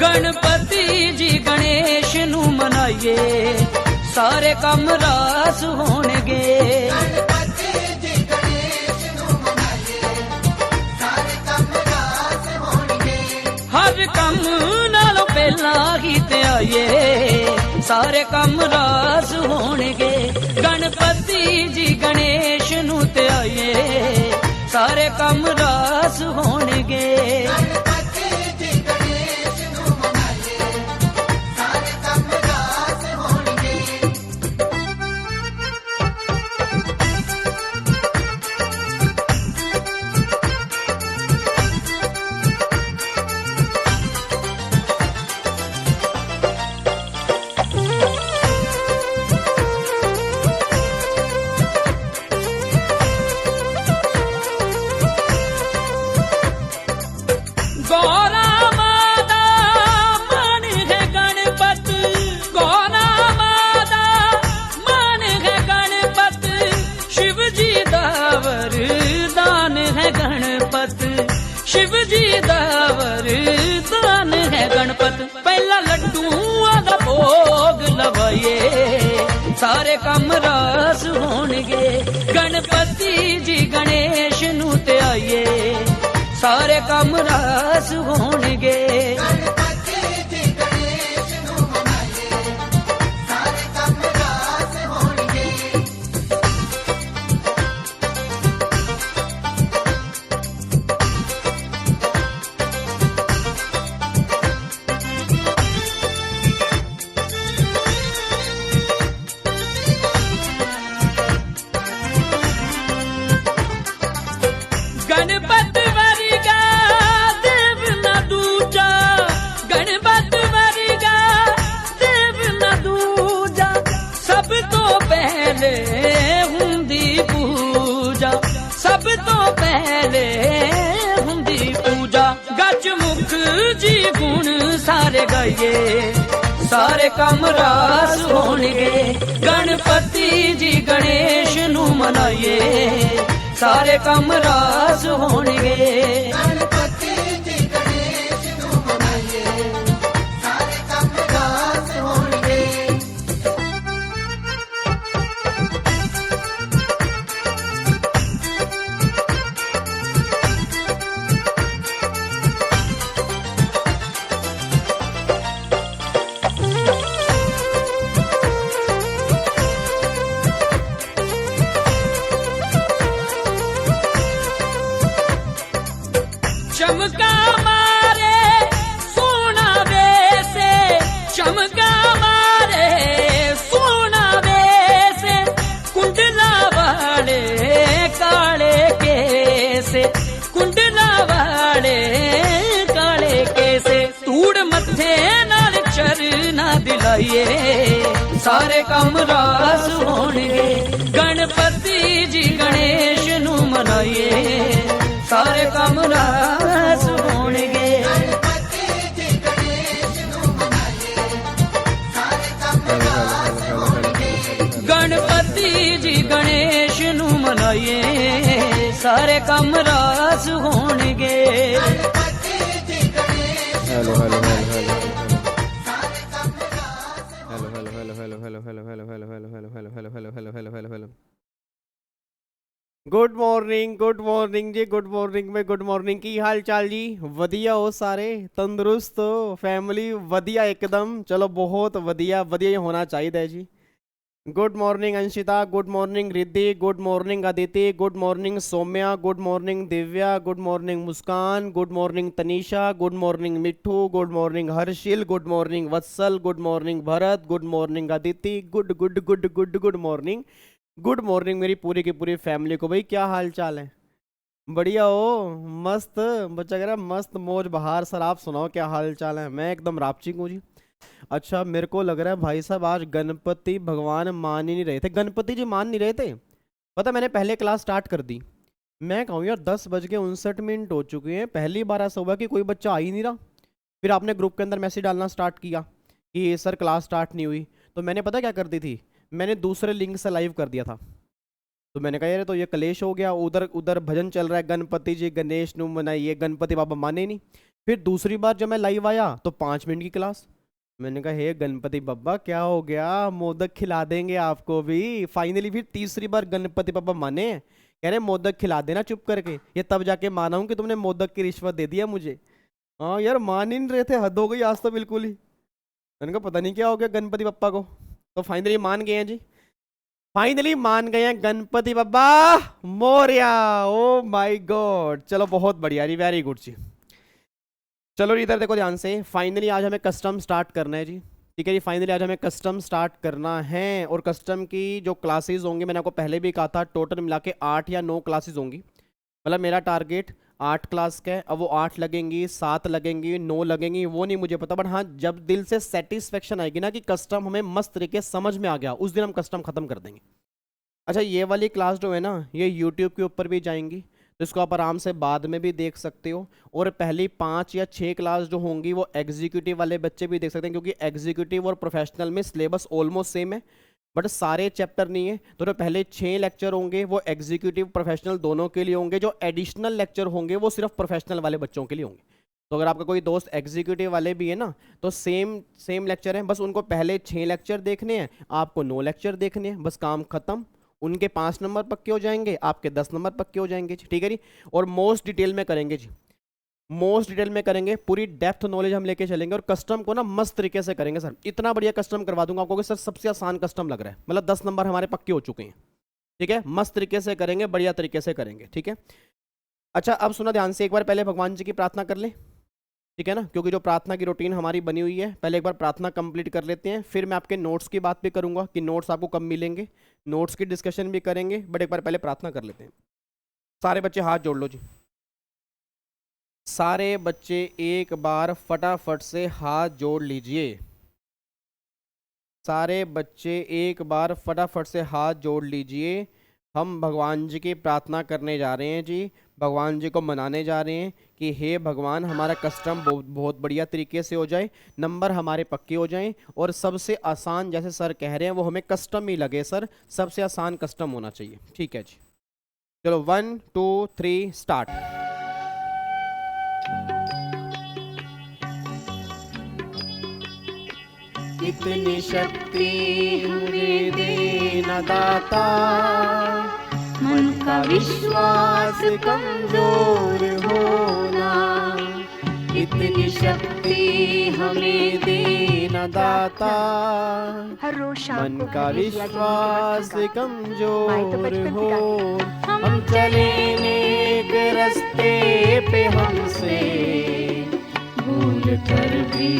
गणपति जी गणेश नू मनाइए सारे कम रास होणगे। हर कम नालों पहला ही ते आइए सारे कम रास होणगे। गणपति जी गणेश नू ते आइए सारे कम रास होणगे। गौरा माता मान है गणपत, गौरा माता मान है गणपत, शिव जी दा वरदान है गणपत, शिव जी दा वरदान है गणपत। पहला लड्डूआं दा भोग लवाइए सारे कम रास होणगे। गणपति जी गणेश नू ते आइए सारे कम रास होणगे। गणपत वर्गा देव न दूजा, गणपत वर्गा देव न दूजा, सब तो पहले हुंदी पूजा, सब तो पहले हुंदी पूजा। गज मुख जी गुण सारे गाइए सारे कम रास होणगे। गणपति जी गणेश नू मनाइए सारे कम रास होणगे। गणपति जी गणेश नू मनाइए सारे कम रास होणगे। चमका मारे सोना वैसे, चमका मारे सोना वैसे, कुंडला वाले काले कैसे, कुंडला वाले काले कैसे। तूड़ मत्थे नाल चरना दिलाइए सारे कम रास होणगे। गणपति जी गणेश नू मनाइए सारे कम रास होणगे। गणपति जी गणेश नू मनाइए सारे कम रास होणगे। Hello hello hello hello hello hello hello hello hello hello hello hello hello hello hello hello hello hello hello. Good morning जी, गुड मॉर्निंग में गुड मॉर्निंग। की हाल चाल जी? वधिया हो सारे? तंदुरुस्त हो? फैमिली वधिया एकदम? चलो बहुत वधिया वधिया ही होना चाहिए जी। Good morning Anshita, good morning Riddhi, good morning Aditi, good morning Saumya, good morning Divya, good morning Muskan, good morning Tanisha, good morning Mitthu, good morning Harshil, good morning Vatsal, good morning Bharat, good morning Aditi, good good good good good morning. Good morning मेरी पूरी की पूरी family को। भाई क्या हाल चाल है? बढ़िया हो? मस्त बच्चा कह रहा है मस्त मौज बहार। सर आप सुनाओ क्या हाल चाल है? मैं एकदम रापचिंग हूँ जी। अच्छा मेरे को लग रहा है भाई साहब आज गणपति भगवान मान ही नहीं रहे थे। गणपति जी मान नहीं रहे थे। पता मैंने पहले क्लास स्टार्ट कर दी। मैं कहूँ यार 10:59 हो चुके हैं, पहली बार ऐसा हुआ कि कोई बच्चा आ ही नहीं रहा। फिर आपने ग्रुप के अंदर मैसेज डालना स्टार्ट किया कि सर क्लास स्टार्ट नहीं हुई। तो मैंने पता क्या कर दी थी, मैंने दूसरे लिंक से लाइव कर दिया था। तो मैंने कहा यार तो ये कलेश हो गया, उधर उधर भजन चल रहा है, गणपति जी गणेश नु मनाइए, गणपति बाबा माने नहीं। फिर दूसरी बार जब मैं लाइव आया तो 5 मिनट की क्लास। मैंने कहा हे गणपति बाबा क्या हो गया, मोदक खिला देंगे आपको भी। फाइनली फिर तीसरी बार गणपति बाबा माने, कह रहे मोदक खिला देना चुप करके। ये तब जाके माना हूं कि तुमने मोदक की रिश्वत दे दिया मुझे। हाँ यार मान ही नहीं रहे थे, हद हो गई आज तो बिल्कुल ही। मैंने कहा पता नहीं क्या हो गया गणपति बप्पा को। तो फाइनली मान गए हैं जी, फाइनली मान गए हैं Ganpati Bappa Morya. Oh my God, चलो बहुत बढ़िया जी, वेरी गुड जी। चलो इधर देखो ध्यान से, फाइनली आज हमें कस्टम स्टार्ट करना है जी। ठीक है जी, फाइनली आज हमें कस्टम स्टार्ट करना है। और कस्टम की जो क्लासेस होंगी, मैंने आपको पहले भी कहा था, टोटल मिला के 8 या 9 क्लासेस होंगी। मतलब मेरा टारगेट 8 क्लास का है। अब वो 8 लगेंगी, 7 लगेंगी, 9 लगेंगी, वो नहीं मुझे पता, बट हाँ जब दिल से सेटिस्फेक्शन आएगी ना कि कस्टम हमें मस्त तरीके समझ में आ गया, उस दिन हम कस्टम खत्म कर देंगे। अच्छा ये वाली क्लास जो है ना, ये यूट्यूब के ऊपर भी जाएंगी, तो इसको आप आराम से बाद में भी देख सकते हो। और पहली 5 या 6 क्लास जो होंगी वो एग्जीक्यूटिव वाले बच्चे भी देख सकते हैं, क्योंकि एग्जीक्यूटिव और प्रोफेशनल में सिलेबस ऑलमोस्ट सेम है, बट सारे चैप्टर नहीं है। तो जो पहले 6 लेक्चर होंगे वो एग्जीक्यूटिव प्रोफेशनल दोनों के लिए होंगे, जो एडिशनल लेक्चर होंगे वो सिर्फ प्रोफेशनल वाले बच्चों के लिए होंगे। तो अगर आपका कोई दोस्त एग्जीक्यूटिव वाले भी है ना, तो सेम लेक्चर है, बस उनको पहले 6 लेक्चर देखने हैं, आपको 9 लेक्चर देखने हैं, बस काम खत्म। उनके 5 नंबर पक्के हो जाएंगे, आपके 10 नंबर पक्के हो जाएंगे जी। ठीक है जी। और मोस्ट डिटेल में करेंगे जी, मोस्ट डिटेल में करेंगे, पूरी डेप्थ नॉलेज हम लेके चलेंगे। और कस्टम को ना मस्त तरीके से करेंगे सर, इतना बढ़िया कस्टम करवा दूंगा आपको कि सर सबसे आसान कस्टम लग रहा है, मतलब 10 नंबर हमारे पक्के हो चुके हैं। ठीक है, मस्त तरीके से करेंगे, बढ़िया तरीके से करेंगे। ठीक है, अच्छा अब सुना ध्यान से, एक बार पहले भगवान जी की प्रार्थना कर ले। ठीक है ना, क्योंकि जो प्रार्थना की रूटीन हमारी बनी हुई है, पहले एक बार प्रार्थना कंप्लीट कर लेते हैं, फिर मैं आपके नोट्स की बात भी करूंगा कि नोट्स आपको कब मिलेंगे, नोट्स की डिस्कशन भी करेंगे, बट एक बार पहले प्रार्थना कर लेते हैं। सारे बच्चे हाथ जोड़ लो जी, सारे बच्चे एक बार फटाफट से हाथ जोड़ लीजिए। सारे बच्चे एक बार फटाफट से हाथ जोड़ लीजिए। हम भगवान जी की प्रार्थना करने जा रहे हैं जी, भगवान जी को मनाने जा रहे हैं कि हे भगवान हमारा कस्टम बहुत बढ़िया तरीके से हो जाए, नंबर हमारे पक्के हो जाएं, और सबसे आसान जैसे सर कह रहे हैं वो हमें कस्टम ही लगे सर, सबसे आसान कस्टम होना चाहिए। ठीक है जी, चलो 1 2 3 स्टार्ट। इतनी शक्ति मुझे देना दाता, मन का विश्वास कमजोर होना। इतनी शक्ति हमें देना दाता, मन का विश्वास कमजोर हो। हम चले नेक रास्ते पे, हमसे भूल कर भी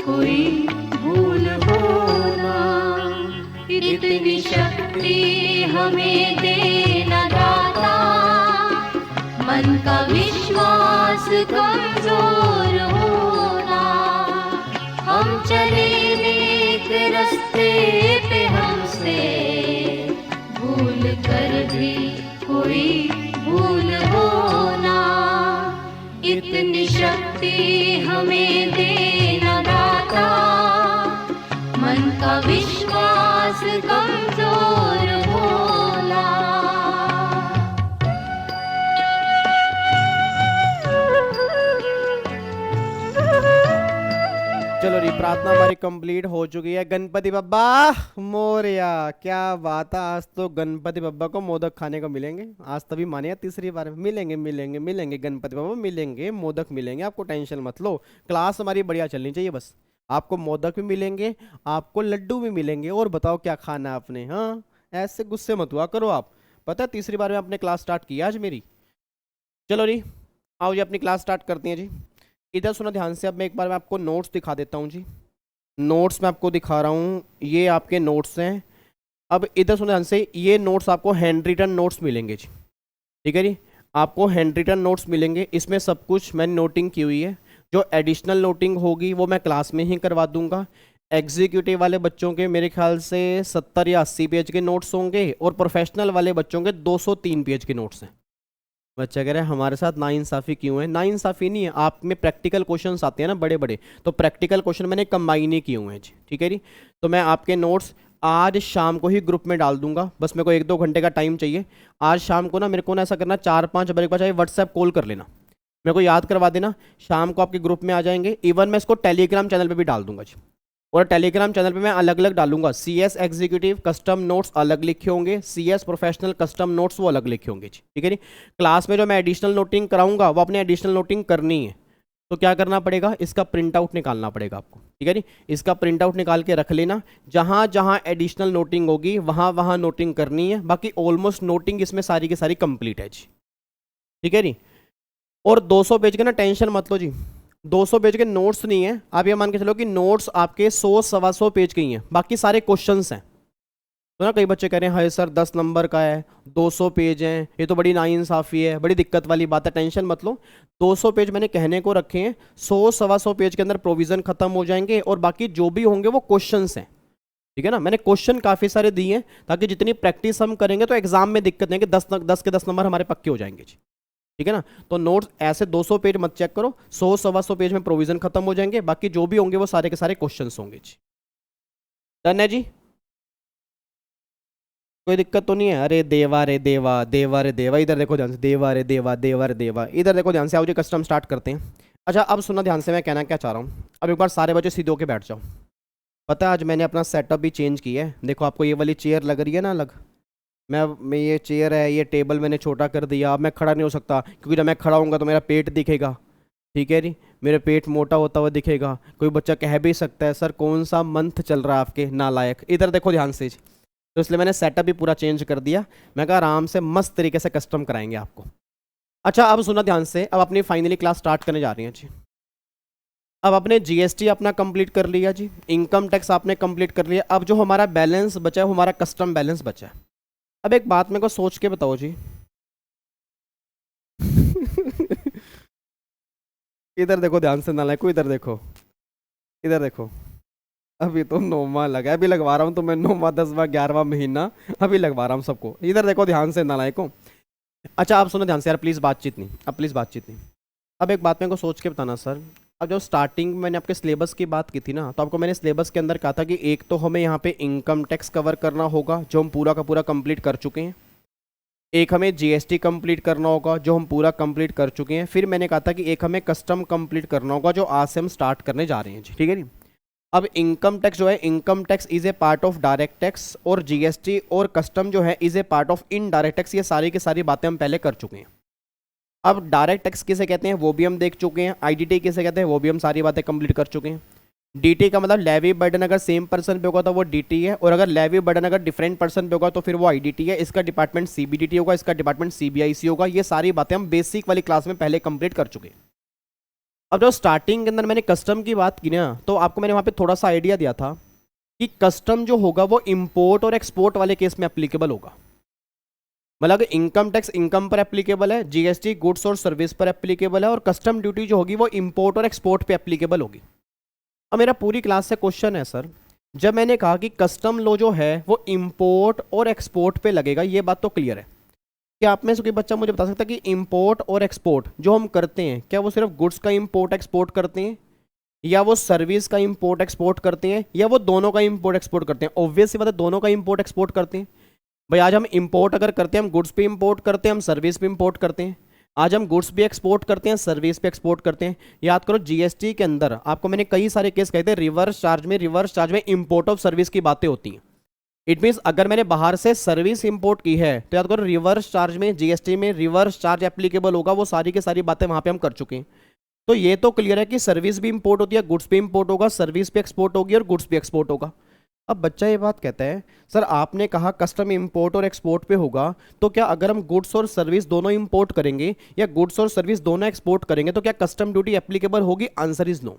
कोई भूल होना। इतनी शक्ति हमें देना दाता, मन का विश्वास कमजोर होना। हम चले नेक रास्ते पे, हमसे भूल कर भी कोई भूल होना। इतनी शक्ति हमें देना दाता, मन का विश्वास कमजोर होना। चलो जी, प्रार्थना हमारी कंप्लीट हो चुकी है। गणपति बप्पा मोरया, क्या बात है, आज तो गणपति बप्पा को मोदक खाने को मिलेंगे। आज तभी माने तीसरी बार मिलेंगे मिलेंगे मिलेंगे, गणपति बप्पा मिलेंगे, मोदक मिलेंगे, आपको टेंशन मत लो। क्लास हमारी बढ़िया चलनी चाहिए, बस आपको मोदक भी मिलेंगे, आपको लड्डू भी मिलेंगे। और बताओ क्या खाना आपने? हाँ ऐसे गुस्से मत हुआ करो आप, पता है तीसरी बार में आपने क्लास स्टार्ट किया आज मेरी। चलो जी आओ जी अपनी क्लास स्टार्ट करते हैं जी। इधर सुनो ध्यान से, अब मैं एक बार मैं आपको नोट्स दिखा देता हूँ जी। नोट्स मैं आपको दिखा रहा हूँ, ये आपके नोट्स हैं। अब इधर सुनो ध्यान से, ये नोट्स आपको हैंड रिटन नोट्स मिलेंगे जी। ठीक है जी, आपको हैंड रिटन नोट्स मिलेंगे, इसमें सब कुछ मैंने नोटिंग की हुई है। जो एडिशनल नोटिंग होगी वो मैं क्लास में ही करवा दूंगा। एग्जीक्यूटिव वाले बच्चों के मेरे ख्याल से 70 या 80 पेज के नोट्स होंगे, और प्रोफेशनल वाले बच्चों के 203 पेज के नोट्स हैं। बच्चा कह रहे हैं हमारे साथ नाइंसाफ़ी क्यों है? नाइंसाफ़ी नहीं है, आप में प्रैक्टिकल क्वेश्चंस आते हैं ना बड़े बड़े, तो प्रैक्टिकल क्वेश्चन मैंने कंबाइन ही किए हुए हैं जी। ठीक है जी, तो मैं आपके नोट्स आज शाम को ही ग्रुप में डाल दूंगा, बस मेरे को 1-2 घंटे का टाइम चाहिए। आज शाम को ना मेरे को ना ऐसा करना, 4-5 बजे के बाद चाहे व्हाट्सएप कॉल कर लेना, मेरे को याद करवा देना, शाम को आपके ग्रुप में आ जाएंगे। इवन मैं इसको टेलीग्राम चैनल पे भी डाल दूंगा जी, और टेलीग्राम चैनल पे मैं अलग अलग डालूंगा। CS एग्जीक्यूटिव कस्टम नोट्स अलग लिखे होंगे, CS प्रोफेशनल कस्टम नोट्स वो अलग लिखे होंगे जी, ठीक है जी। क्लास में जो मैं एडिशनल नोटिंग कराऊंगा वो अपने एडिशनल नोटिंग करनी है, तो क्या करना पड़ेगा, इसका प्रिंट आउट निकालना पड़ेगा आपको, ठीक है जी। इसका प्रिंट आउट निकाल के रख लेना, जहाँ जहाँ एडिशनल नोटिंग होगी वहाँ वहाँ नोटिंग करनी है। बाकी ऑलमोस्ट नोटिंग इसमें सारी की सारी कंप्लीट है जी, ठीक है जी। और 200 पेज के ना टेंशन मत लो जी, 200 पेज के नोट्स नहीं है, आप ये मान के चलो कि नोट्स आपके 100-125 पेज के ही हैं, बाकी सारे क्वेश्चंस हैं। तो ना कई बच्चे कह रहे हैं हाय सर 10 नंबर का है, 200 पेज हैं, ये तो बड़ी नाइंसाफ़ी है, बड़ी दिक्कत वाली बात है। टेंशन मत लो, 200 पेज मैंने कहने को रखे हैं, 100-125 पेज के अंदर प्रोविज़न खत्म हो जाएंगे, और बाकी जो भी होंगे वो क्वेश्चंस हैं, ठीक है ना। मैंने क्वेश्चन काफ़ी सारे दिए हैं ताकि जितनी प्रैक्टिस हम करेंगे तो एग्जाम में दिक्कत नहीं है कि 10 के 10 नंबर हमारे पक्के हो जाएंगे जी, ठीक है ना। तो नोट्स ऐसे 200 पेज मत चेक करो, 100-125 पेज में प्रोविज़न खत्म हो जाएंगे, बाकी जो भी होंगे वो सारे के सारे क्वेश्चंस होंगे जी। डन है जी, कोई दिक्कत तो नहीं है। अरे देवा रे देवा, देवा रे देवा, इधर देखो ध्यान से, देवा रे देवा, देवा रे देवा, इधर देखो ध्यान से। आओ जी कस्टम स्टार्ट करते हैं। अच्छा अब सुनना ध्यान से, मैं कहना क्या चाह रहा हूँ। अब एक बार सारे बच्चे सीधे होके बैठ जाओ। पता है आज मैंने अपना सेटअप भी चेंज किया है, देखो आपको ये वाली चेयर लग रही है ना अलग, मैं ये चेयर है, ये टेबल मैंने छोटा कर दिया। अब मैं खड़ा नहीं हो सकता, क्योंकि जब मैं खड़ा होऊंगा तो मेरा पेट दिखेगा, ठीक है जी, मेरे पेट मोटा होता हुआ दिखेगा। कोई बच्चा कह भी सकता है सर कौन सा मंथ चल रहा है आपके नालायक, इधर देखो ध्यान से जी। तो इसलिए मैंने सेटअप भी पूरा चेंज कर दिया, मैं कहा आराम से मस्त तरीके से कस्टम कराएंगे आपको। अच्छा अब सुना ध्यान से, अब अपनी फाइनली क्लास स्टार्ट करने जा रही हैं जी। अब आपने GST अपना कंप्लीट कर लिया जी, इनकम टैक्स आपने कंप्लीट कर लिया, अब जो हमारा बैलेंस बचा है वो हमारा कस्टम बैलेंस बचा है। अब एक बात मेरे को सोच के बताओ जी इधर देखो ध्यान से नालायको, इधर देखो, इधर देखो। अभी तो 9वां लगा है, अभी लगवा रहा हूँ तो मैं 9वां 10वां 11वां महीना अभी लगवा रहा हूँ सबको, इधर देखो ध्यान से नालायको। अच्छा आप सुनो ध्यान से यार, प्लीज़ बातचीत नहीं, अब प्लीज़ बातचीत नहीं। अब एक बात मेरे को सोच के बताना सर, अब जो स्टार्टिंग में मैंने आपके सिलेबस की बात की थी ना, तो आपको मैंने सिलेबस के अंदर कहा था कि एक तो हमें यहाँ पे इनकम टैक्स कवर करना होगा जो हम पूरा का पूरा कंप्लीट कर चुके हैं, एक हमें GST कंप्लीट करना होगा जो हम पूरा कंप्लीट कर चुके हैं, फिर मैंने कहा था कि एक हमें कस्टम कंप्लीट करना होगा जो आज से हम स्टार्ट करने जा रहे हैं जी, ठीक है जी। अब इनकम टैक्स जो है, income tax is a part of direct tax, और GST और कस्टम जो है is a part of indirect tax. ये सारी की सारी बातें हम पहले कर चुके हैं। अब डायरेक्ट टैक्स किसे कहते हैं वो भी हम देख चुके हैं, IDT किसे कहते हैं वो भी हम सारी बातें कंप्लीट कर चुके हैं। DT का मतलब लेवी बर्डन अगर सेम पर्सन पे होगा तो वो DT है, और अगर लेवी बर्डन अगर डिफरेंट पर्सन पे होगा तो फिर वो IDT है। इसका डिपार्टमेंट CBDT होगा, इसका डिपार्टमेंट CBIC होगा। ये सारी बातें हम बेसिक वाली क्लास में पहले कंप्लीट कर चुके हैं। अब जो स्टार्टिंग के अंदर मैंने कस्टम की बात की ना, तो आपको मैंने वहाँ पे थोड़ा सा आइडिया दिया था कि कस्टम जो होगा वो इंपोर्ट और एक्सपोर्ट वाले केस में एप्लीकेबल होगा। मतलब इनकम टैक्स इनकम पर एप्लीकेबल है, GST गुड्स और सर्विस पर एप्लीकेबल है, और कस्टम ड्यूटी जो होगी वो इंपोर्ट और एक्सपोर्ट पे एप्लीकेबल होगी। अब मेरा पूरी क्लास से क्वेश्चन है सर, जब मैंने कहा कि कस्टम लॉ जो है वो इंपोर्ट और एक्सपोर्ट पे लगेगा, ये बात तो क्लियर है। क्या आप में से कोई बच्चा मुझे बता सकता है कि इंपोर्ट और एक्सपोर्ट जो हम करते हैं, क्या वो सिर्फ गुड्स का इंपोर्ट एक्सपोर्ट करते हैं, या वो सर्विस का इंपोर्ट एक्सपोर्ट करते हैं, या वो दोनों का इंपोर्ट एक्सपोर्ट करते हैं? ऑब्वियस सी बात है दोनों का इंपोर्ट एक्सपोर्ट करते हैं भाई। आज हम इंपोर्ट अगर करते हैं, हम गुड्स पे इंपोर्ट करते हैं, हम सर्विस पे इंपोर्ट करते हैं। आज हम गुड्स भी एक्सपोर्ट करते हैं, सर्विस पे एक्सपोर्ट करते हैं। याद करो GST के अंदर आपको मैंने कई सारे केस कहे थे, रिवर्स चार्ज में इंपोर्ट ऑफ सर्विस की बातें होती हैं। इट मीन्स अगर मैंने बाहर से सर्विस इंपोर्ट की है तो याद करो रिवर्स चार्ज में, GST में रिवर्स चार्ज एप्लीकेबल होगा। वो सारी की सारी बातें वहाँ पे हम कर चुके हैं। तो ये तो क्लियर है कि सर्विस भी इंपोर्ट होती है, गुड्स भी इंपोर्ट होगा, सर्विस भी एक्सपोर्ट होगी और गुड्स भी एक्सपोर्ट होगा। अब बच्चा ये बात कहता है सर आपने कहा कस्टम इंपोर्ट और एक्सपोर्ट पे होगा, तो क्या अगर हम गुड्स और सर्विस दोनों इंपोर्ट करेंगे या गुड्स और सर्विस दोनों एक्सपोर्ट करेंगे तो क्या कस्टम ड्यूटी एप्लीकेबल होगी? Answer is no.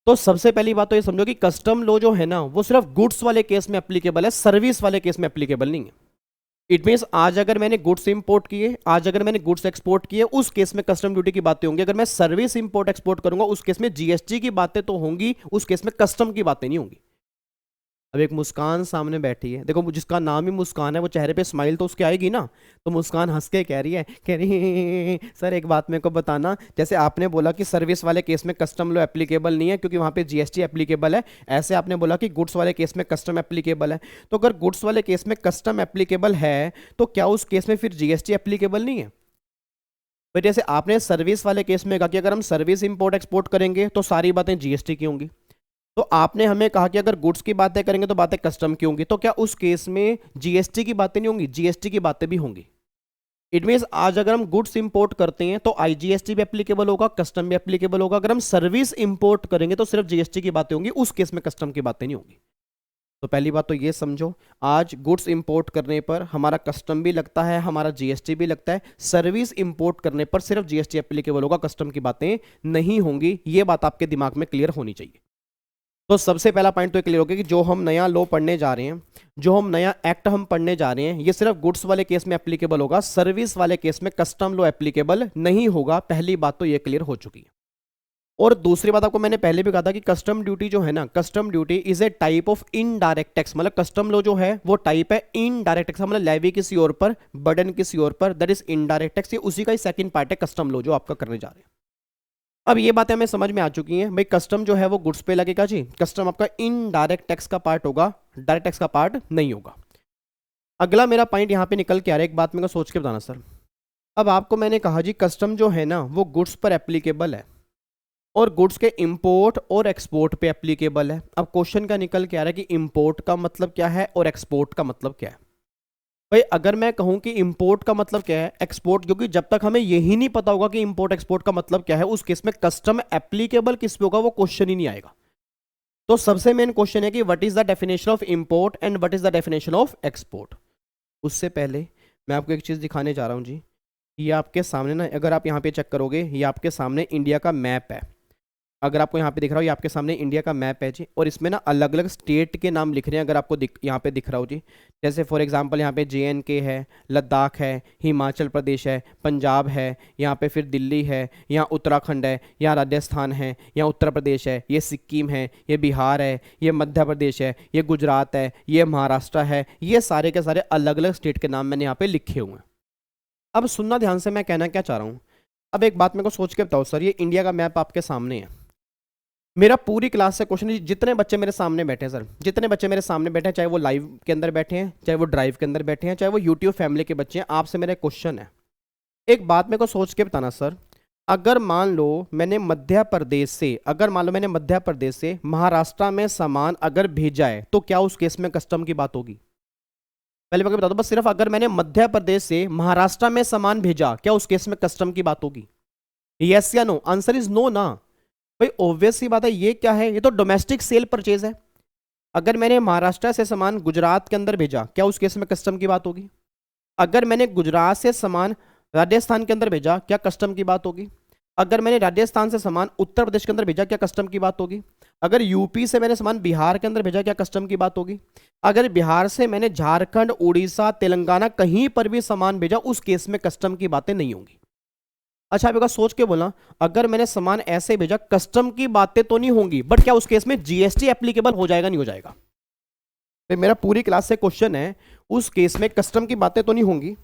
तो सबसे पहली बात तो ये समझो कि कस्टम लॉ जो है ना वो सिर्फ गुड्स वाले केस में एप्लीकेबल है, सर्विस वाले केस में एप्लीकेबल नहीं है। इट मीन्स आज अगर मैंने गुड्स इंपोर्ट किए, आज अगर मैंने गुड्स एक्सपोर्ट किए, उस केस में कस्टम ड्यूटी की बातें होंगी। अगर मैं सर्विस इंपोर्ट एक्सपोर्ट करूंगा उस केस में GST की बातें तो होंगी, उस केस में कस्टम की बातें नहीं होंगी। अब एक मुस्कान सामने बैठी है, देखो जिसका नाम ही मुस्कान है वो चेहरे पे स्माइल तो उसके आएगी ना। तो मुस्कान हंस के कह रही है सर एक बात मेरे को बताना, जैसे आपने बोला कि सर्विस वाले केस में कस्टम लॉ एप्लीकेबल नहीं है क्योंकि वहाँ पे जीएसटी एप्लीकेबल है, ऐसे आपने बोला कि गुड्स वाले केस में कस्टम एप्लीकेबल है। तो अगर गुड्स वाले केस में कस्टम एप्लीकेबल है तो क्या उस केस में फिर जीएसटी एप्लीकेबल नहीं है? बट जैसे आपने सर्विस वाले केस में कहा कि अगर हम सर्विस इंपोर्ट एक्सपोर्ट करेंगे तो सारी बातें जीएसटी की होंगी, तो आपने हमें कहा कि अगर गुड्स की बातें करेंगे तो बातें कस्टम की होंगी, तो क्या उस केस में जीएसटी की बातें नहीं होंगी? जीएसटी की बातें भी होंगी। इट मीन्स आज अगर हम गुड्स इंपोर्ट करते हैं तो आईजीएसटी भी एप्लीकेबल होगा, कस्टम भी एप्लीकेबल होगा। अगर हम सर्विस इंपोर्ट करेंगे तो सिर्फ जीएसटी की बातें होंगी, उस केस में कस्टम की बातें नहीं होंगी। तो पहली बात तो ये समझो, आज गुड्स इंपोर्ट करने पर हमारा कस्टम भी लगता है, हमारा जीएसटी भी लगता है। सर्विस इंपोर्ट करने पर सिर्फ जीएसटी एप्लीकेबल होगा, कस्टम की बातें नहीं होंगी। ये बात आपके दिमाग में क्लियर होनी चाहिए। तो सबसे पहला पॉइंट तो क्लियर हो गया कि जो हम नया लॉ पढ़ने जा रहे हैं, जो हम नया एक्ट हम पढ़ने जा रहे हैं, ये सिर्फ गुड्स वाले केस में एप्लीकेबल होगा, सर्विस वाले केस में कस्टम लॉ एप्लीकेबल नहीं होगा। पहली बात तो ये क्लियर हो चुकी है। और दूसरी बात आपको मैंने पहले भी कहा था कि कस्टम ड्यूटी जो है ना, custom duty is a type of indirect tax. मतलब कस्टम लॉ जो है वो टाइप है इनडायरेक्ट टैक्स, मतलब लेवी किसी और पर, बर्डन किसी और पर, दैट इज इनडायरेक्ट टैक्स। ये उसी का ही सेकंड पार्ट है कस्टम लॉ जो आपका करने जा रहे हैं। अब ये बातें हमें समझ में आ चुकी हैं भाई, कस्टम जो है वो गुड्स पे लगेगा जी, कस्टम आपका इनडायरेक्ट टैक्स का पार्ट होगा, डायरेक्ट टैक्स का पार्ट नहीं होगा। अगला मेरा पॉइंट यहाँ पे निकल के आ रहा है, एक बात मेरे को सोच के बताना सर। अब आपको मैंने कहा जी कस्टम जो है ना वो गुड्स पर एप्लीकेबल है और गुड्स के इंपोर्ट और एक्सपोर्ट पे एप्लीकेबल है। अब क्वेश्चन का निकल के आ रहा है कि इंपोर्ट का मतलब क्या है और एक्सपोर्ट का मतलब क्या है। भाई अगर मैं कहूं कि इंपोर्ट का मतलब क्या है, एक्सपोर्ट, क्योंकि जब तक हमें यही नहीं पता होगा कि इंपोर्ट एक्सपोर्ट का मतलब क्या है, उस केस में कस्टम एप्लीकेबल किस पे होगा वो क्वेश्चन ही नहीं आएगा। तो सबसे मेन क्वेश्चन है कि what is the definition of import and what is the definition of export. उससे पहले मैं आपको एक चीज दिखाने जा रहा हूं जी। ये आपके सामने ना, अगर आप यहाँ पे चेक करोगे, ये आपके सामने इंडिया का मैप है। अगर आपको यहाँ पे दिख रहा हो, ये आपके सामने इंडिया का मैप है जी, और इसमें ना अलग अलग स्टेट के नाम लिख रहे हैं। अगर आपको यहाँ पे दिख रहा हो जी, जैसे फॉर एग्जांपल यहाँ पे JNK है, लद्दाख है, हिमाचल प्रदेश है, पंजाब है, यहाँ पे फिर दिल्ली है, यहाँ उत्तराखंड है, यहाँ राजस्थान है, यहाँ उत्तर प्रदेश है, ये सिक्किम है, ये बिहार है, ये मध्य प्रदेश है, ये गुजरात है, ये महाराष्ट्र है। ये सारे के सारे अलग अलग स्टेट के नाम मैंने यहाँ पे लिखे हुए हैं। अब सुनना ध्यान से, मैं कहना क्या चाह रहा हूँ। अब एक बात मेरे को सोच के बताओ सर, ये इंडिया का मैप आपके सामने है, मेरा पूरी क्लास से क्वेश्चन, जितने बच्चे मेरे सामने बैठे हैं सर, जितने बच्चे मेरे सामने बैठे हैं, चाहे वो लाइव के अंदर बैठे हैं, चाहे वो ड्राइव के अंदर बैठे हैं, चाहे वो यूट्यूब फैमिली के बच्चे हैं, आपसे मेरा क्वेश्चन है, एक बात मेरे को सोच के बताना सर। अगर मान लो मैंने मध्य प्रदेश से, अगर मान लो मैंने मध्य प्रदेश से महाराष्ट्र में सामान अगर भेजा है तो क्या उस केस में कस्टम की बात होगी? पहले मैं बता दो, बस सिर्फ अगर मैंने मध्य प्रदेश से महाराष्ट्र में सामान भेजा, क्या उस केस में कस्टम की बात होगी? यस या नो? आंसर इज नो ना भाई, ऑब्वियस सी बात है। ये क्या है? ये तो डोमेस्टिक सेल परचेज है। अगर मैंने महाराष्ट्र से सामान गुजरात के अंदर भेजा, क्या उस केस में कस्टम की बात होगी? अगर मैंने गुजरात से सामान राजस्थान के अंदर भेजा, क्या कस्टम की बात होगी? अगर मैंने राजस्थान से सामान उत्तर प्रदेश के अंदर भेजा, क्या कस्टम की बात होगी? अगर यूपी से मैंने सामान बिहार के अंदर भेजा, क्या कस्टम की बात होगी? अगर बिहार से मैंने झारखंड, उड़ीसा, तेलंगाना कहीं पर भी सामान भेजा, उस केस में कस्टम की बातें नहीं होंगी। अच्छा, आप सोच के बोला, अगर मैंने सामान ऐसे भेजा, कस्टम की बातें तो नहीं होंगी, बट क्या उस केस में जीएसटी एप्लीकेबल हो जाएगा? नहीं हो जाएगा। तो मेरा पूरी क्लास से क्वेश्चन है, उस केस में कस्टम की बातें तो नहीं होंगी,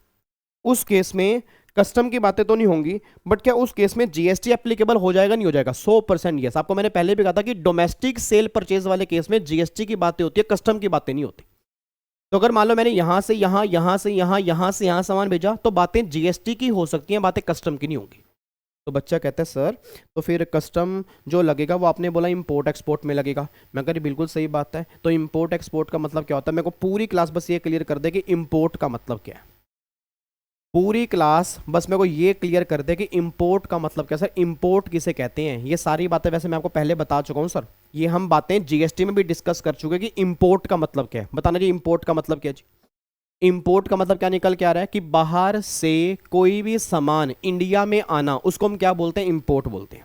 उस केस में कस्टम की बातें तो नहीं होंगी, बट क्या उस केस में जीएसटी एप्लीकेबल हो जाएगा? नहीं हो जाएगा? 100% यस। आपको मैंने पहले भी कहा था कि डोमेस्टिक सेल परचेज वाले केस में जीएसटी की बातें होती है, कस्टम की बातें नहीं होती। तो अगर मान लो मैंने यहां से यहां, यहां से यहां, यहां से यहां सामान भेजा, तो बातें जीएसटी की हो सकती हैं, बातें कस्टम की नहीं होंगी। तो बच्चा कहता है सर तो फिर कस्टम जो लगेगा वो आपने बोला इंपोर्ट एक्सपोर्ट में लगेगा। मैं कह रही बिल्कुल सही बात है। तो इंपोर्ट एक्सपोर्ट का मतलब क्या होता है? मेरे को पूरी क्लास बस ये क्लियर कर दे कि इंपोर्ट का मतलब क्या है। पूरी क्लास बस मेरे को ये क्लियर कर दे कि इंपोर्ट का मतलब क्या। सर इंपोर्ट किसे कहते हैं? ये सारी बातें वैसे मैं आपको पहले बता चुका हूँ सर, ये हम बातें जीएसटी में भी डिस्कस कर चुके हैं कि इंपोर्ट का मतलब क्या है। बताना जी इंपोर्ट का मतलब क्या है जी। इंपोर्ट का मतलब क्या निकल के आ रहा है कि बाहर से कोई भी सामान इंडिया में आना, उसको हम क्या बोलते हैं? इंपोर्ट बोलते हैं।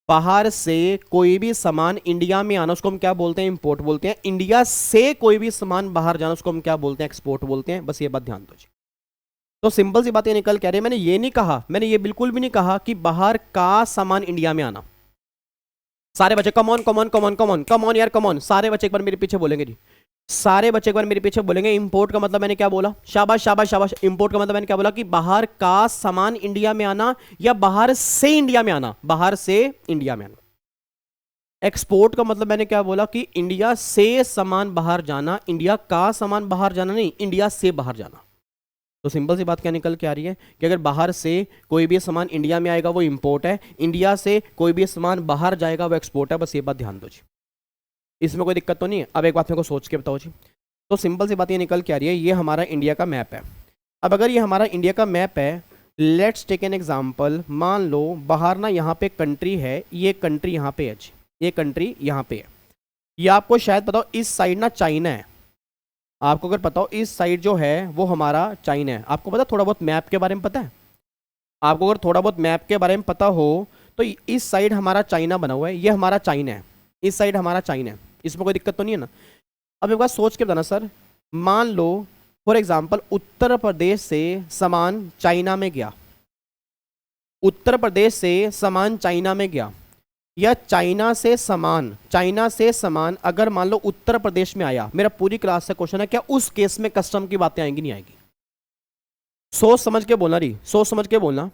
बाहर से कोई भी सामान इंडिया में आना, उसको हम क्या बोलते हैं? इंपोर्ट बोलते हैं। इंडिया से कोई भी सामान बाहर जाना, उसको हम क्या बोलते हैं? एक्सपोर्ट बोलते हैं। बस ये बात ध्यान दो जी। तो सिंपल सी बात ये निकल के आ रही है, मैंने ये नहीं कहा, मैंने ये बिल्कुल भी नहीं कहा कि बाहर का सामान इंडिया में आना। सारे बच्चे come on come on come on come on come on यार कमॉन, सारे बच्चे एक बार मेरे पीछे बोलेंगे जी। सारे बच्चे एक बार मेरे पीछे बोलेंगे इंपोर्ट का मतलब मैंने क्या बोला, शाबाश शाबाश शाबाश। इंपोर्ट का मतलब मैंने क्या बोला कि बाहर का सामान इंडिया में आना या बाहर से इंडिया में आना, बाहर से इंडिया में आना। एक्सपोर्ट का मतलब मैंने क्या बोला कि इंडिया से सामान बाहर जाना, इंडिया का सामान बाहर जाना नहीं, इंडिया से बाहर जाना। तो सिंपल सी बात क्या निकल के आ रही है कि अगर बाहर से कोई भी सामान इंडिया में आएगा वो इंपोर्ट है, इंडिया से कोई भी सामान बाहर जाएगा वो एक्सपोर्ट है। बस ये बात ध्यान दो जी, इसमें कोई दिक्कत तो नहीं है। अब एक बात मेरे को सोच के बताओ जी। तो सिंपल सी बात ये निकल के आ रही है, ये हमारा इंडिया का मैप है। अब अगर ये हमारा इंडिया का मैप है, लेट्स टेक एन एग्जाम्पल, मान लो बाहर ना यहाँ पे कंट्री है, ये कंट्री यहाँ पे है जी, ये कंट्री यहाँ पे है। ये आपको शायद पता हो इस साइड ना चाइना है, आपको अगर पता हो इस साइड जो है वो हमारा चाइना है। आपको पता थोड़ा बहुत मैप के बारे में पता है, आपको अगर थोड़ा बहुत मैप के बारे में पता हो तो इस साइड हमारा चाइना बना हुआ है, ये हमारा चाइना है, इस साइड हमारा चाइना है, इसमें कोई दिक्कत तो नहीं है ना। अब एक बात सोच के बताना सर, मान लो फॉर एग्जांपल उत्तर प्रदेश से सामान चाइना में गया, उत्तर प्रदेश से सामान चाइना में गया, या चाइना से सामान अगर मान लो उत्तर प्रदेश में आया, मेरा पूरी क्लास से क्वेश्चन है क्या उस केस में कस्टम की बातें आएंगी नहीं आएगी? सोच समझ के बोलना रही, सोच समझ के बोलना।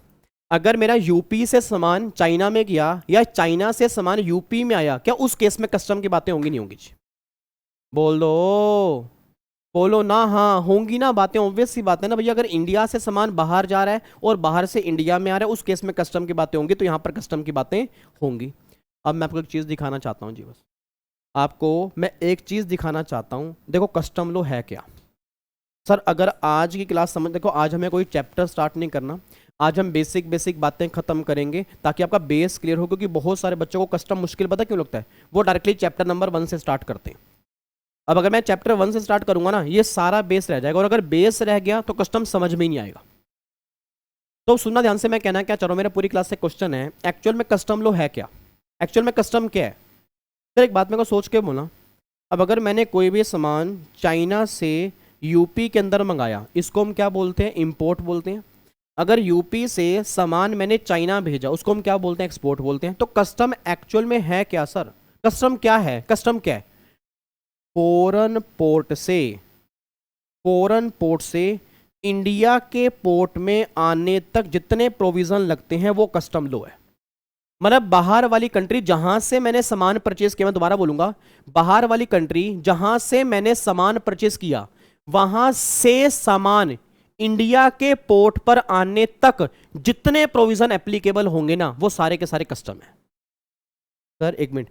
अगर मेरा यूपी से सामान चाइना में गया या चाइना से सामान यूपी में आया, क्या उस केस में कस्टम की बातें होंगी नहीं होंगी जी? बोल दो, बोलो ना, हाँ होंगी ना बातें, ऑब्वियस सी बात है ना भैया। अगर इंडिया से सामान बाहर जा रहा है और बाहर से इंडिया में आ रहा है, उस केस में कस्टम की बातें होंगी, तो यहां पर कस्टम की बातें होंगी। अब मैं आपको एक चीज दिखाना चाहता हूं जी, बस आपको मैं एक चीज दिखाना चाहता हूं। देखो कस्टम लो है क्या सर? अगर आज की क्लास समझ, देखो आज हमें कोई चैप्टर स्टार्ट नहीं करना, आज हम बेसिक बातें खत्म करेंगे ताकि आपका बेस क्लियर हो। क्योंकि बहुत सारे बच्चों को कस्टम मुश्किल पता क्यों लगता है, वो डायरेक्टली चैप्टर नंबर 1 से स्टार्ट करते हैं। अब अगर मैं चैप्टर 1 से स्टार्ट करूंगा ना, ये सारा बेस रह जाएगा, और अगर बेस रह गया तो कस्टम समझ में ही नहीं आएगा। तो सुनना ध्यान से, मैं कहना क्या चाह रहा हूं, मेरा पूरी क्लास से क्वेश्चन है एक्चुअल में कस्टम लो है क्या, एक्चुअल में कस्टम क्या है? सर एक बात मेरे को सोच के बोला, अब अगर मैंने कोई भी सामान चाइना से यूपी के अंदर मंगाया, इसको हम क्या बोलते हैं? इंपोर्ट बोलते हैं। अगर यूपी से सामान मैंने चाइना भेजा, उसको हम क्या बोलते हैं? एक्सपोर्ट बोलते हैं। तो कस्टम एक्चुअल में है क्या सर? कस्टम क्या है? कस्टम क्या है? फॉरेन पोर्ट से इंडिया के पोर्ट में आने तक जितने प्रोविजन लगते हैं वो कस्टम लो है। मतलब बाहर वाली कंट्री जहां से मैंने सामान परचेज किया, मैं दोबारा बोलूंगा, बाहर वाली कंट्री जहां से मैंने सामान परचेज किया, वहां से सामान इंडिया के पोर्ट पर आने तक जितने प्रोविजन एप्लीकेबल होंगे ना, वो सारे के सारे कस्टम है। सर एक मिनट,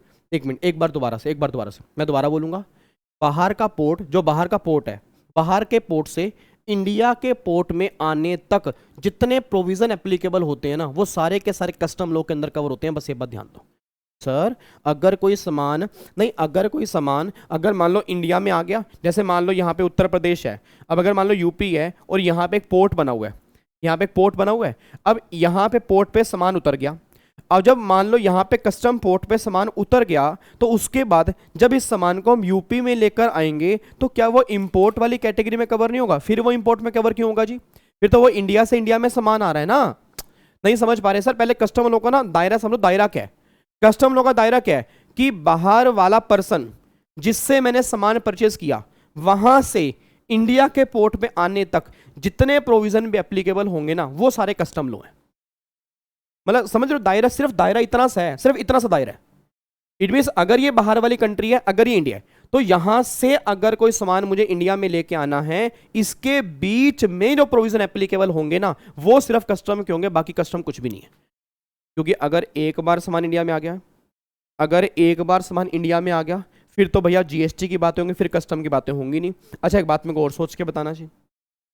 एक बार दोबारा से मैं दोबारा बोलूंगा। बाहर का पोर्ट, जो बाहर का पोर्ट है, बाहर के पोर्ट से इंडिया के पोर्ट में आने तक जितने प्रोविजन एप्लीकेबल होते हैं ना, वो सारे के सारे कस्टम लॉ के अंदर कवर होते हैं। बस ये बात ध्यान दो सर। अगर कोई सामान अगर मान लो इंडिया में आ गया, जैसे मान लो यहाँ पे उत्तर प्रदेश है, अब अगर मान लो यूपी है और यहाँ पे एक पोर्ट बना हुआ है, अब यहाँ पे पोर्ट पे सामान उतर गया। अब जब मान लो यहाँ पे कस्टम पोर्ट पे सामान उतर गया, तो उसके बाद जब इस सामान को हम यूपी में लेकर आएंगे, तो क्या वो इंपोर्ट वाली कैटेगरी में कवर नहीं होगा? फिर वो इंपोर्ट में कवर क्यों होगा जी? फिर तो वो इंडिया से इंडिया में सामान आ रहा है ना। नहीं समझ पा रहे सर? पहले कस्टम लोग का ना दायरा समझो, दायरा क्या है? कस्टम लोग का दायरा क्या है कि बाहर वाला पर्सन जिससे मैंने सामान परचेज किया, वहां से इंडिया के पोर्ट में आने तक जितने प्रोविजन भी एप्लीकेबल होंगे ना, वो सारे कस्टम लो हैं। मतलब समझ लो दायरा, सिर्फ दायरा इतना सा है, सिर्फ इतना सा दायरा है। इट मींस अगर ये बाहर वाली कंट्री है, अगर ये इंडिया है, तो यहां से अगर कोई सामान मुझे इंडिया में लेके आना है, इसके बीच में जो प्रोविजन एप्लीकेबल होंगे ना, वो सिर्फ कस्टम के होंगे, बाकी कस्टम कुछ भी नहीं है। क्योंकि अगर एक बार सामान इंडिया में आ गया, फिर तो भैया जीएसटी की बातें होंगी, फिर कस्टम की बातें होंगी नहीं। अच्छा एक बात मेरे को और सोच के बताना चाहिए,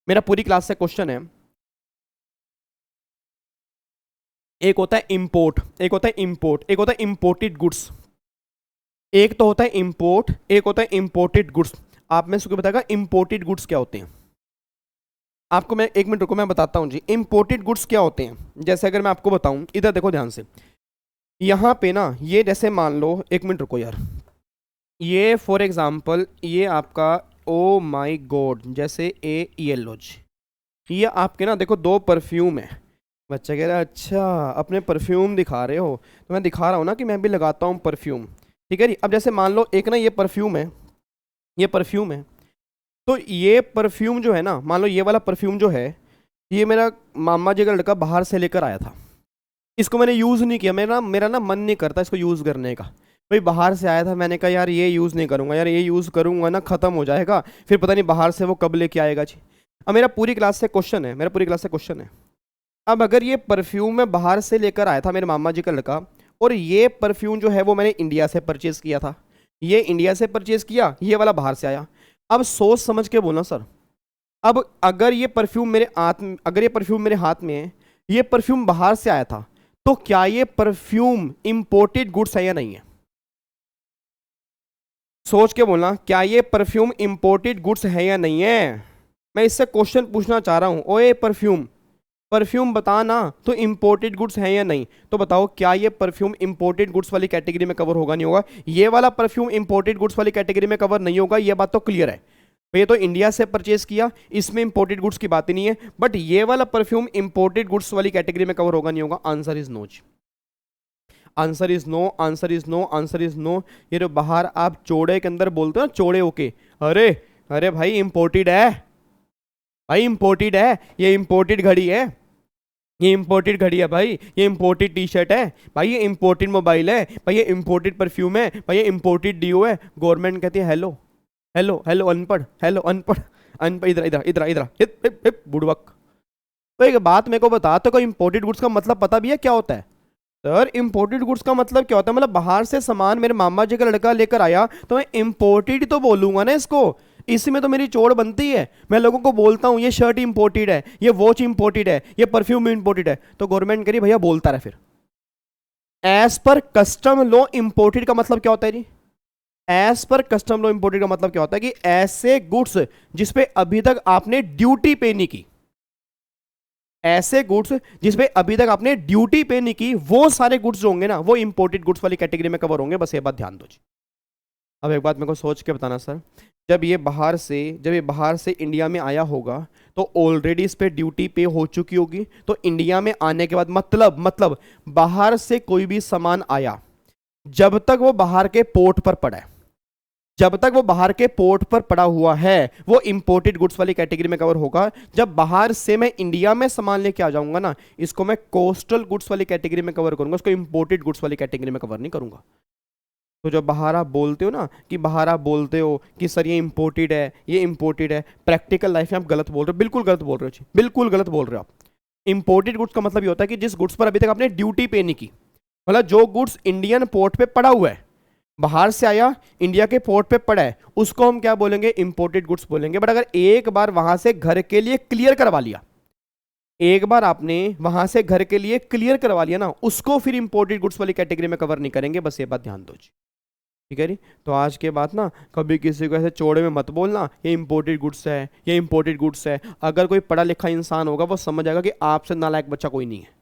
मेरा पूरी क्लास से क्वेश्चन है, एक होता है इंपोर्ट, एक होता है इंपोर्टेड गुड्स। एक तो होता है इंपोर्ट, एक होता है इंपोर्टेड गुड्स। आप में से कोई बताएगा इंपोर्टेड गुड्स क्या होते हैं? आपको मैं एक मिनट रुको, मैं बताता हूं जी इंपोर्टेड गुड्स क्या होते हैं। जैसे अगर मैं आपको बताऊं, इधर देखो ध्यान से, यहां पे ना ये जैसे मान लो, एक मिनट रुको यार, ये फॉर एग्जांपल ये आपका ओ माय गॉड जैसे ए येलो जी, ये आपके ना देखो 2 परफ्यूम है। बच्चा कह रहा है अच्छा अपने परफ्यूम दिखा रहे हो, तो मैं दिखा रहा हूँ ना कि मैं भी लगाता हूँ परफ्यूम, ठीक है जी। अब जैसे मान लो एक ना ये परफ्यूम है, ये परफ्यूम है। तो ये परफ्यूम जो है ना, मान लो ये वाला परफ्यूम जो है, ये मेरा मामा जी का लड़का बाहर से लेकर आया था। इसको मैंने यूज़ नहीं किया, मेरा ना मन नहीं करता इसको यूज़ करने का। भाई बाहर से आया था, मैंने कहा यार ये यूज़ नहीं करूँगा, यार ये यूज़ करूँगा ना ख़त्म हो जाएगा, फिर पता नहीं बाहर से वो कब लेके आएगा जी। अब मेरा पूरी क्लास से क्वेश्चन है, अब अगर ये परफ्यूम मैं बाहर से लेकर आया था मेरे मामा जी का लड़का, और ये परफ्यूम जो है वो मैंने इंडिया से परचेज़ किया था, ये इंडिया से परचेज़ किया, ये वाला बाहर से आया। अब सोच समझ के बोलना सर, अब अगर ये परफ्यूम मेरे हाथ में है, ये परफ्यूम बाहर से आया था, तो क्या ये परफ्यूम इंपोर्टेड गुड्स है या नहीं है? सोच के बोलना, क्या ये परफ्यूम इंपोर्टेड गुड्स है या नहीं है? मैं इससे क्वेश्चन पूछना चाह रहा हूं। ओए परफ्यूम बता ना, तो इंपोर्टेड गुड्स है या नहीं? तो बताओ क्या ये परफ्यूम इंपोर्टेड गुड्स वाली कैटेगरी में कवर होगा, नहीं होगा? ये वाला परफ्यूम इंपोर्टेड गुड्स वाली कैटेगरी में कवर नहीं होगा, ये बात तो क्लियर है। ये तो इंडिया से परचेज किया, इसमें इंपोर्टेड गुड्स की बात ही नहीं है। बट ये वाला परफ्यूम इंपोर्टेड गुड्स वाली कैटेगरी में कवर होगा, नहीं होगा? आंसर इज नो जी। Answer is no, answer is no, answer is no. ये जो बाहर आप चौड़े के अंदर बोलते हो ना, चौड़े होके, अरे अरे भाई इंपोर्टेड है, भाई इंपोर्टेड है, ये इंपोर्टेड घड़ी है, ये इंपोर्टेड घड़ी है भाई, ये इंपोर्टेड टी शर्ट है भाई, ये इंपोर्टेड मोबाइल है भाई, ये इंपोर्टेड परफ्यूम है भाई, ये इंपोर्टेड डीओ है। गवर्नमेंट कहती है हेलो हेलो हेलो अनपढ़, हेलो अनपढ़, अनपढ़, इधर इधर इधर इधर, हिप हिप हिप बुड़बक। तो एक बात मेरे को बता, तो कोई इंपोर्टेड गुड्स का मतलब पता भी है क्या होता है? सर इंपोर्टेड गुड्स का मतलब क्या होता है? मतलब बाहर से सामान मेरे मामा जी का लड़का लेकर आया, तो मैं इंपोर्टेड तो बोलूंगा ना इसको। इसमें तो मेरी चोट बनती है, मैं लोगों को बोलता हूँ ये शर्ट इंपोर्टेड है, ये वॉच इंपोर्टेड है, ये परफ्यूम इंपोर्टेड है, तो गवर्नमेंट कह रही भैया बोलता रहे। फिर as per custom law imported का मतलब क्या होता है जी? As per custom law imported का मतलब क्या होता है कि ऐसे गुड्स जिसपे अभी तक आपने ड्यूटी पे नहीं की, ऐसे गुड्स जिसपे अभी तक आपने ड्यूटी पे नहीं की, वो सारे गुड्स जो होंगे ना, वो इंपोर्टेड गुड्स वाली कैटेगरी में कवर होंगे। बस ये बात ध्यान दो जी। अब एक बात मेरे को सोच के बताना सर, जब ये बाहर से इंडिया में आया होगा, तो ऑलरेडी इस पे ड्यूटी पे हो चुकी होगी। तो इंडिया में आने के बाद मतलब बाहर से कोई भी सामान आया, जब तक वो बाहर के पोर्ट पर पड़ा है, जब तक वो बाहर के पोर्ट पर पड़ा हुआ है, वो इंपोर्टेड गुड्स वाली कैटेगरी में कवर होगा। जब बाहर से मैं इंडिया में सामान लेके आ जाऊंगा ना, इसको मैं कोस्टल गुड्स वाली कैटेगरी में कवर करूंगा, इसको इंपोर्टेड गुड्स वाली कैटेगरी में कवर नहीं करूंगा। तो जब बाहर आप बोलते हो ना, कि सर ये इंपोर्टेड है, ये इंपोर्टेड है, प्रैक्टिकल लाइफ में आप गलत बोल रहे हो, बिल्कुल गलत बोल रहे हो जी, बिल्कुल गलत बोल रहे हो आप। इंपोर्टेड गुड्स का मतलब ये होता है कि जिस गुड्स पर अभी तक आपने ड्यूटी पे नहीं की, मतलब जो गुड्स इंडियन पोर्ट पे पड़ा हुआ है, बाहर से आया, इंडिया के पोर्ट पे पड़ा है, उसको हम क्या बोलेंगे? इंपोर्टेड गुड्स बोलेंगे। बट अगर एक बार वहां से घर के लिए क्लियर करवा लिया, एक बार आपने वहां से घर के लिए क्लियर करवा लिया ना, उसको फिर इंपोर्टेड गुड्स वाली कैटेगरी में कवर नहीं करेंगे। बस ये बात ध्यान दो जी, ठीक है जी। तो आज के बाद ना कभी किसी को ऐसे चौड़े में मत बोलना ये इंपोर्टेड गुड्स है, ये इंपोर्टेड गुड्स है। अगर कोई पढ़ा लिखा इंसान होगा, वो समझ जाएगा कि आपसे नालायक बच्चा कोई नहीं है।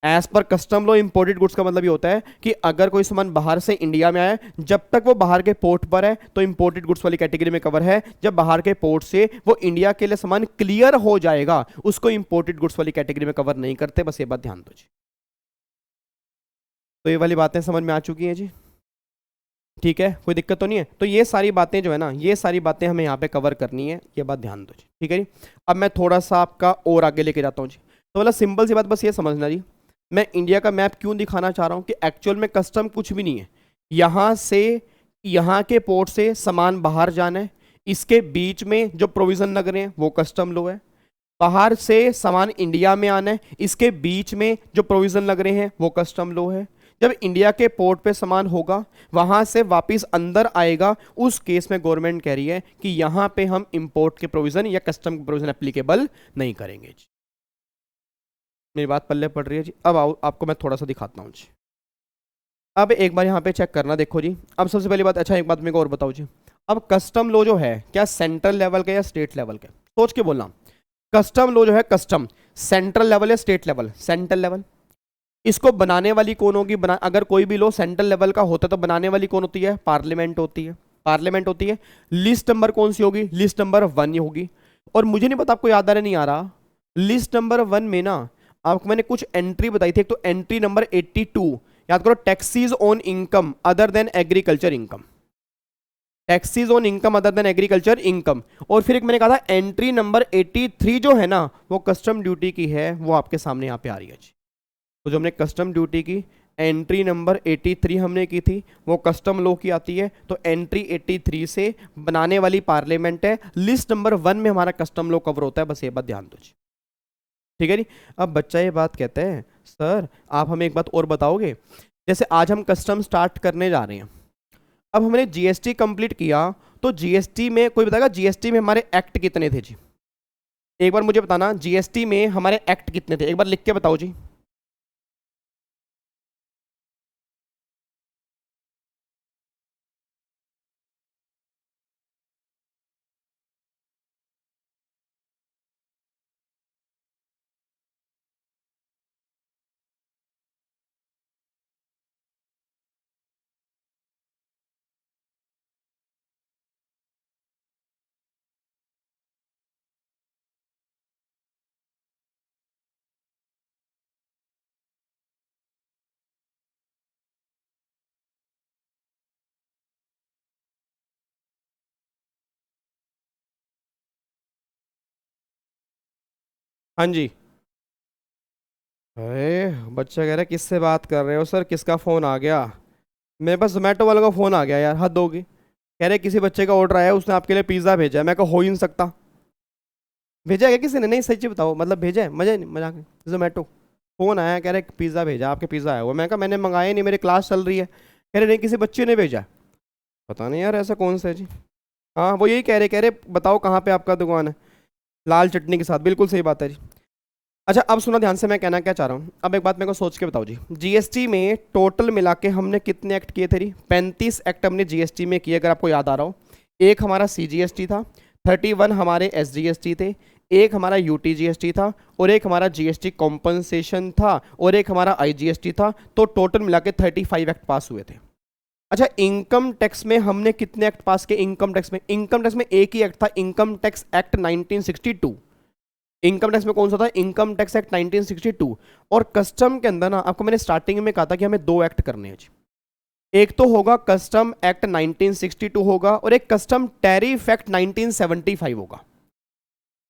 As per custom law imported goods का मतलब ये होता है कि अगर कोई सामान बाहर से इंडिया में आया, जब तक वो बाहर के पोर्ट पर है, तो इंपोर्टेड गुड्स वाली कैटेगरी में कवर है। जब बाहर के पोर्ट से वो इंडिया के लिए सामान क्लियर हो जाएगा, उसको इंपोर्टेड गुड्स वाली कैटेगरी में कवर नहीं करते। बस ये बात ध्यान दो जी। तो ये वाली बातें समझ में आ चुकी हैं जी, ठीक है, कोई दिक्कत तो नहीं है? तो ये सारी बातें जो है ना, ये सारी बातें हमें यहाँ पे कवर करनी है, ये बात ध्यान दो जी, ठीक है जी। अब मैं थोड़ा सा आपका और आगे लेके जाता हूँ जी। तो मतलब सिंपल सी बात बस ये समझना जी, मैं इंडिया का मैप क्यों दिखाना चाह रहा हूँ कि एक्चुअल में कस्टम कुछ भी नहीं है। यहाँ से, यहाँ के पोर्ट से सामान बाहर जाना है, इसके बीच में जो प्रोविजन लग रहे हैं वो कस्टम लो है। बाहर से सामान इंडिया में आना है, इसके बीच में जो प्रोविजन लग रहे हैं वो कस्टम लो है। जब इंडिया के पोर्ट पे सामान होगा, वहां से वापस अंदर आएगा, उस केस में गवर्नमेंट कह रही है कि यहां पे हम इंपोर्ट के प्रोविजन या कस्टम के प्रोविजन एप्लीकेबल नहीं करेंगे जी। मेरी बात पल्ले पड़ रही है जी? अब आओ आपको मैं थोड़ा सा दिखाता हूँ जी। अब एक बार यहाँ पे चेक करना, देखो जी। अब सबसे पहली बात, अच्छा एक बात मेरे को और बताओ जी, अब कस्टम लॉ जो है क्या सेंट्रल लेवल का या स्टेट लेवल का? सोच के बोलना, कस्टम लॉ जो है, कस्टम सेंट्रल लेवल या स्टेट लेवल? Central level. इसको बनाने वाली कौन होगी? अगर कोई भी लॉ सेंट्रल लेवल का होता है तो बनाने वाली कौन होती है? पार्लियामेंट होती है, पार्लियामेंट होती है। लिस्ट नंबर कौन सी होगी? लिस्ट नंबर 1 होगी। और मुझे नहीं पता आपको याद आ रहा नहीं आ रहा, लिस्ट नंबर 1 में ना आपको मैंने कुछ एंट्री बताई थी। एक तो एंट्री नंबर 82, याद करो, taxis on income other than agriculture income. Taxis on income other than agriculture income. और फिर एक मैंने कहा था एंट्री नंबर 83 जो है ना वो कस्टम ड्यूटी की है, वो आपके सामने यहाँ पे आ रही है जी। तो जो हमने कस्टम ड्यूटी की एंट्री नंबर 83 हमने की थी वो कस्टम लॉ की आती है। तो एंट्री 83 से बनाने वाली पार्लियामेंट है, लिस्ट नंबर 1 में हमारा कस्टम लॉ कवर होता है, बस ये बात ध्यान दो जी। ठीक है जी। अब बच्चा ये बात कहता है सर आप हमें एक बात और बताओगे, जैसे आज हम कस्टम स्टार्ट करने जा रहे हैं, अब हमने जीएसटी कंप्लीट किया, तो जीएसटी में कोई बताएगा जीएसटी में हमारे एक्ट कितने थे जी? एक बार मुझे बताना जीएसटी में हमारे एक्ट कितने थे, एक बार लिख के बताओ जी। हाँ जी। अरे बच्चा कह रहा है किससे बात कर रहे हो सर, किसका फ़ोन आ गया? मेरे पास जोमेटो वालों का फ़ोन आ गया यार, हद होगी। कह रहे किसी बच्चे का ऑर्डर आया उसने आपके लिए पिज़्ज़ा भेजा है। मैं कहा हो ही नहीं सकता। भेजा है क्या किसी ने? नहीं सच्ची बताओ, मतलब भेजा है? मजा नहीं, मजाक जोमेटो फ़ोन आया कह रहे पिज़्ज़ा भेजा, आपके पिज़्ज़ा आया हुआ। मैं कहा मैंने मंगाया नहीं, मेरी क्लास चल रही है। कह रहे नहीं किसी बच्चे ने भेजा। पता नहीं यार ऐसा कौन सा है जी। हाँ वो यही कह रहे बताओ कहाँ पे आपका दुकान है, लाल चटनी के साथ, बिल्कुल सही बात है जी। अच्छा अब सुना ध्यान से मैं कहना क्या चाह रहा हूँ, अब एक बात मेरे को सोच के बताओ जी। जीएसटी में टोटल मिला के हमने कितने एक्ट किए थे? 35 एक्ट हमने जीएसटी में किए, अगर आपको याद आ रहा हो। एक हमारा सीजीएसटी था, 31 हमारे एसजीएसटी थे, एक हमारा यूटीजीएसटी था, और एक हमारा जीएसटी कॉम्पनसेशन था, और एक हमारा आईजीएसटी था। तो टोटल मिला के 35 एक्ट पास हुए थे। अच्छा इनकम टैक्स में हमने कितने एक्ट पास किए? इनकम टैक्स में एक ही एक्ट था, income tax act 1962। Income tax में कौन सा था? Income tax act 1962। और कस्टम के अंदर ना आपको मैंने स्टार्टिंग में कहा था कि हमें दो एक्ट करने हैं जी। एक तो होगा कस्टम एक्ट 1962 होगा, और एक कस्टम टैरिफ एक्ट 1975 होगा।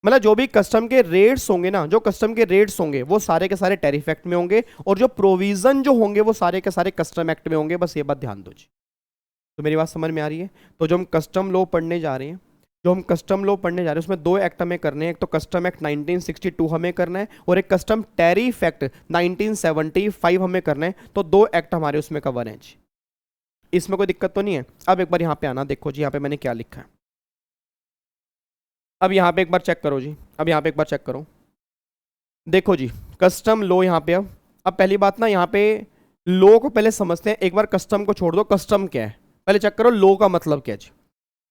मतलब जो भी कस्टम के रेट्स होंगे ना, जो कस्टम के रेट्स होंगे वो सारे के सारे टैरिफ एक्ट में होंगे, और जो प्रोविजन जो होंगे वो सारे के सारे कस्टम एक्ट में होंगे। बस ये बात ध्यान दो जी। तो मेरी बात समझ में आ रही है? तो जो हम कस्टम लॉ पढ़ने जा रहे हैं, उसमें दो एक्ट हमें करने हैं। एक तो कस्टम एक्ट 1962 हमें करना है, और एक कस्टम टैरिफ एक्ट 1975 हमें करना है। तो दो एक्ट हमारे उसमें कवर हैं जी, इसमें कोई दिक्कत तो नहीं है। अब एक बार यहाँ पे आना, देखो जी यहाँ पे मैंने क्या लिखा है। अब यहाँ पे एक बार चेक करो जी, अब यहाँ पे एक बार चेक करो, देखो जी कस्टम लॉ यहाँ पे। अब पहली बात ना यहाँ पे लॉ को पहले समझते हैं, एक बार कस्टम को छोड़ दो, कस्टम क्या है पहले चेक करो, लॉ का मतलब क्या है जी।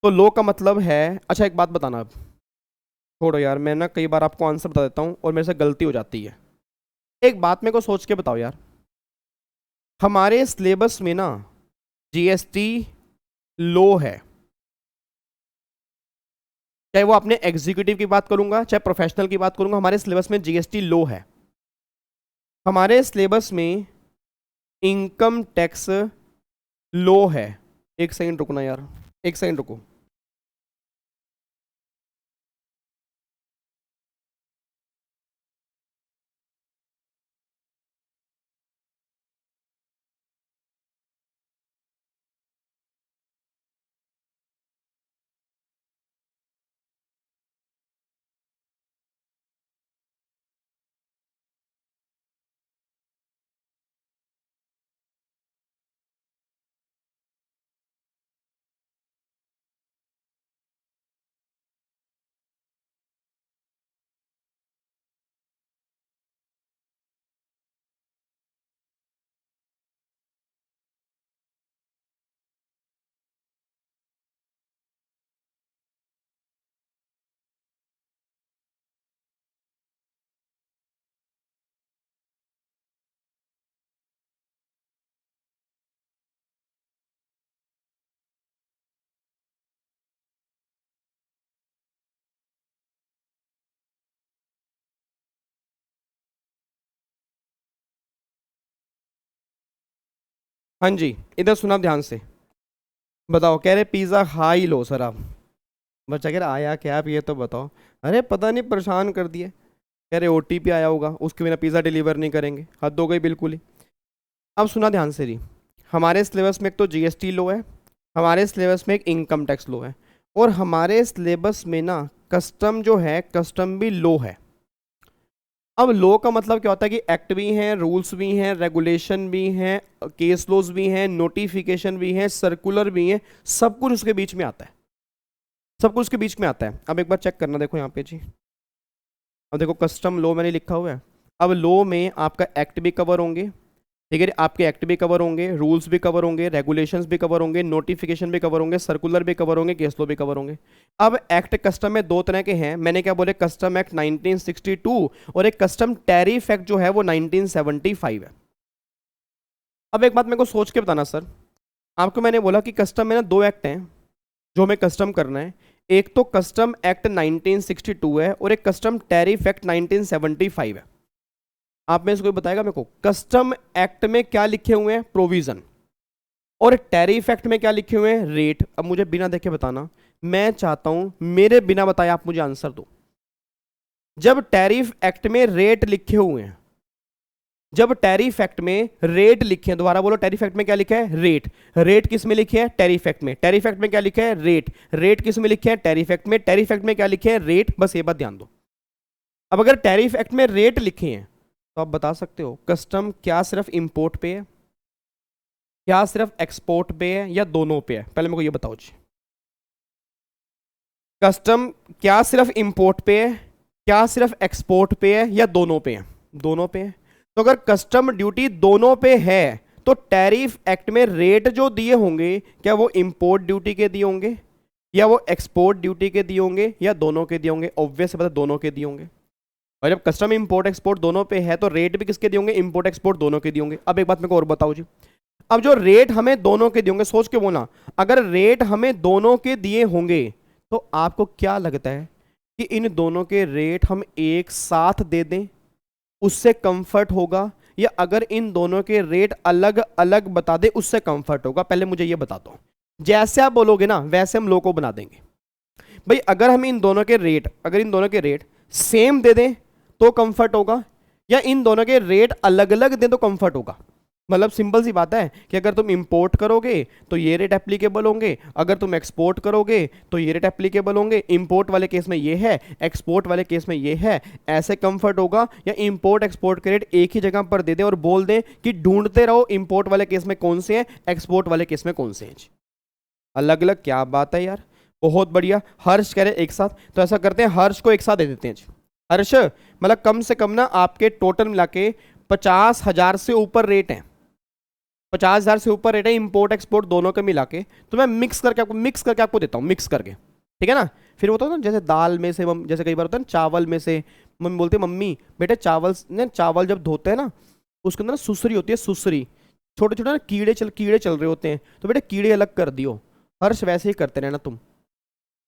तो लॉ का मतलब है, अच्छा एक बात बताना, अब छोड़ो यार, मैं ना कई बार आपको आंसर बता देता हूँ और मेरे से गलती हो जाती है। एक बात मेरे को सोच के बताओ यार, हमारे सिलेबस में ना जीएसटी लॉ है, चाहे वो आपने एग्जीक्यूटिव की बात करूंगा चाहे प्रोफेशनल की बात करूंगा, हमारे सिलेबस में जीएसटी लॉ है। हमारे सिलेबस में इनकम टैक्स लॉ है। एक सेकंड रुकना यार, एक सेकंड रुको। हाँ जी, इधर सुना ध्यान से। बताओ, कह रहे पिज़्ज़ा खा ही लो सर आप। बच्चा कह रहा आया क्या आप ये तो बताओ। अरे पता नहीं, परेशान कर दिए। कह रहे ओटीपी आया होगा, उसके बिना पिज़्ज़ा डिलीवर नहीं करेंगे। हद हो गई बिल्कुल ही। अब सुना ध्यान से जी, हमारे सिलेबस में एक तो जीएसटी लो है, हमारे सिलेबस में एक इनकम टैक्स लो है, और हमारे सिलेबस में ना कस्टम जो है, कस्टम भी लो है। अब लो का मतलब क्या होता है कि एक्ट भी हैं, रूल्स भी हैं, रेगुलेशन भी हैं, केस लॉज भी हैं, नोटिफिकेशन भी हैं, सर्कुलर भी हैं, सब कुछ उसके बीच में आता है। सब कुछ उसके बीच में आता है। अब एक बार चेक करना, देखो यहाँ पे जी, अब देखो कस्टम लॉ मैंने लिखा हुआ है। अब लॉ में आपका एक्ट भी कवर होंगे, ठीक है, आपके एक्ट भी कवर होंगे, रूल्स भी कवर होंगे, रेगुलेशंस भी कवर होंगे, नोटिफिकेशन भी कवर होंगे, सर्कुलर भी कवर होंगे, केस लॉ भी कवर होंगे। अब एक्ट कस्टम में दो तरह के हैं, मैंने क्या बोले, कस्टम एक्ट 1962 और एक कस्टम टैरिफ एक्ट जो है वो 1975 है। अब एक बात मेरे को सोच के बताना सर, आपको मैंने बोला कि कस्टम में ना दो एक्ट हैं जो हमें कस्टम करना है। एक तो कस्टम एक्ट 1962 है और एक कस्टम टैरिफ एक्ट 1975 है। आप में से कोई बताएगा मेरे को, कस्टम एक्ट में क्या लिखे हुए हैं, प्रोविजन, और टैरिफ एक्ट में क्या लिखे हुए हैं, रेट। अब मुझे बिना देखे बताना, मैं चाहता हूं मेरे बिना बताए आप मुझे आंसर दो। जब टैरिफ एक्ट में रेट लिखे हुए हैं, जब टैरिफ एक्ट में रेट लिखे हैं, दोबारा बोलो, टैरिफ एक्ट में क्या लिखा है, रेट। रेट किस में लिखे हैं, टैरिफ एक्ट में। टैरिफ एक्ट में क्या लिखा है, रेट। रेट किस में लिखे हैं, टैरिफ एक्ट में। टैरिफ एक्ट में क्या लिखे हैं, रेट। बस ये बात ध्यान दो। अब अगर टैरिफ एक्ट में रेट लिखे हैं तो आप बता सकते हो कस्टम क्या सिर्फ इंपोर्ट पे है, क्या सिर्फ एक्सपोर्ट पे है, या दोनों पे है। पहले मेरे को ये बताओ जी, कस्टम क्या सिर्फ इंपोर्ट पे है, क्या सिर्फ एक्सपोर्ट पे है, या दोनों पे है। दोनों पे है। तो अगर कस्टम ड्यूटी दोनों पे है तो टैरिफ एक्ट में रेट जो दिए होंगे, क्या वो इंपोर्ट ड्यूटी के दिए होंगे, या वो एक्सपोर्ट ड्यूटी के दिए होंगे, या दोनों के दिए होंगे। ऑब्वियस है, दोनों के दिए होंगे। और जब कस्टम इंपोर्ट एक्सपोर्ट दोनों पे है तो रेट भी किसके दिए होंगे, इंपोर्ट एक्सपोर्ट दोनों के दिए होंगे। अब एक बात मेरे को और बताओ जी, अब जो रेट हमें दोनों के दिए होंगे, सोच के बोलना, अगर रेट हमें दोनों के दिए होंगे तो आपको क्या लगता है कि इन दोनों के रेट हम एक साथ दे दें, उससे कंफर्ट होगा, या अगर इन दोनों के रेट अलग अलग बता दे उससे कंफर्ट होगा। पहले मुझे ये बता दो, जैसे आप बोलोगे ना वैसे हम लोगों को बना देंगे। भाई अगर हम इन दोनों के रेट, अगर इन दोनों के रेट सेम दे दें तो कंफर्ट होगा, या इन दोनों के रेट अलग अलग दें तो कंफर्ट होगा। मतलब सिंपल सी बात है कि अगर तुम इंपोर्ट करोगे तो ये रेट एप्लीकेबल होंगे, अगर तुम एक्सपोर्ट करोगे तो ये रेट एप्लीकेबल होंगे। इंपोर्ट वाले केस में ये है, एक्सपोर्ट वाले केस में ये है, ऐसे कंफर्ट होगा। या इंपोर्ट एक्सपोर्ट के रेट एक ही जगह पर दे दें और बोल दें कि ढूंढते रहो इंपोर्ट वाले केस में कौन से हैं, एक्सपोर्ट वाले केस में कौन से हैं। अलग अलग, क्या बात है यार, बहुत बढ़िया। हर्ष कह रहे एक साथ, तो ऐसा करते हैं हर्ष को एक साथ दे देते हैं। हर्ष मतलब कम से कम ना आपके टोटल मिला के 50,000 से ऊपर रेट है, 50,000 से ऊपर रेट है इंपोर्ट एक्सपोर्ट दोनों के मिला के। तो मैं मिक्स करके आपको देता हूँ, मिक्स करके, ठीक है ना। फिर होता है ना जैसे दाल में से, जैसे कई बार होता है ना चावल में से, मम्मी बोलती है मम्मी बेटे चावल ने, चावल जब धोते हैं ना उसके अंदर ना सुसरी होती है, सुसरी, छोटे छोटे ना कीड़े चल रहे होते हैं, तो बेटे कीड़े अलग कर दियो। हर्ष वैसे ही करते रहना तुम,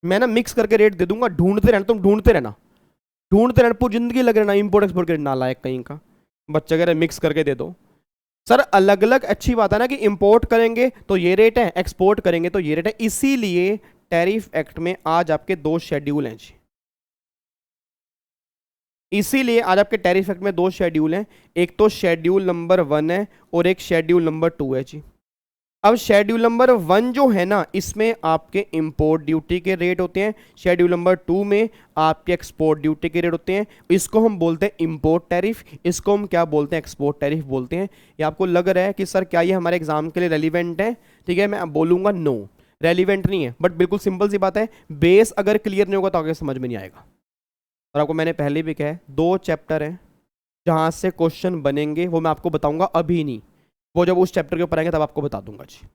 मैं ना मिक्स करके रेट दे दूंगा, ढूंढते रहना, तुम ढूंढते रहना, ढूंढते रहना, पूरी जिंदगी लग रहना इंपोर्ट एक्सपोर्ट के नालायक कहीं का। बच्चा कह रहे मिक्स करके दे दो सर, अलग अलग अच्छी बात है ना कि इंपोर्ट करेंगे तो ये रेट है, एक्सपोर्ट करेंगे तो ये रेट है। इसीलिए टैरिफ एक्ट में आज आपके दो शेड्यूल हैं जी, इसीलिए आज आपके टैरिफ एक्ट में दो शेड्यूल हैं, एक तो शेड्यूल नंबर 1 है और एक शेड्यूल नंबर 2 है जी। अब शेड्यूल नंबर 1 जो है ना इसमें आपके इंपोर्ट ड्यूटी के रेट होते हैं, शेड्यूल नंबर 2 में आपके एक्सपोर्ट ड्यूटी के रेट होते हैं। इसको हम बोलते हैं इंपोर्ट टैरिफ, इसको हम क्या बोलते हैं, एक्सपोर्ट टैरिफ बोलते हैं। ये आपको लग रहा है कि सर क्या ये हमारे एग्जाम के लिए रेलिवेंट है, ठीक है, मैं बोलूंगा नो रेलिवेंट नहीं है, बट बिल्कुल सिंपल सी बात है, बेस अगर क्लियर नहीं होगा तो आगे समझ में नहीं आएगा। और आपको मैंने पहले भी कहा है 2 चैप्टर हैं जहाँ से क्वेश्चन बनेंगे, वो मैं आपको बताऊंगा अभी नहीं, वो जब उस चैप्टर के ऊपर आएंगे तब आपको बता दूंगा जी,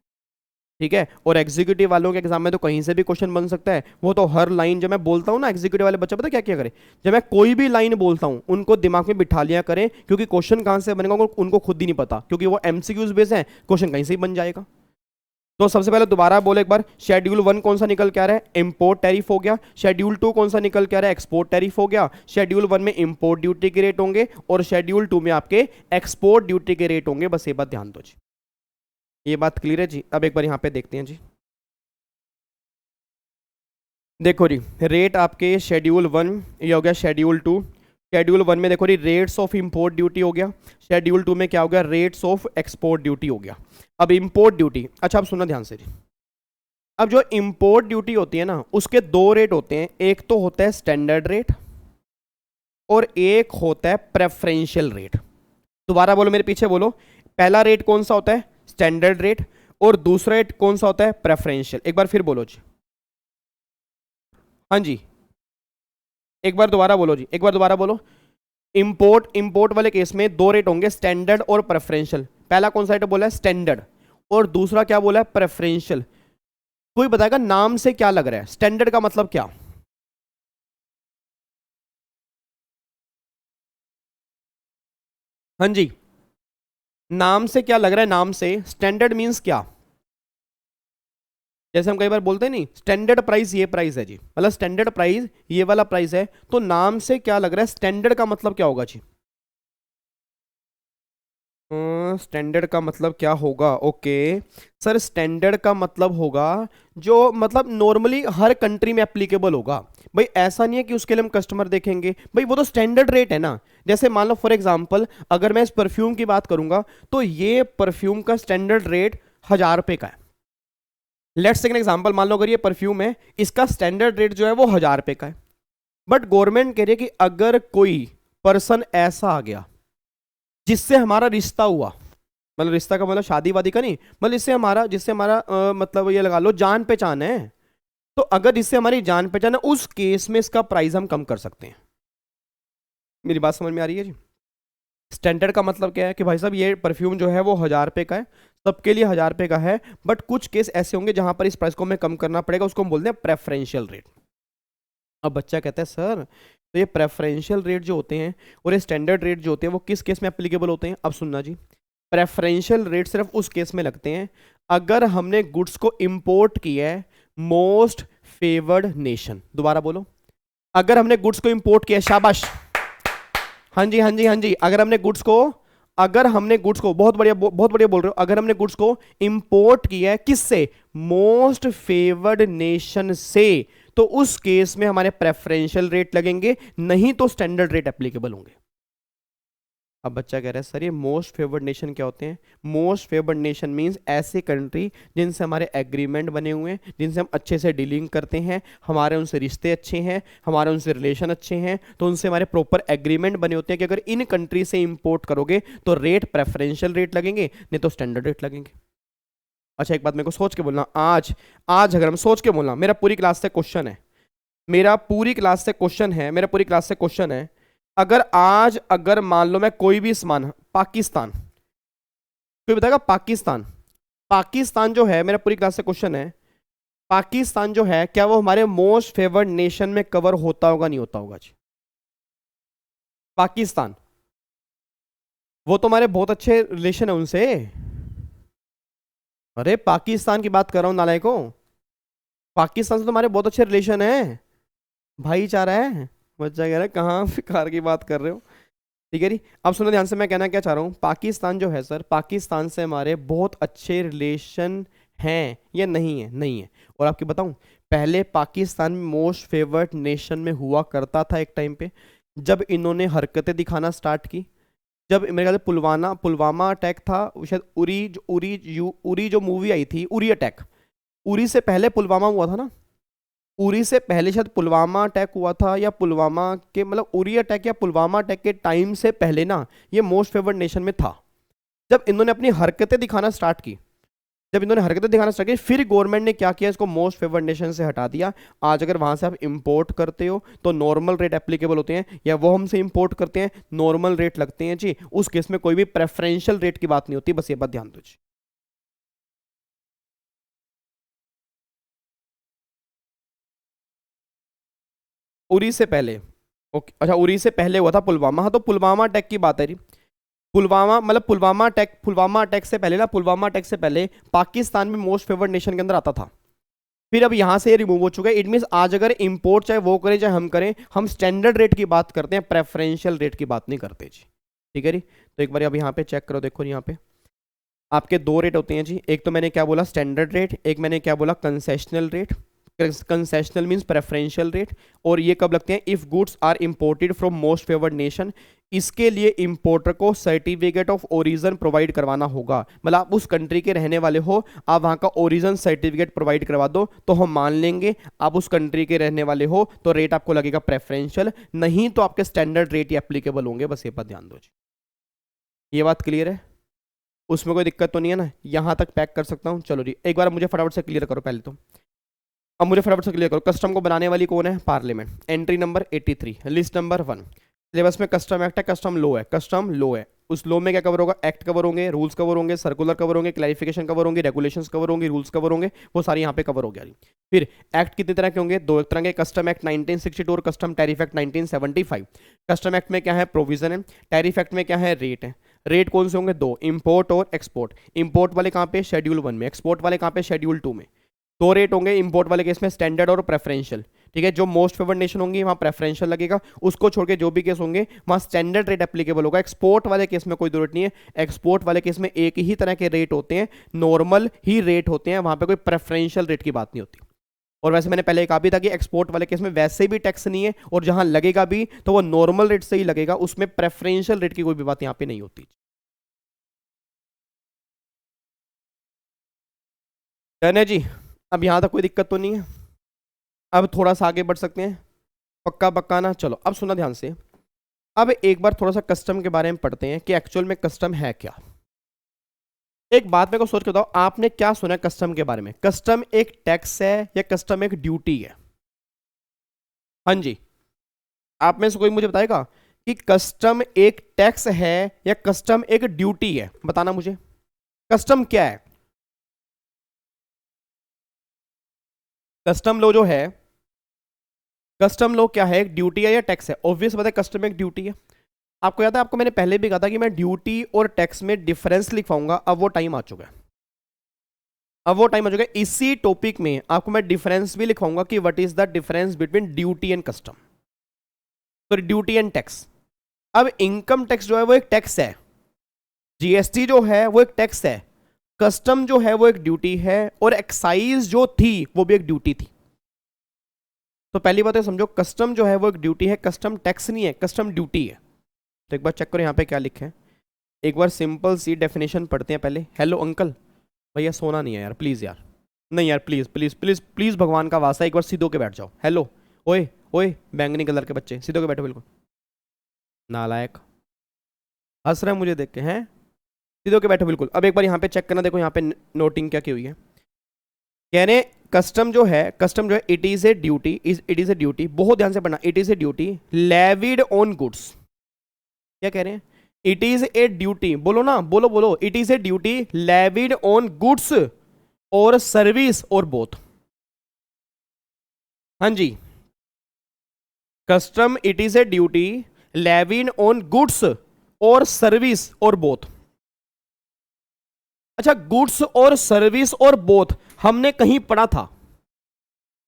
ठीक है। और एग्जीक्यूटिव वालों के एग्जाम में तो कहीं से भी क्वेश्चन बन सकता है, वो तो हर लाइन जब मैं बोलता हूँ ना, एग्जीक्यूटिव वाले बच्चे पता क्या क्या करें, जब मैं कोई भी लाइन बोलता हूँ उनको दिमाग में बिठा लिया करें, क्योंकि क्वेश्चन कहाँ से बनेगा उनको खुद ही नहीं पता, क्योंकि वो एमसीक्यूज बेस है, क्वेश्चन कहीं से ही बन जाएगा। तो सबसे पहले दोबारा बोले एक बार, शेड्यूल 1 कौन सा निकल के आ रहा है, इंपोर्ट टैरिफ हो गया। शेड्यूल 2 कौन सा निकल के आ रहा है, एक्सपोर्ट टैरिफ हो गया। शेड्यूल 1 में इंपोर्ट ड्यूटी के रेट होंगे और शेड्यूल 2 में आपके एक्सपोर्ट ड्यूटी के रेट होंगे। बस ये बात ध्यान दो जी, ये बात क्लियर है जी। अब एक बार यहाँ पे देखते हैं जी, देखो जी, रेट आपके शेड्यूल 1 ये हो गया, शेड्यूल 2। शेड्यूल 1 में देखो जी रेट्स ऑफ इंपोर्ट ड्यूटी हो गया, शेड्यूल 2 में क्या हो गया, रेट्स ऑफ एक्सपोर्ट ड्यूटी हो गया। अब इंपोर्ट ड्यूटी, अच्छा अब सुनना ध्यान से जी। अब जो इंपोर्ट ड्यूटी होती है ना, उसके दो रेट होते हैं, एक तो होता है स्टैंडर्ड रेट और एक होता है प्रेफरेंशियल रेट। दोबारा बोलो, मेरे पीछे बोलो। पहला रेट कौन सा होता है, स्टैंडर्ड रेट, और दूसरा रेट कौन सा होता है, प्रेफरेंशियल। एक बार फिर बोलो जी। हाँ जी, एक बार दोबारा बोलो जी, एक बार दोबारा बोलो। इंपोर्ट वाले केस में दो रेट होंगे, स्टैंडर्ड और प्रेफरेंशियल। पहला कौन सा रेट बोला है, स्टैंडर्ड, और दूसरा क्या बोला है, प्रेफरेंशियल। कोई बताएगा नाम से क्या लग रहा है, स्टैंडर्ड का मतलब क्या? हाँ जी, नाम से क्या लग रहा है, नाम से स्टैंडर्ड मींस क्या? जैसे हम कई बार बोलते हैं नहीं, स्टैंडर्ड प्राइस ये प्राइस है जी, मतलब स्टैंडर्ड प्राइस ये वाला प्राइस है, तो नाम से क्या लग रहा है, स्टैंडर्ड का मतलब क्या होगा जी? स्टैंडर्ड का मतलब क्या होगा, ओके सर, स्टैंडर्ड का मतलब होगा जो मतलब नॉर्मली हर कंट्री में एप्लीकेबल होगा। भाई ऐसा नहीं है कि उसके लिए हम कस्टमर देखेंगे, भाई वो तो स्टैंडर्ड रेट है ना। जैसे मान लो फॉर एग्जांपल, अगर मैं इस परफ्यूम की बात करूंगा, तो ये परफ्यूम का स्टैंडर्ड रेट 1000 रुपये का है। लेट्स टेक एन एग्जांपल, मान लो अगर ये परफ्यूम है, इसका स्टैंडर्ड रेट जो है वो 1000 रुपये का है। बट गवर्नमेंट कह रही है कि अगर कोई पर्सन ऐसा आ गया जिससे हमारा रिश्ता हुआ, मतलब रिश्ता का मतलब शादी वादी का नहीं, मतलब जिससे हमारा मतलब ये लगा लो जान पहचान है, तो अगर जिससे हमारी जान पहचान है, उस केस में इसका प्राइस हम कम कर सकते हैं। मेरी बात समझ में आ रही है जी? स्टैंडर्ड का मतलब क्या है कि भाई साहब ये परफ्यूम जो है वो 1000 रुपये का है, सबके लिए 1000 रुपये का है, बट कुछ केस ऐसे होंगे जहां पर इस प्राइस को हमें कम करना पड़ेगा, उसको हम बोलते हैं प्रेफरेंशियल रेट। अब बच्चा कहता है सर, तो ये प्रेफरेंशियल रेट जो होते हैं और ये स्टैंडर्ड रेट जो होते हैं वो किस केस में एप्लीकेबल होते हैं? अब सुनना जी, प्रेफरेंशियल रेट सिर्फ उस केस में लगते हैं अगर हमने गुड्स को इंपोर्ट किया है मोस्ट फेवर्ड नेशन। दोबारा बोलो, अगर हमने गुड्स को इंपोर्ट किया है, शाबाश, हाँ जी हाँ जी हाँ जी, अगर हमने गुड्स को बहुत बढ़िया बोल रहे हो, अगर हमने गुड्स को इंपोर्ट किया है किससे, मोस्ट फेवर्ड नेशन से, तो उस केस में हमारे प्रेफरेंशियल रेट लगेंगे, नहीं तो स्टैंडर्ड रेट एप्लीकेबल होंगे। अब बच्चा कह रहा है सर ये मोस्ट फेवर्ड नेशन क्या होते हैं? मोस्ट फेवर्ड नेशन मींस ऐसे कंट्री जिनसे हमारे एग्रीमेंट बने हुए हैं, जिनसे हम अच्छे से डीलिंग करते हैं, हमारे उनसे रिश्ते अच्छे हैं, हमारे उनसे रिलेशन अच्छे हैं, तो उनसे हमारे प्रॉपर एग्रीमेंट बने होते हैं कि अगर इन कंट्री से इंपोर्ट करोगे तो रेट प्रेफरेंशियल रेट लगेंगे, नहीं तो स्टैंडर्ड रेट लगेंगे। अच्छा एक बात मेरे को सोच के बोलना, आज आज अगर हम सोच के बोलना, मेरा पूरी क्लास से क्वेश्चन है, अगर मान लो मैं कोई भी सामान, पाकिस्तान, कोई बताएगा पाकिस्तान, पाकिस्तान जो है, मेरा पूरी क्लास से क्वेश्चन है, पाकिस्तान जो है क्या वो हमारे मोस्ट फेवर्ड नेशन में कवर होता होगा, नहीं होता होगा जी? पाकिस्तान, वो तो हमारे बहुत अच्छे रिलेशन है उनसे। अरे पाकिस्तान की बात कर रहा हूं नालायको, पाकिस्तान से तो हमारे बहुत अच्छे रिलेशन है, भाईचारा है। बच्चा कह रहा है कहाँ फिकार की बात कर रहे हो? ठीक है जी, अब सुनो ध्यान से, मैं कहना क्या चाह रहा हूँ, पाकिस्तान जो है सर, पाकिस्तान से हमारे बहुत अच्छे रिलेशन हैं या नहीं है? नहीं है। और आपकी बताऊं, पहले पाकिस्तान मोस्ट फेवर्ड नेशन में हुआ करता था एक टाइम पे, जब इन्होंने हरकतें दिखाना स्टार्ट की, जब मेरे ख्याल से पुलवामा अटैक था शायद, उरी जो मूवी आई थी, उरी अटैक, उरी से पहले पुलवामा हुआ था ना, उरी से पहले शायद पुलवामा अटैक हुआ था, या पुलवामा के मतलब उरी अटैक या पुलवामा अटैक के टाइम से पहले ना ये मोस्ट फेवर्ड नेशन में था। जब इन्होंने अपनी हरकतें दिखाना स्टार्ट की, फिर गवर्नमेंट ने क्या किया, इसको मोस्ट फेवर्ड नेशन से हटा दिया। आज अगर वहां से आप इंपोर्ट करते हो तो नॉर्मल रेट एप्लीकेबल होते हैं, या वो हमसे इंपोर्ट करते हैं नॉर्मल रेट लगते हैं जी, उस केस में कोई भी प्रेफरेंशियल रेट की बात नहीं होती, बस ये बात ध्यान दो जी। उरी से पहले, ओके अच्छा, उरी से पहले हुआ था पुलवामा, हाँ तो पुलवामा अटैक की बात है जी। पुलवामा अटैक से पहले ना, पुलवामा अटैक से पहले पाकिस्तान में मोस्ट फेवर्ड नेशन के अंदर आता था। फिर अब यहां से रिमूव हो चुका है। इट मीन आज अगर इंपोर्ट चाहे वो करें चाहे हम करें, हम स्टैंडर्ड रेट की बात करते हैं, प्रेफरेंशियल रेट की बात नहीं करते जी। ठीक है जी, तो एक बार अब यहाँ पे चेक करो, देखो यहाँ पे आपके दो रेट होते हैं जी, एक तो मैंने क्या बोला स्टैंडर्ड रेट, एक मैंने क्या बोला concessional rate. Concessional means preferential rate. और ये कब लगते हैं? If goods are imported from most favoured nation, इसके लिए इंपोर्टर को सर्टिफिकेट ऑफ ओरिजिन प्रोवाइड करवाना होगा। मतलब आप उस कंट्री के रहने वाले हो, आप वहां का ओरिजिन सर्टिफिकेट प्रोवाइड करवा दो तो हम मान लेंगे आप उस कंट्री के रहने वाले हो, तो रेट आपको लगेगा प्रेफरेंशियल, नहीं तो आपके स्टैंडर्ड रेट ही एप्लीकेबल होंगे। बस ये बात ध्यान दो जी। ये बात क्लियर है? उसमें कोई दिक्कत तो नहीं है ना? यहां तक पैक कर सकता हूं। चलो जी, एक बार मुझे फटाफट से क्लियर करो पहले तो। अब मुझे फटाफट से क्लियर करो, कस्टम को बनाने वाली कौन है? Parliament. Entry number 83, list number 1। Syllabus में कस्टम एक्ट है, कस्टम लॉ है, कस्टम लॉ है। उस लॉ में क्या कवर होगा? एक्ट कवर होंगे, रूल्स कवर होंगे, सर्कुलर कवर होंगे, क्लैरिफिकेशन कवर होंगे, रेगुलेशंस कवर होंगे, रूल्स कवर होंगे, वो सारी यहाँ पे कवर हो गया। फिर एक्ट कितने तरह के होंगे? दो तरह के, कस्टम एक्ट 1962 और custom tariff act 1975। Custom act में क्या है? प्रोविजन है। टैरिफ एक्ट में क्या है? रेट है। रेट कौन से होंगे? दो, इंपोर्ट और एक्सपोर्ट। इंपोर्ट वाले कहाँ पे? शेड्यूल 1 में। एक्सपोर्ट वाले कहाँ पे? शेड्यूल 2 में। दो रेट होंगे इंपोर्ट वाले केस में, स्टैंडर्ड और प्रेफरेंशियल। ठीक है, जो मोस्ट फेवर्ड नेशन होंगी वहां प्रेफरेंशियल लगेगा, उसको छोड़ के जो भी केस होंगे वहां स्टैंडर्ड रेट एप्लीकेबल होगा। एक्सपोर्ट वाले केस में कोई जरूरत नहीं है, एक्सपोर्ट वाले केस में एक ही तरह के रेट होते हैं, नॉर्मल ही रेट होते हैं, वहां पे कोई प्रेफरेंशियल रेट की बात नहीं होती। और वैसे मैंने पहले कहा भी था कि एक्सपोर्ट वाले केस में वैसे भी टैक्स नहीं है, और जहां लगेगा भी तो वो नॉर्मल रेट से ही लगेगा, उसमें प्रेफरेंशियल रेट की कोई भी बात यहां पे नहीं होती। डन है जी? अब यहां तक कोई दिक्कत तो नहीं है? अब थोड़ा सा आगे बढ़ सकते हैं, पक्का पक्का ना? चलो अब सुना ध्यान से। अब एक बार थोड़ा सा कस्टम के बारे में पढ़ते हैं कि एक्चुअल में कस्टम है क्या। एक बात मेरे को सोच के बताओ, आपने क्या सुना है कस्टम के बारे में? कस्टम एक टैक्स है या कस्टम एक ड्यूटी है? हाँ जी, आप में से कोई मुझे बताएगा कि कस्टम एक टैक्स है या कस्टम एक ड्यूटी है? बताना मुझे, कस्टम क्या है? कस्टम लॉ जो है, कस्टम लॉ क्या है? एक ड्यूटी है या टैक्स है? ऑब्वियस बात है कस्टम एक ड्यूटी है। आपको याद है, आपको मैंने पहले भी कहा था कि मैं ड्यूटी और टैक्स में डिफरेंस लिखवाऊंगा। अब वो टाइम आ चुका है, अब वो टाइम आ चुका है। इसी टॉपिक में आपको मैं डिफरेंस भी लिखवाऊंगा कि what is the difference between duty and custom, तो ड्यूटी एंड टैक्स। अब इनकम टैक्स जो है वो एक टैक्स है, जीएसटी जो है वो एक टैक्स है, कस्टम जो है वो एक ड्यूटी है, और एक्साइज जो थी वो भी एक ड्यूटी थी। तो पहली बात है समझो, कस्टम जो है वो एक ड्यूटी है, कस्टम टैक्स नहीं है, कस्टम ड्यूटी है। तो एक बार चेक करो यहाँ पे क्या लिखे है, एक बार सिंपल सी डेफिनेशन पढ़ते हैं पहले। हेलो अंकल, भैया सोना नहीं है यार, प्लीज़ यार, नहीं यार, प्लीज़ प्लीज़ प्लीज़ प्लीज़, भगवान का वास्ता एक बार सीधो के बैठ जाओ। हेलो, ओए ओए, बैंगनी कलर के बच्चे सीधो के बैठो, बिल्कुल नालायक, हंस रहे हैं मुझे देख के, हैं? सीधो के बैठो बिल्कुल। अब एक बार यहाँ पे चेक करना, देखो यहाँ पे नोटिंग क्या की हुई है। कह रहे कस्टम जो है, कस्टम जो है, it is a duty, it is a duty, बहुत ध्यान से पढ़ना, it is a duty levied on goods. क्या कह रहे हैं? इट इज ए ड्यूटी, बोलो ना, बोलो बोलो, it is a duty levied on goods और सर्विस और बोथ। हाँ जी, custom it is a duty levied on goods और सर्विस और बोथ। अच्छा, गुड्स और सर्विस और बोथ हमने कहीं पढ़ा था,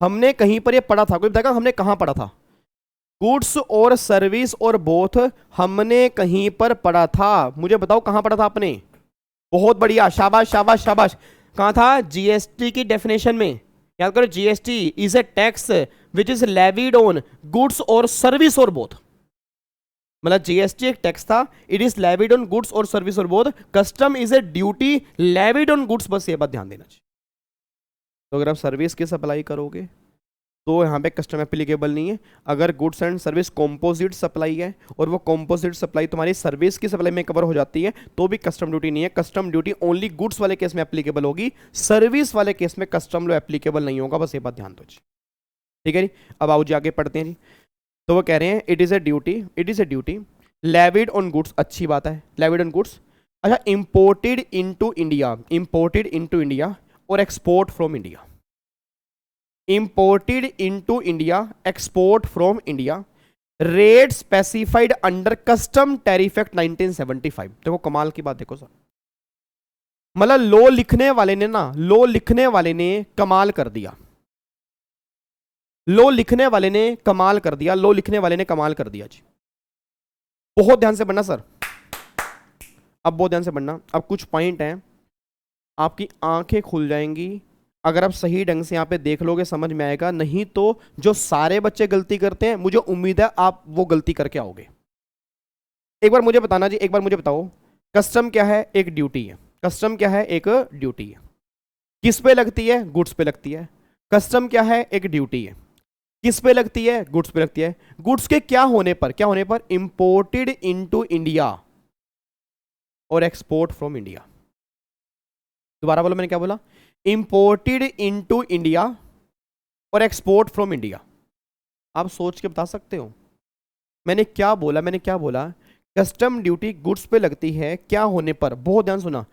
हमने कहीं पर ये पढ़ा था? कोई बताएगा हमने कहां पढ़ा था? गुड्स और सर्विस और बोथ हमने कहीं पर पढ़ा था? मुझे बताओ कहां पढ़ा था आपने? बहुत बढ़िया, शाबाश शाबाश शाबाश। कहां था? जीएसटी की डेफिनेशन में। याद करो, GST is a tax which is levied on goods और सर्विस और बोथ। मतलब जीएसटी एक टैक्स था, it is levied on goods और सर्विस और both. Custom is a duty levied on goods, बस ये बात ध्यान देना चाहिए। तो अगर आप सर्विस की सप्लाई करोगे तो यहाँ पे कस्टम एप्लीकेबल नहीं है। अगर goods and service composite supply है और वो कॉम्पोजिट सप्लाई तुम्हारी सर्विस की सप्लाई में कवर हो जाती है तो भी कस्टम ड्यूटी नहीं है। कस्टम ड्यूटी ओनली गुड्स वाले केस में एप्लीकेबल होगी, सर्विस वाले केस में कस्टम लॉ एप्लीकेबल नहीं होगा, बस ये बात ध्यान दो जी। ठीक है जी, अब आओ जी आगे पढ़ते हैं जी। तो वो कह रहे हैं it is a duty, it is a duty levied on goods, अच्छी बात है, लेविड ऑन गुड्स। अच्छा, imported into India, imported into India और export from India, imported into India, export from India, rate specified under custom tariff act 1975। देखो कमाल की बात, देखो सर, मतलब लो लिखने वाले ने ना, लो लिखने वाले ने कमाल कर दिया, लो लिखने वाले ने कमाल कर दिया, लो लिखने वाले ने कमाल कर दिया जी। बहुत ध्यान से पढ़ना सर, अब बहुत ध्यान से पढ़ना। अब कुछ पॉइंट हैं, आपकी आंखें खुल जाएंगी अगर आप सही ढंग से यहाँ पे देख लोगे समझ में आएगा, नहीं तो जो सारे बच्चे गलती करते हैं मुझे उम्मीद है आप वो गलती करके आओगे। एक बार मुझे बताना जी, एक बार मुझे बताओ, कस्टम क्या है? एक ड्यूटी है। कस्टम क्या है? एक ड्यूटी है। किस पे लगती है? गुड्स पे लगती है। कस्टम क्या है? एक ड्यूटी है। किस पे लगती है? गुड्स पे लगती है। गुड्स के क्या होने पर? क्या होने पर? इंपोर्टेड इनटू इंडिया और एक्सपोर्ट फ्रॉम इंडिया। दोबारा बोलो, मैंने क्या बोला? इंपोर्टेड इनटू इंडिया और एक्सपोर्ट फ्रॉम इंडिया। आप सोच के बता सकते हो मैंने क्या बोला? मैंने क्या बोला? कस्टम ड्यूटी गुड्स पे लगती है क्या होने पर? बहुत ध्यान सुना।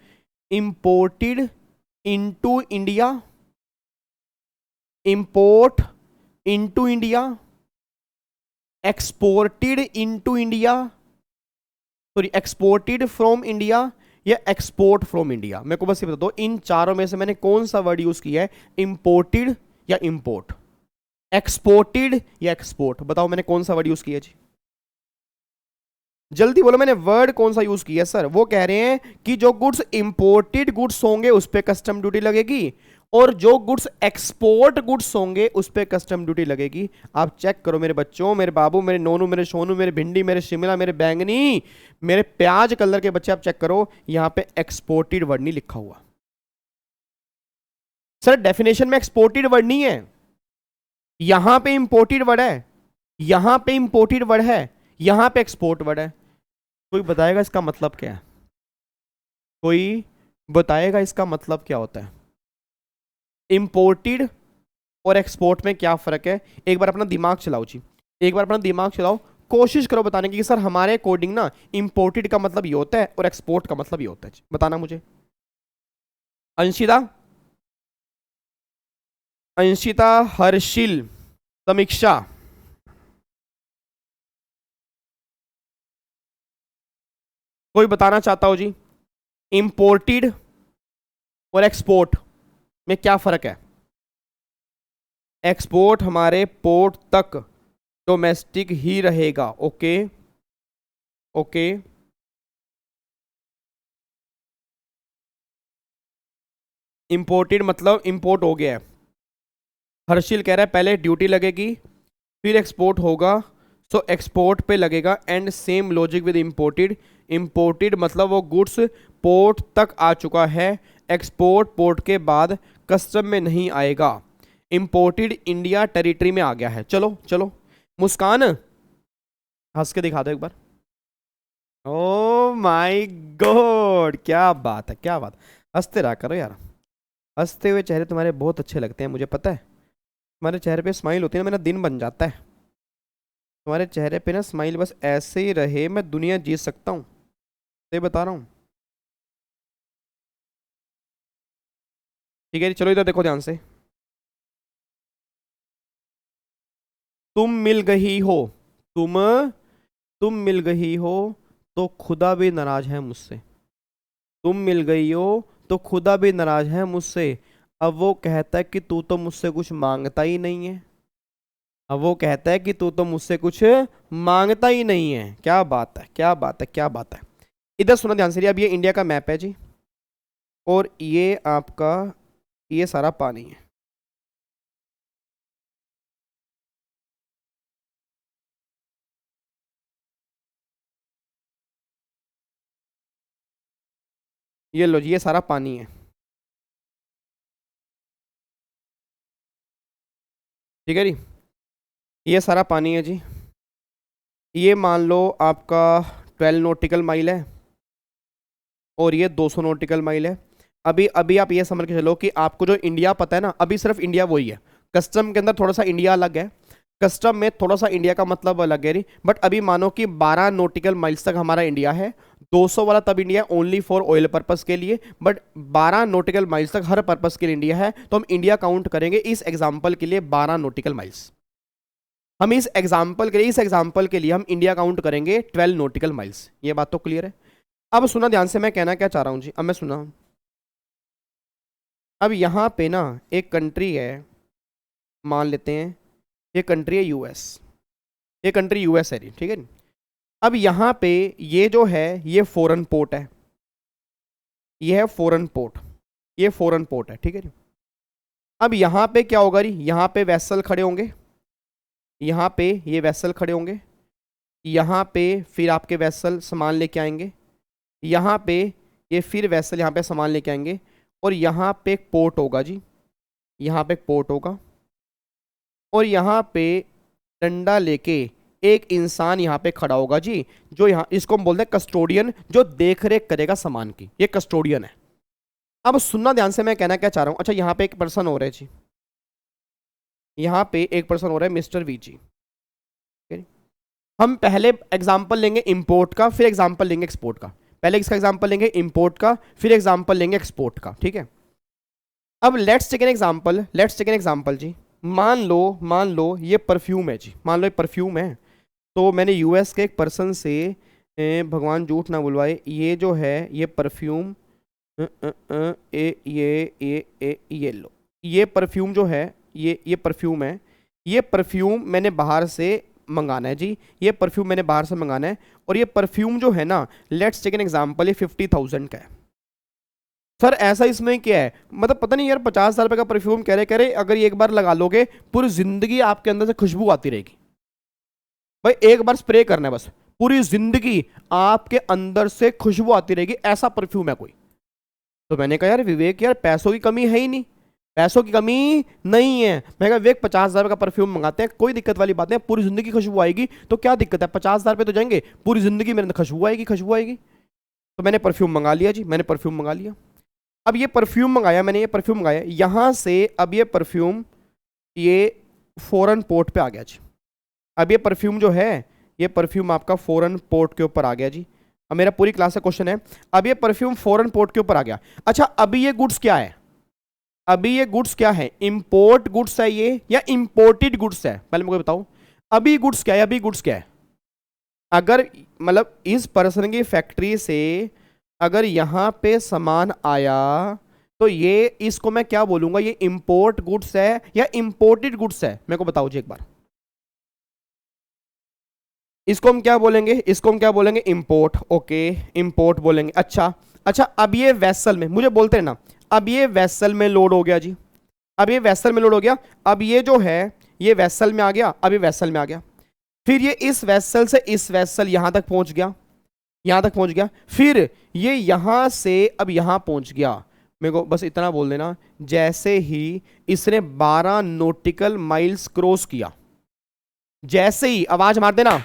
Imported into India, import into India, exported into India, sorry exported from India या एक्सपोर्ट फ्रॉम इंडिया। मेरे को बस ये बता दो इन चारों में से मैंने कौन सा वर्ड यूज किया है? इंपोर्टेड या इंपोर्ट, एक्सपोर्टेड या एक्सपोर्ट? बताओ मैंने कौन सा वर्ड यूज किया जी? जल्दी बोलो, मैंने वर्ड कौन सा यूज किया? सर वो कह रहे हैं कि जो गुड्स इंपोर्टेड गुड्स होंगे उस पे कस्टम ड्यूटी लगेगी और जो गुड्स एक्सपोर्ट गुड्स होंगे उस पे कस्टम ड्यूटी लगेगी। आप चेक करो मेरे बच्चों, मेरे बाबू, मेरे नोनू, मेरे सोनू, मेरे भिंडी, मेरे शिमला, मेरे बैंगनी, मेरे प्याज कलर के बच्चे, आप चेक करो यहां पे एक्सपोर्टेड वर्ड नहीं लिखा हुआ। सर डेफिनेशन में एक्सपोर्टेड वर्ड नहीं है, यहां पे इंपोर्टेड वर्ड है, यहां पे इंपोर्टेड वर्ड है, यहां पे एक्सपोर्ट वर्ड है। कोई बताएगा इसका मतलब क्या है? कोई बताएगा इसका मतलब क्या होता है? इंपोर्टेड और एक्सपोर्ट में क्या फर्क है? एक बार अपना दिमाग चलाओ जी, एक बार अपना दिमाग चलाओ, कोशिश करो बताने की कि सर हमारे अकॉर्डिंग ना इंपोर्टेड का मतलब ये होता है और एक्सपोर्ट का मतलब ये होता है। बताना मुझे। अंशिता, अंशिता, हर्षिल, समीक्षा, कोई बताना चाहता हो जी? इंपोर्टेड और एक्सपोर्ट में क्या फर्क है? एक्सपोर्ट हमारे पोर्ट तक डोमेस्टिक ही रहेगा। ओके ओके, इंपोर्टेड मतलब इंपोर्ट हो गया है। हर्षिल कह रहा है पहले ड्यूटी लगेगी फिर एक्सपोर्ट होगा, सो एक्सपोर्ट पे लगेगा। And same logic with imported, imported मतलब वो गुड्स पोर्ट तक आ चुका है, एक्सपोर्ट पोर्ट के बाद कस्टम में नहीं आएगा। इंपोर्टेड इंडिया टेरिटरी में आ गया है। चलो चलो, मुस्कान हंस के दिखा दो एक बार। ओ माय गॉड, क्या बात है, क्या बात। हंसते रहा करो यार, हंसते हुए चेहरे तुम्हारे बहुत अच्छे लगते हैं, मुझे पता है। तुम्हारे चेहरे पे स्माइल होती है ना, मेरा दिन बन जाता है। तुम्हारे चेहरे पे ना स्माइल बस ऐसे ही रहे, मैं दुनिया जीत सकता हूँ, सही बता रहा हूँ। ठीक है, चलो इधर देखो ध्यान से। तुम मिल गई हो, तुम तुम मिल गई हो तो खुदा भी नाराज है मुझसे। तुम मिल गई हो तो खुदा भी नाराज है मुझसे। अब वो कहता है कि तू तो मुझसे कुछ मांगता ही नहीं है। अब वो कहता है कि तू तो मुझसे कुछ मांगता ही नहीं है। क्या बात है, क्या बात है, क्या बात है। इधर सुना ध्यान से, अब ये इंडिया का मैप है जी और ये आपका ये सारा पानी है। ये लो जी, ये सारा पानी है, ठीक है जी। ये सारा पानी है जी। ये मान लो आपका 12 नॉटिकल माइल है और ये 200 नॉटिकल माइल है। अभी अभी आप ये समझ के चलो कि आपको जो इंडिया पता है ना, अभी सिर्फ इंडिया वही है। कस्टम के अंदर थोड़ा सा इंडिया अलग है, कस्टम में थोड़ा सा इंडिया का मतलब अलग है। बट अभी मानो कि 12 नॉटिकल माइल्स तक हमारा इंडिया है। 200 वाला तब India only for oil purpose के लिए, बट 12 नॉटिकल माइल्स तक हर पर्पस के लिए इंडिया है। तो हम इंडिया काउंट करेंगे इस एग्जाम्पल के लिए 12 नॉटिकल माइल्स। हम इस एग्जाम्पल के लिए हम इंडिया काउंट करेंगे 12 नॉटिकल माइल्स। ये बात तो क्लियर है। अब सुना ध्यान से, मैं कहना क्या चाह रहा हूं जी, अब मैं सुना। अब यहां पे ना एक कंट्री है, मान लेते हैं ये कंट्री है यूएस। ये कंट्री यूएस है, ठीक है। अब यहां पे ये जो है ये फॉरेन पोर्ट है, ये है फॉरेन पोर्ट, ये फॉरेन पोर्ट है, ठीक है। अब यहाँ पे क्या होगा जी, यहाँ पे वेसल खड़े होंगे, यहाँ पे ये वेसल खड़े होंगे, यहाँ पे फिर आपके वेसल सामान लेके आएंगे, यहाँ पे ये फिर वेसल यहाँ पे सामान लेके आएंगे, और यहाँ पे एक पोर्ट होगा जी, यहाँ पे एक पोर्ट होगा, और यहाँ पे डंडा लेके एक इंसान यहाँ पे खड़ा होगा जी, जो यहाँ, इसको हम बोलते हैं कस्टोडियन, जो देख रेख करेगा सामान की, ये कस्टोडियन है। अब सुनना ध्यान से, मैं कहना क्या चाह रहा हूँ। अच्छा, यहाँ पे एक पर्सन हो रहा है जी, यहाँ पे एक पर्सन हो रहा है मिस्टर वी जी। हम पहले एग्जाम्पल लेंगे इंपोर्ट का, फिर एग्जाम्पल लेंगे एक्सपोर्ट का। पहले इसका एग्जाम्पल लेंगे इंपोर्ट का, फिर एग्जाम्पल लेंगे एक्सपोर्ट का, ठीक है। अब let's take an example, let's take an example जी। मान लो ये परफ्यूम है जी, मान लो ये परफ्यूम है। तो मैंने यूएस के एक पर्सन से, भगवान झूठ ना बुलवाए, ये जो है ये परफ्यूम, ये लो, ये परफ्यूम जो है, ये परफ्यूम है, ये परफ्यूम मैंने बाहर से मंगाना है जी, ये परफ्यूम मैंने बाहर से मंगाना है। और ये परफ्यूम जो है ना, लेट्स टेक एन एग्जांपल, ये 50,000 का है। सर ऐसा इसमें क्या है, मतलब पता नहीं यार, 50,000 रुपये का परफ्यूम कह रहे अगर ये एक बार लगा लोगे पूरी जिंदगी आपके अंदर से खुशबू आती रहेगी। भाई एक बार स्प्रे करना है बस, पूरी जिंदगी आपके अंदर से खुशबू आती रहेगी, ऐसा परफ्यूम है कोई। तो मैंने कहा यार विवेक, यार पैसों की कमी है ही नहीं, पैसों की कमी नहीं है। मैं कहा विवेक 50,000 का परफ्यूम मंगाते हैं, कोई दिक्कत वाली बात नहीं, पूरी जिंदगी खुशबू आएगी, तो क्या दिक्कत है, 50,000 रुपये तो जाएंगे, पूरी जिंदगी मेरे अंदर खुशबू आएगी, खुशबू आएगी। तो मैंने परफ्यूम मंगा लिया जी, मैंने परफ्यूम मंगा लिया। अब ये परफ्यूम मंगाया मैंने, ये परफ्यूम मंगाया यहाँ से, अब ये परफ्यूम ये फॉरेन पोर्ट पे आ गया जी। अब ये परफ्यूम जो है, ये परफ्यूम आपका फॉरेन पोर्ट के ऊपर आ गया जी। अब मेरा पूरी क्लास का क्वेश्चन है, अब ये परफ्यूम फॉरेन पोर्ट के ऊपर आ गया। अच्छा, अभी ये गुड्स क्या है, अभी ये गुड्स क्या है, इंपोर्ट गुड्स है ये या इंपोर्टेड गुड्स है, पहले मुझे बताओ अभी गुड्स क्या है, अभी गुड्स क्या है। अगर मतलब इस पर्सन की फैक्ट्री से अगर यहां पे सामान आया, तो ये, इसको मैं क्या बोलूंगा, ये इंपोर्ट गुड्स है या इंपोर्टेड गुड्स है, मेरे को बताओ जी एक बार। इसको हम क्या बोलेंगे, इसको हम क्या बोलेंगे, इंपोर्ट। ओके, इंपोर्ट बोलेंगे। अच्छा अच्छा, अब ये वेसल में, मुझे बोलते हैं ना, अब ये वेसल में लोड हो गया जी, अब ये वेसल में लोड हो गया। अब ये जो है ये वेसल में आ गया, अब ये वेसल में आ गया, फिर ये इस वेसल से इस वेसल यहां तक पहुंच गया, यहां तक पहुंच गया, फिर ये यहां से अब यहां पहुंच गया। मेरे को बस इतना बोल देना, जैसे ही इसने 12 नॉटिकल माइल्स क्रॉस किया, जैसे ही, आवाज मार देना,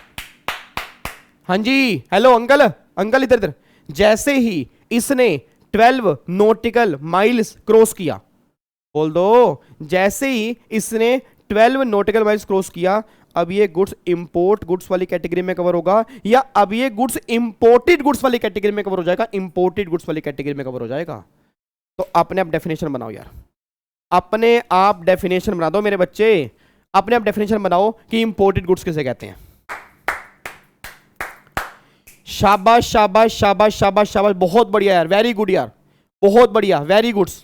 हाँ जी, हेलो अंकल, अंकल इधर इधर, जैसे ही इसने 12 नॉटिकल माइल्स क्रॉस किया, बोल दो, जैसे ही इसने 12 नॉटिकल माइल्स क्रॉस किया, अब ये गुड्स इंपोर्ट गुड्स वाली कैटेगरी में कवर होगा या अब ये गुड्स इंपोर्टेड गुड्स वाली कैटेगरी में कवर हो जाएगा, इंपोर्टेड गुड्स वाली कैटेगरी में कवर हो जाएगा। तो अपने आप डेफिनेशन बनाओ यार, अपने आप डेफिनेशन बना दो मेरे बच्चे, अपने आप डेफिनेशन बनाओ कि इंपोर्टेड गुड्स किसे कहते हैं। शाबाश शाबाश शाबाश शाबाश शाबाश, बहुत बढ़िया यार, वेरी गुड यार, बहुत बढ़िया, वेरी गुड्स,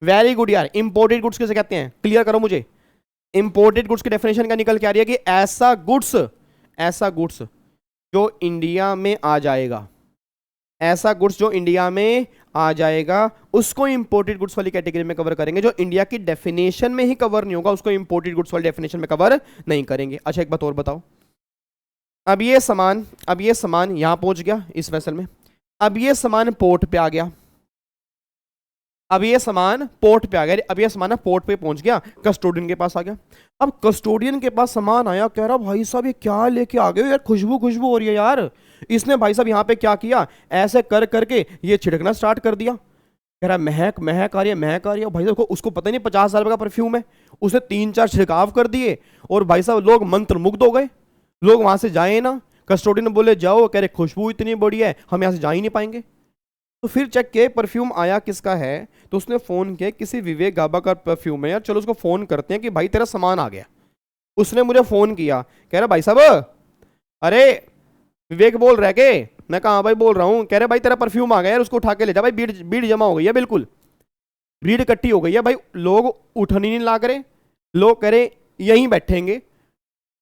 वेरी गुड यार। इंपोर्टेड गुड्स किसे कहते हैं, क्लियर करो मुझे। इंपोर्टेड गुड्स की डेफिनेशन का निकल के आ रही है कि ऐसा गुड्स जो इंडिया में आ जाएगा, ऐसा गुड्स जो इंडिया में आ जाएगा, उसको इंपोर्टेड गुड्स वाली कैटेगरी में कवर करेंगे। जो इंडिया की डेफिनेशन में ही कवर नहीं होगा, उसको इंपोर्टेड गुड्स वाली डेफिनेशन में कवर नहीं करेंगे। अच्छा एक बात और बताओ, अब ये सामान यहां पहुंच गया इस वेसल में, अब ये सामान पोर्ट पे आ गया, अब ये सामान पोर्ट पे आ गया, अब ये सामान पोर्ट पे पहुंच गया, कस्टोडियन के पास आ गया। अब कस्टोडियन के पास सामान आया, कह रहा भाई साहब ये क्या लेके आ गए यार, खुशबू खुशबू हो रही है यार। इसने भाई साहब यहाँ पे क्या किया, ऐसे कर करके ये छिड़कना स्टार्ट कर दिया, कह रहा महक महक आ रही है, महक आ रही है। भाई साहब उसको पता नहीं 50,000 रुपये का परफ्यूम है, उसने 3-4 छिड़काव कर दिए और भाई साहब लोग मंत्र मुग्ध हो गए। लोग वहां से जाए ना, कस्टोडियन बोले जाओ, कह रहे खुशबू इतनी बढ़िया है हम यहाँ से जा ही नहीं पाएंगे। तो फिर चेक किए परफ्यूम आया किसका है, तो उसने फोन किया किसी विवेक गाबा का परफ्यूम है यार, चलो उसको फोन करते हैं कि भाई तेरा सामान आ गया। उसने मुझे फोन किया, कह रहा भाई साहब, अरे विवेक बोल रहा है के, मैं कहा भाई बोल रहा हूँ, कह रहे भाई तेरा परफ्यूम आ गया यार, उसको उठा के ले जा भाई, भीड़ जमा हो गई है, बिल्कुल भीड़ इकट्ठी हो गई है भाई, लोग उठन ही नहीं लाग रहे, लोग कह रहे यहीं बैठेंगे,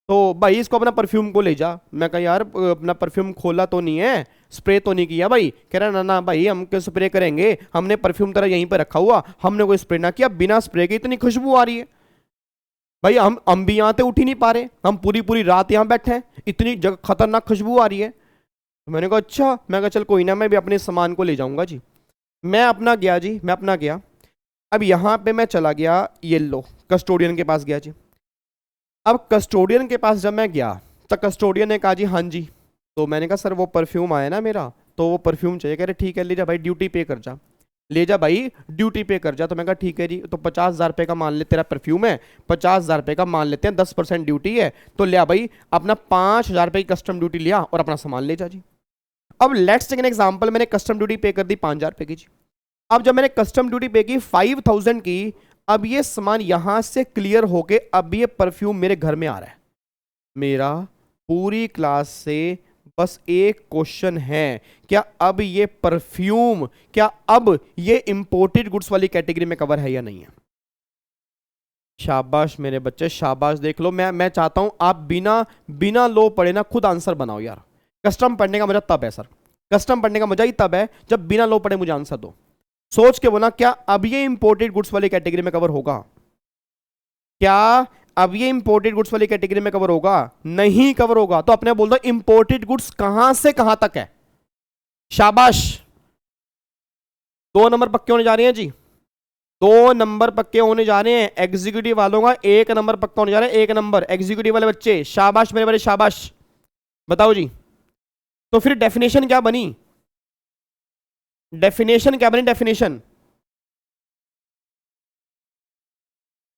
तो भाई इसको अपना परफ्यूम को ले जा। मैं कहा यार अपना परफ्यूम खोला तो नहीं है, स्प्रे तो नहीं किया भाई? कह रहा ना ना भाई, हम क्यों स्प्रे करेंगे, हमने परफ्यूम तेरा यहीं पे रखा हुआ, हमने कोई स्प्रे ना किया, बिना स्प्रे के इतनी खुशबू आ रही है भाई, हम भी यहाँ से उठ ही नहीं पा रहे, हम पूरी पूरी रात यहाँ बैठे हैं, इतनी जगह खतरनाक खुशबू आ रही है। तो मैंने कहा अच्छा, मैं कहा चल कोई ना, मैं भी अपने सामान को ले जाऊंगा जी। मैं अपना गया जी, मैं अपना गया। अब यहाँ पे मैं चला गया येलो कस्टोडियन के पास गया जी। अब कस्टोडियन के पास जब मैं गया तो कस्टोडियन ने कहा जी हाँ जी। तो मैंने कहा सर वो परफ्यूम आया ना मेरा, तो वो परफ्यूम चाहिए। कह रहे ठीक है ले जा भाई, ड्यूटी पे कर जा, ले जा भाई ड्यूटी पे कर जा। तो मैं कहा ठीक है जी, तो 50,000 रुपये का मान ले, तेरा परफ्यूम है 50,000 रुपये का मान लेते हैं, 10% ड्यूटी है, तो लिया भाई अपना 5,000 रुपये की कस्टम ड्यूटी लिया और अपना सामान ले जा जी। अब लेट्स टेक एन एग्जांपल, मैंने कस्टम ड्यूटी पे कर दी 5,000 रुपये की जी। अब जब मैंने कस्टम ड्यूटी पे की 5,000 की, अब ये सामान यहां से क्लियर होके अब ये परफ्यूम मेरे घर में आ रहा है। मेरा पूरी क्लास से बस एक क्वेश्चन है, क्या अब ये परफ्यूम, क्या अब ये इंपोर्टेड गुड्स वाली कैटेगरी में कवर है या नहीं है? शाबाश मेरे बच्चे, शाबाश। देख लो, मैं चाहता हूं आप बिना लो पढ़े ना खुद आंसर बनाओ यार। कस्टम पढ़ने का मजा तब है सर, कस्टम पढ़ने का मजा ही तब है जब बिना लो पढ़े मुझे आंसर दो। सोच के बोला, क्या अब ये इंपोर्टेड गुड्स वाली कैटेगरी में कवर होगा? क्या अब ये इंपोर्टेड गुड्स वाली कैटेगरी में कवर होगा? नहीं कवर होगा। तो अपने बोल दो इंपोर्टेड गुड्स कहां से कहां तक है। शाबाश, 2 नंबर पक्के होने जा रहे हैं जी, 2 नंबर पक्के होने जा रहे हैं। एग्जीक्यूटिव वालों का 1 नंबर पक्का होने जा रहा है, 1 नंबर। एग्जीक्यूटिव वाले बच्चे शाबाश मेरे बड़े, शाबाश। बताओ जी, तो फिर डेफिनेशन क्या बनी? डेफिनेशन क्या बनी? डेफिनेशन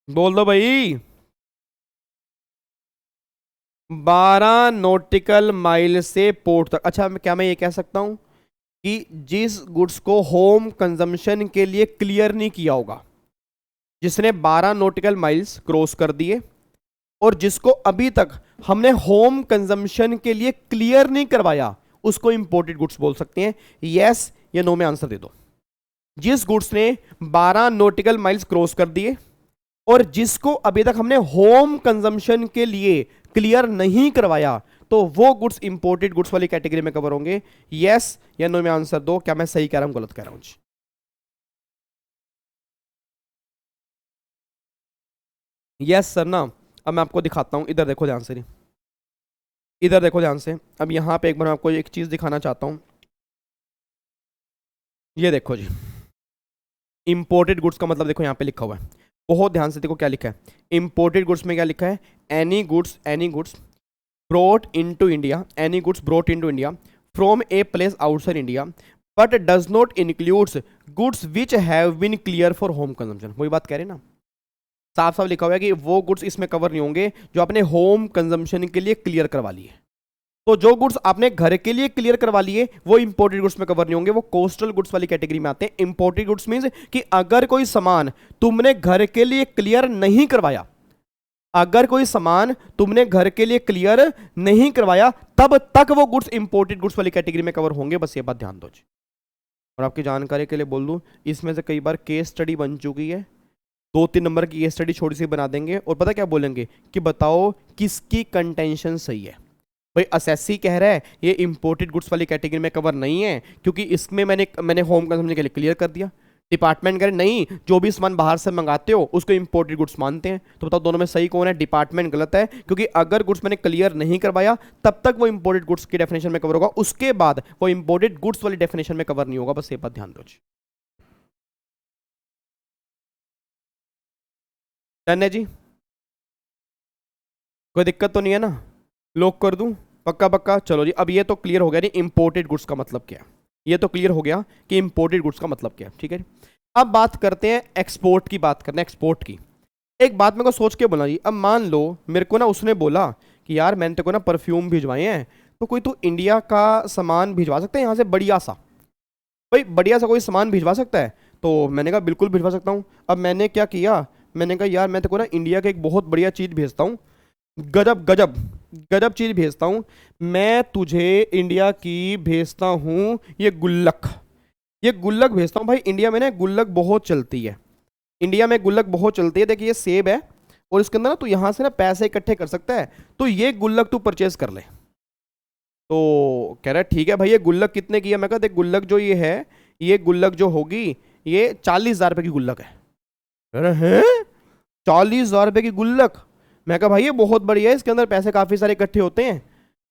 बोल दो भाई। 12 नॉटिकल माइल से पोर्ट तक। अच्छा, क्या मैं ये कह सकता हूं कि जिस गुड्स को होम कंजम्पशन के लिए क्लियर नहीं किया होगा, जिसने 12 नॉटिकल माइल्स क्रॉस कर दिए, और जिसको अभी तक हमने होम कंजम्पशन के लिए क्लियर नहीं करवाया, उसको इंपोर्टेड गुड्स बोल सकते हैं। यस या नो में आंसर दे दो। जिस गुड्स ने 12 नॉटिकल माइल्स क्रॉस कर दिए और जिसको अभी तक हमने होम कंजम्पशन के लिए क्लियर नहीं करवाया, तो वो गुड्स इंपोर्टेड गुड्स वाली कैटेगरी में कवर होंगे। यस या नो में आंसर दो। क्या मैं सही कह रहा हूं, गलत कह रहा हूं जी? यस सर ना। अब मैं आपको दिखाता हूं, इधर देखो ध्यान से, इधर देखो ध्यान से। अब यहां पे एक बार मैं आपको एक चीज दिखाना चाहता हूं। ये देखो जी, इंपोर्टेड गुड्स का मतलब देखो यहां पे लिखा हुआ है, बहुत ध्यान से देखो क्या लिखा है। इंपोर्टेड गुड्स में क्या लिखा है? Any goods brought into India, any goods brought into India from a place outside India, but does not includes goods which have been clear for home consumption. वही बात कह रहे हैं ना, साफ साफ लिखा हुआ है कि वो गुड्स इसमें कवर नहीं होंगे जो आपने होम कंजम्पशन के लिए क्लियर करवा लिए। तो जो गुड्स आपने घर के लिए क्लियर करवा लिए वो इंपोर्टेड गुड्स में कवर नहीं होंगे, वो कोस्टल गुड्स वाली कैटेगरी में आते हैं। इंपोर्टेड गुड्स मींस कि अगर कोई सामान तुमने घर के लिए क्लियर नहीं करवाया, अगर कोई सामान तुमने घर के लिए क्लियर नहीं करवाया, तब तक वो गुड्स इंपोर्टेड गुड्स वाली कैटेगरी में कवर होंगे। बस ये बात ध्यान दो जी। और आपकी जानकारी के लिए बोल दूं, इसमें से कई बार केस स्टडी बन चुकी है, 2-3 नंबर की केस स्टडी छोटी सी बना देंगे और पता क्या बोलेंगे कि बताओ किसकी कंटेंशन सही है। भाई असेसी कह रहा है ये इंपोर्टेड गुड्स वाली कैटेगरी में कवर नहीं है क्योंकि इसमें मैंने होम कंजम्पशन के लिए क्लियर कर दिया। डिपार्टमेंट कह रहे नहीं, जो भी सामान बाहर से मंगाते हो उसको इंपोर्टेड गुड्स मानते हैं। तो बताओ दोनों में सही कौन है? डिपार्टमेंट गलत है, क्योंकि अगर गुड्स मैंने क्लियर नहीं करवाया तब तक वो इंपोर्टेड गुड्स की डेफिनेशन में कवर होगा, उसके बाद वो इंपोर्टेड गुड्स वाली डेफिनेशन में कवर नहीं होगा। बस ये बात ध्यान दो जी। डन है जी, कोई दिक्कत तो नहीं है ना? लॉक कर दूं? पक्का पक्का। चलो जी, अब ये तो क्लियर हो गया नहीं इंपोर्टेड गुड्स का मतलब क्या है, ये तो क्लियर हो गया कि इंपोर्टेड गुड्स का मतलब क्या है। ठीक है, अब बात करते हैं एक्सपोर्ट की, बात करते हैं एक्सपोर्ट की। एक बात मेरे को सोच के बोला जी, अब मान लो मेरे को ना उसने बोला कि यार मैंने तेरे को ना परफ्यूम भिजवाए हैं, तो कोई तो इंडिया का सामान भिजवा सकता है यहाँ से बढ़िया सा? भाई बढ़िया सा कोई सामान भिजवा सकता है? तो मैंने कहा बिल्कुल भिजवा सकता हूँ। अब मैंने क्या किया, मैंने कहा यार मैं तेरे को ना इंडिया का एक बहुत बढ़िया चीज़ भेजता हूँ, गजब गजब गजब चीज भेजता हूं। मैं तुझे इंडिया की भेजता हूं ये गुल्लक, ये गुल्लक भेजता हूं। भाई इंडिया में ना गुल्लक बहुत चलती है, इंडिया में गुल्लक बहुत चलती है। देखिए ये सेब है और इसके अंदर ना तू यहां से ना पैसे इकट्ठे कर सकता है, तो ये गुल्लक तू परचेज कर ले। तो कह रहा है ठीक है भाई, ये गुल्लक कितने की है? मैं कहा देख गुल्लक जो ये है, ये गुल्लक जो होगी ये 40,000 रुपए की गुल्लक है। कह रहा है 40,000 रुपए की गुल्लक? मैं कहा भाई ये बहुत बढ़िया है, इसके अंदर पैसे काफी सारे इकट्ठे होते हैं,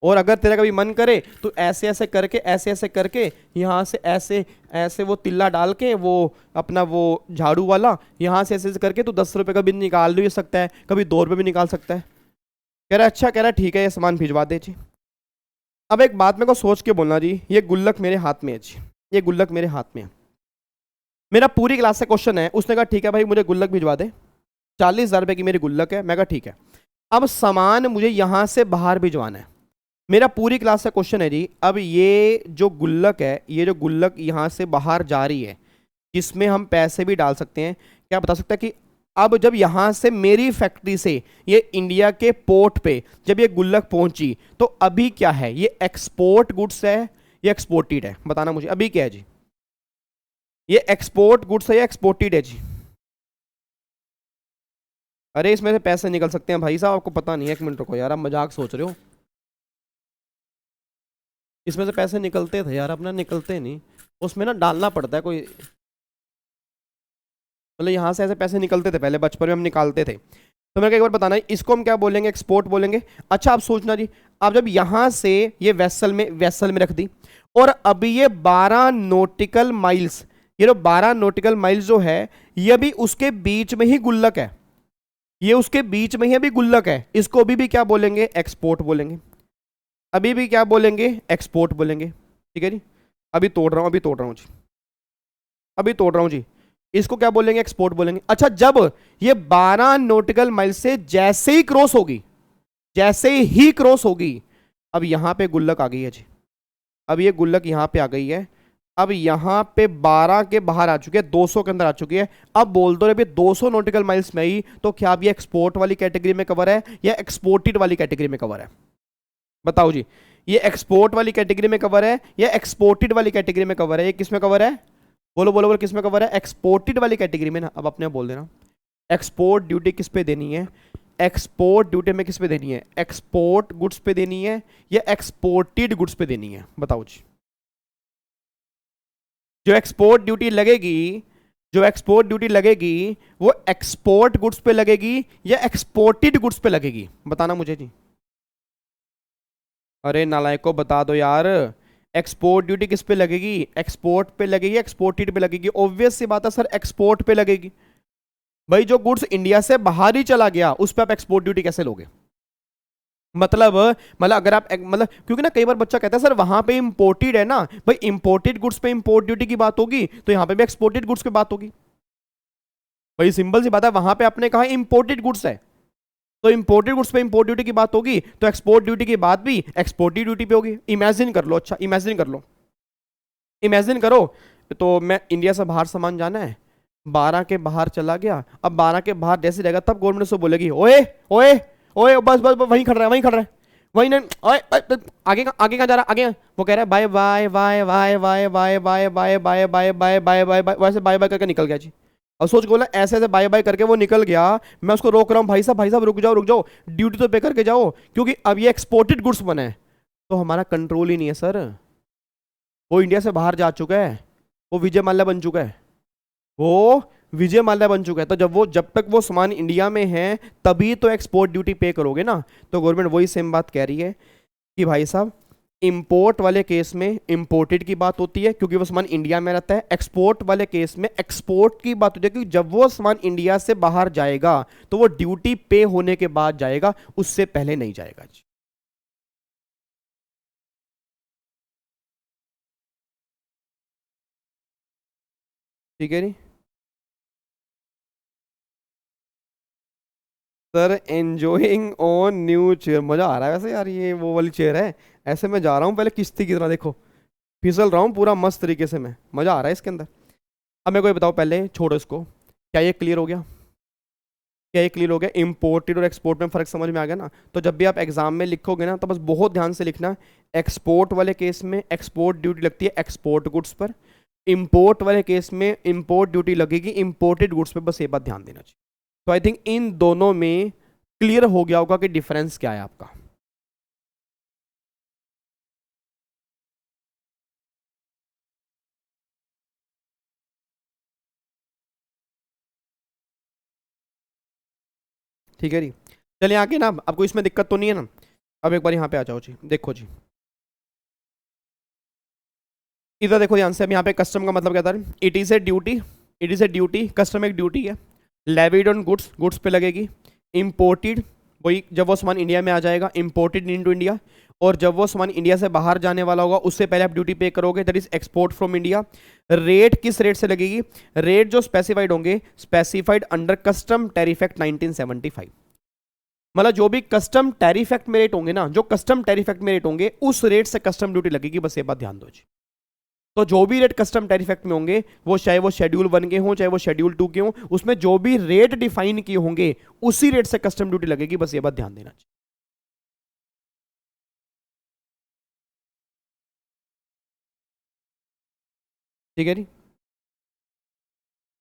और अगर तेरा कभी मन करे तो ऐसे ऐसे करके यहाँ से ऐसे ऐसे वो तिल्ला डाल के वो अपना वो झाड़ू वाला यहाँ से ऐसे करके तो 10 रुपए का भी निकाल भी सकता है, कभी 2 रुपए भी निकाल सकता है। कह रहा अच्छा, कह रहा ठीक है ये सामान भिजवा दे जी। अब एक बात मेरे को सोच के बोलना जी, ये गुल्लक मेरे हाथ में है जी, ये गुल्लक मेरे हाथ में है, मेरा पूरी क्लास से क्वेश्चन है। उसने कहा ठीक है भाई मुझे गुल्लक भिजवा दे, 40,000 रुपए की मेरी गुल्लक है। मैं कहा ठीक है, अब सामान मुझे यहां से बाहर भिजवाना है। मेरा पूरी क्लास का क्वेश्चन है जी, अब ये जो गुल्लक है, ये जो गुल्लक यहां से बाहर जा रही है, जिसमें हम पैसे भी डाल सकते हैं, क्या बता सकता है कि अब जब यहां से मेरी फैक्ट्री से ये इंडिया के पोर्ट पे जब ये गुल्लक पहुंची तो अभी क्या है? ये एक्सपोर्ट गुड्स है या एक्सपोर्टेड है? बताना मुझे, अभी क्या है जी? ये एक्सपोर्ट गुड्स है या एक्सपोर्टेड है जी? अरे इसमें से पैसे निकल सकते हैं भाई साहब, आपको पता नहीं है? एक मिनट रुको यार, आप मजाक सोच रहे हो? इसमें से पैसे निकलते थे यार, अपना निकलते नहीं, उसमें ना डालना पड़ता है कोई, मतलब यहाँ से ऐसे पैसे निकलते थे पहले, बचपन में हम निकालते थे। तो मेरे को एक बार बताना है, इसको हम क्या बोलेंगे? एक्सपोर्ट बोलेंगे। अच्छा आप सोचना जी, अब जब यहाँ से ये वेसल में रख दी, और अभी ये 12 नॉटिकल माइल्स, ये जो 12 नॉटिकल माइल्स जो है, ये भी उसके बीच में ही गुल्लक है, ये उसके बीच में ही अभी गुल्लक है, इसको अभी भी क्या बोलेंगे? एक्सपोर्ट बोलेंगे। अभी भी क्या बोलेंगे? एक्सपोर्ट बोलेंगे। ठीक है जी, अभी तोड़ रहा हूं जी, अभी तोड़ रहा हूं जी, इसको क्या बोलेंगे? एक्सपोर्ट बोलेंगे। अच्छा जब ये 12 नॉटिकल माइल से जैसे ही क्रॉस होगी, जैसे ही क्रॉस होगी, अब यहां पे गुल्लक आ गई है जी, अब ये गुल्लक यहां पे आ गई है, अब यहां पे 12 के बाहर आ चुकी है, 200 के अंदर आ चुकी है। अब बोल दो रे 200 नॉटिकल माइल्स में ही, तो क्या अब ये एक्सपोर्ट वाली कैटेगरी में कवर है या एक्सपोर्टेड वाली कैटेगरी में कवर है? बताओ जी, ये एक्सपोर्ट वाली कैटेगरी में कवर है या एक्सपोर्टेड वाली कैटेगरी में कवर है? ये किस में कवर है? बोलो बोलो बोलो, किस में कवर है? एक्सपोर्टेड वाली कैटेगरी में ना। अब अपने बोल देना, एक्सपोर्ट ड्यूटी किस पे देनी है? एक्सपोर्ट ड्यूटी में किस पे देनी है? एक्सपोर्ट गुड्स पे देनी है या एक्सपोर्टेड गुड्स पे देनी है? बताओ जी। जो एक्सपोर्ट ड्यूटी लगेगी, जो एक्सपोर्ट ड्यूटी लगेगी वो एक्सपोर्ट गुड्स पे लगेगी या एक्सपोर्टेड गुड्स पे लगेगी? बताना मुझे जी। अरे नालायक को बता दो यार, एक्सपोर्ट ड्यूटी किस पे लगेगी? एक्सपोर्ट पे लगेगी, एक्सपोर्टेड पे लगेगी? ऑब्वियस सी बात है सर, एक्सपोर्ट पे लगेगी। भाई जो गुड्स इंडिया से बाहर ही चला गया उस पे आप एक्सपोर्ट ड्यूटी कैसे लोगे? मतलब अगर आप मतलब, क्योंकि ना कई बार बच्चा कहता है सर वहां पे इंपोर्टेड है ना, भाई इंपोर्टेड गुड्स पे इंपोर्ट ड्यूटी की बात होगी तो यहां पे भी एक्सपोर्टेड गुड्स पे बात होगी। भाई सिंपल सी बात है, वहां पे आपने कहा इंपोर्टेड गुड्स है, तो इंपोर्टेड गुड्स पे इंपोर्ट ड्यूटी की बात होगी, तो एक्सपोर्ट ड्यूटी की बात भी एक्सपोर्टेड ड्यूटी पे होगी। इमेजिन कर लो, अच्छा इमेजिन कर लो, इमेजिन करो, तो मैं इंडिया से बाहर सामान जाना है, 12 के बाहर चला गया, अब 12 के बाहर जैसे रहेगा तब गवर्नमेंट से बोलेगी ओए ओए ओए, बस बस बस, वहीं खड़ रहा है, वहीं खड़ रहा है, वहीं नहीं, ओए ओए, आगे कहाँ जा रहा है? आगे वो कह रहा है bye bye bye bye bye bye bye bye bye bye bye bye bye bye, वैसे बाय बाय करके निकल गया जी। अब सोच बोला ऐसे ऐसे बाय बाय करके वो निकल गया, मैं उसको रोक रहा हूँ, भाई साहब रुक जाओ, ड्यूटी तो पे करके जाओ, क्योंकि अब ये एक्सपोर्टेड गुड्स बना है, तो हमारा कंट्रोल ही नहीं है सर। वो इंडिया से बाहर जा चुका है, वो विजय माल्या बन चुका है, वो विजय माल्या बन चुका है, तो जब तक वो सामान इंडिया में है तभी तो एक्सपोर्ट ड्यूटी पे करोगे ना। तो गवर्नमेंट वही सेम बात कह रही है कि भाई साहब इंपोर्ट वाले केस में इंपोर्टेड की बात होती है क्योंकि वो सामान इंडिया में रहता है, एक्सपोर्ट वाले केस में एक्सपोर्ट की बात होती है क्योंकि जब वो सामान इंडिया से बाहर जाएगा तो वो ड्यूटी पे होने के बाद जाएगा, उससे पहले नहीं जाएगा जी। ठीक है जी sir, enjoying on new chair, मजा आ रहा है वैसे यार, ये वो वाली चेयर है, ऐसे मैं जा रहा हूँ पहले किश्ती की तरह, देखो फिसल रहा हूँ पूरा मस्त तरीके से, मैं मजा आ रहा है इसके अंदर। अब मेरे को ये बताओ, पहले छोड़ो इसको, क्या ये क्लियर हो गया? क्या ये क्लियर हो गया? इंपोर्टेड और एक्सपोर्ट में फर्क समझ में आ गया ना? तो जब भी आप एग्जाम में लिखोगे ना तो बस बहुत ध्यान से लिखना, एक्सपोर्ट वाले केस में एक्सपोर्ट ड्यूटी लगती है एक्सपोर्ट गुड्स पर, इंपोर्ट वाले केस में इंपोर्ट ड्यूटी लगेगी इंपोर्टेड गुड्स पे, बस ये बात ध्यान देना चाहिए। तो आई थिंक इन दोनों में क्लियर हो गया होगा कि डिफरेंस क्या है आपका। ठीक है जी। चलिए आगे ना, आपको इसमें दिक्कत तो नहीं है ना? अब एक बार यहाँ पे आ जाओ जी, देखो जी, इधर देखो ध्यान से। अब यहाँ पे कस्टम का मतलब क्या था? It is a duty, it is a duty, custom एक ड्यूटी है। लेविड ऑन गुड्स, गुड्स पे लगेगी। इम्पोर्टेड, वही जब वो सामान इंडिया में आ जाएगा, इम्पोर्टेड इन टू इंडिया। और जब वो सामान इंडिया से बाहर जाने वाला होगा उससे पहले आप ड्यूटी पे करोगे, that is export from India. Rate किस रेट से लगेगी? रेट जो स्पेसिफाइड होंगे, specified under custom tariff act 1975। मतलब जो भी कस्टम टैरिफ एक्ट में रेट होंगे ना, जो कस्टम टैरिफ एक्ट में रेट होंगे उस रेट से कस्टम ड्यूटी लगेगी, बस ये बात ध्यान दो जी। तो जो भी रेट कस्टम टैरिफ एक्ट में होंगे, वो चाहे वो शेड्यूल 1 के हों चाहे वो शेड्यूल 2 के हों, उसमें जो भी रेट डिफाइन किए होंगे उसी रेट से कस्टम ड्यूटी लगेगी, बस ये बात ध्यान देना चाहिए। ठीक है जी।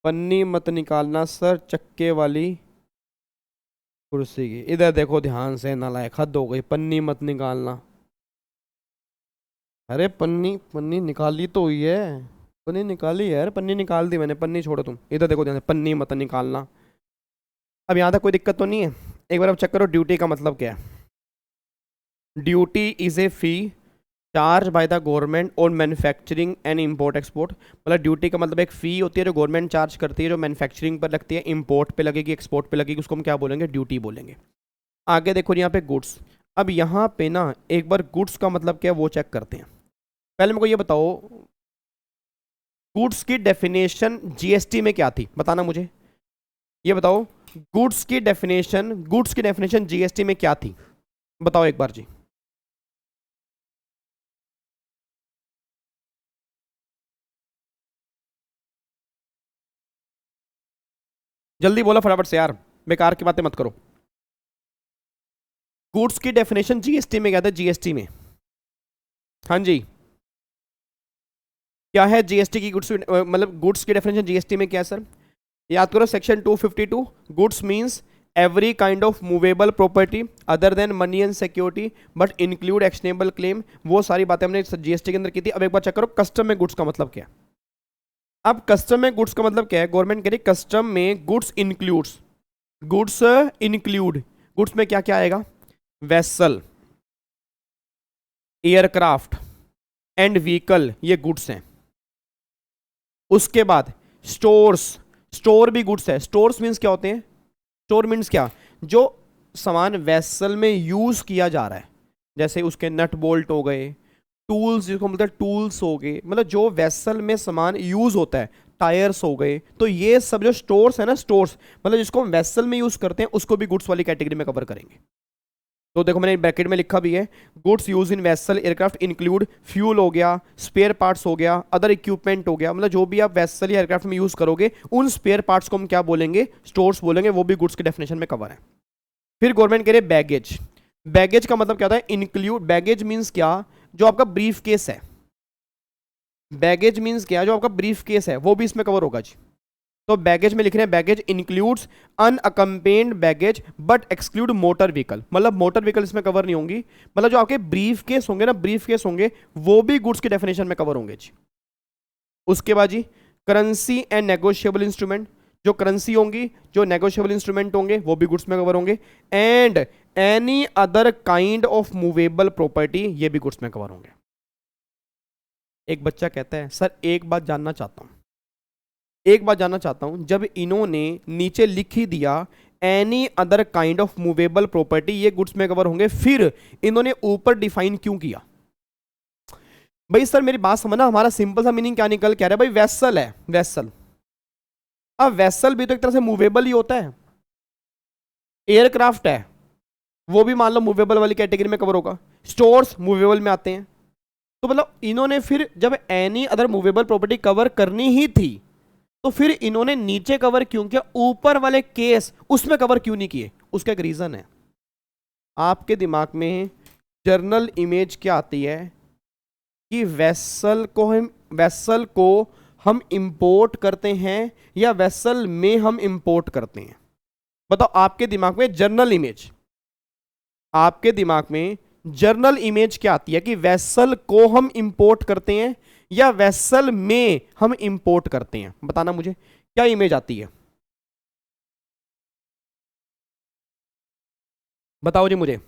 पन्नी मत निकालना सर चक्के वाली कुर्सी की। इधर देखो ध्यान से, नालायक, हद हो गई, पन्नी मत निकालना। अरे पन्नी पन्नी निकाली तो हुई है, पन्नी निकाली है यार, पन्नी निकाल दी मैंने, पन्नी छोड़ो तुम। इधर देखो ध्यान से, पन्नी मत निकालना। अब यहाँ तक कोई दिक्कत तो नहीं है? एक बार अब चेक करो ड्यूटी का मतलब क्या है। Duty is a fee charge by the government on manufacturing and import export. मतलब ड्यूटी का मतलब एक फ़ी होती है जो गवर्नमेंट चार्ज करती है, जो मैन्युफैक्चरिंग पर लगती है, इंपोर्ट पे लगेगी, एक्सपोर्ट पे लगेगी, उसको हम क्या बोलेंगे? ड्यूटी बोलेंगे। आगे देखो यहाँ पे गुड्स। अब यहाँ पे ना एक बार गुड्स का मतलब क्या है वो चेक करते हैं। पहले मेरे को ये बताओ, गुड्स की डेफिनेशन जीएसटी में क्या थी, बताना मुझे। ये बताओ, गुड्स की डेफिनेशन जीएसटी में क्या थी, बताओ एक बार जी। जल्दी बोलो फटाफट से यार, बेकार की बातें मत करो। गुड्स की डेफिनेशन जीएसटी में क्या था? जीएसटी में, हाँ जी, क्या है जीएसटी की? गुड्स मतलब गुड्स की डेफिनेशन जीएसटी में क्या है सर? याद करो section 252, goods means every kind of movable property other than money and security but include actionable claim. वो सारी बातें हमने जीएसटी के अंदर की थी। अब एक बार चेक करो कस्टम में गुड्स का मतलब क्या है। अब कस्टम में गुड्स का मतलब क्या है? गवर्नमेंट कह रही कस्टम में goods includes, goods include, goods में क्या क्या आएगा? वेसल, एयरक्राफ्ट एंड व्हीकल, ये गुड्स हैं। उसके बाद स्टोर्स, स्टोर भी गुड्स है। स्टोर्स मीन्स क्या होते हैं? स्टोर मीन्स क्या? जो सामान वेसल में यूज किया जा रहा है, जैसे उसके नट बोल्ट हो गए, टूल्स जिसको मतलब टूल्स हो गए, मतलब जो वेसल में सामान यूज होता है, टायर्स हो गए, तो ये सब जो स्टोर्स है ना, स्टोर्स मतलब जिसको हम वेसल में यूज करते हैं उसको भी गुड्स वाली कैटेगरी में कवर करेंगे। तो देखो मैंने ब्रैकेट में लिखा भी है, goods use in vessel aircraft include fuel हो गया, स्पेयर पार्ट्स हो गया, अदर इक्विपमेंट हो गया। मतलब जो भी आप वेसल या एयरक्राफ्ट में यूज करोगे उन स्पेयर पार्ट्स को हम क्या बोलेंगे? स्टोर्स बोलेंगे, वो भी गुड्स के डेफिनेशन में कवर है। फिर गवर्नमेंट कह रहे बैगेज। बैगेज का मतलब क्या होता है? इंक्लूड, बैगेज मीन्स क्या? जो आपका ब्रीफ केस है, बैगेज मीन्स क्या? जो आपका ब्रीफ केस है वो भी इसमें कवर होगा जी। तो बैगेज में लिख रहे हैं baggage includes unaccompanied baggage but exclude motor vehicle. मतलब मोटर व्हीकल इसमें कवर नहीं होंगी। मतलब जो आपके ब्रीफ केस होंगे ना, ब्रीफ केस होंगे, वो भी गुड्स की डेफिनेशन में कवर होंगे जी। उसके बाद जी करेंसी एंड नेगोशिएबल इंस्ट्रूमेंट, जो करेंसी होंगी, जो नेगोशिएबल इंस्ट्रूमेंट होंगे, वो भी गुड्स में कवर होंगे। And any other kind of movable property, ये भी गुड्स में कवर होंगे। एक बच्चा कहता है सर एक बात जानना चाहता हूं, एक बात जानना चाहता हूं, जब इन्होंने नीचे लिख ही दिया any other kind of movable property ये गुड्स में कवर होंगे, फिर इन्होंने ऊपर डिफाइन क्यों किया? भाई सर मेरी बात समझना, हमारा सिंपल सा मीनिंग क्या निकल के आ रहा है? भाई वेसल है, वेसल। अब वेसल भी तो एक तरह से मूवेबल ही होता है। एयरक्राफ्ट है, वो भी मान लो मूवेबल वाली कैटेगरी में कवर होगा। स्टोर्स मूवेबल में आते हैं। तो मतलब इन्होंने फिर जब any other movable property cover करनी ही थी तो फिर इन्होंने नीचे कवर क्यों किया? ऊपर वाले केस उसमें कवर क्यों नहीं किए? उसका एक रीजन है। आपके दिमाग में जर्नल इमेज क्या आती है कि वेसल को हम इंपोर्ट करते हैं या वेसल में हम इंपोर्ट करते हैं? बताओ आपके दिमाग में जर्नल इमेज, आपके दिमाग में जर्नल इमेज क्या आती है कि वेसल को हम इंपोर्ट करते हैं या वेसल में हम इंपोर्ट करते हैं? बताना मुझे क्या इमेज आती है। बताओ जी मुझे,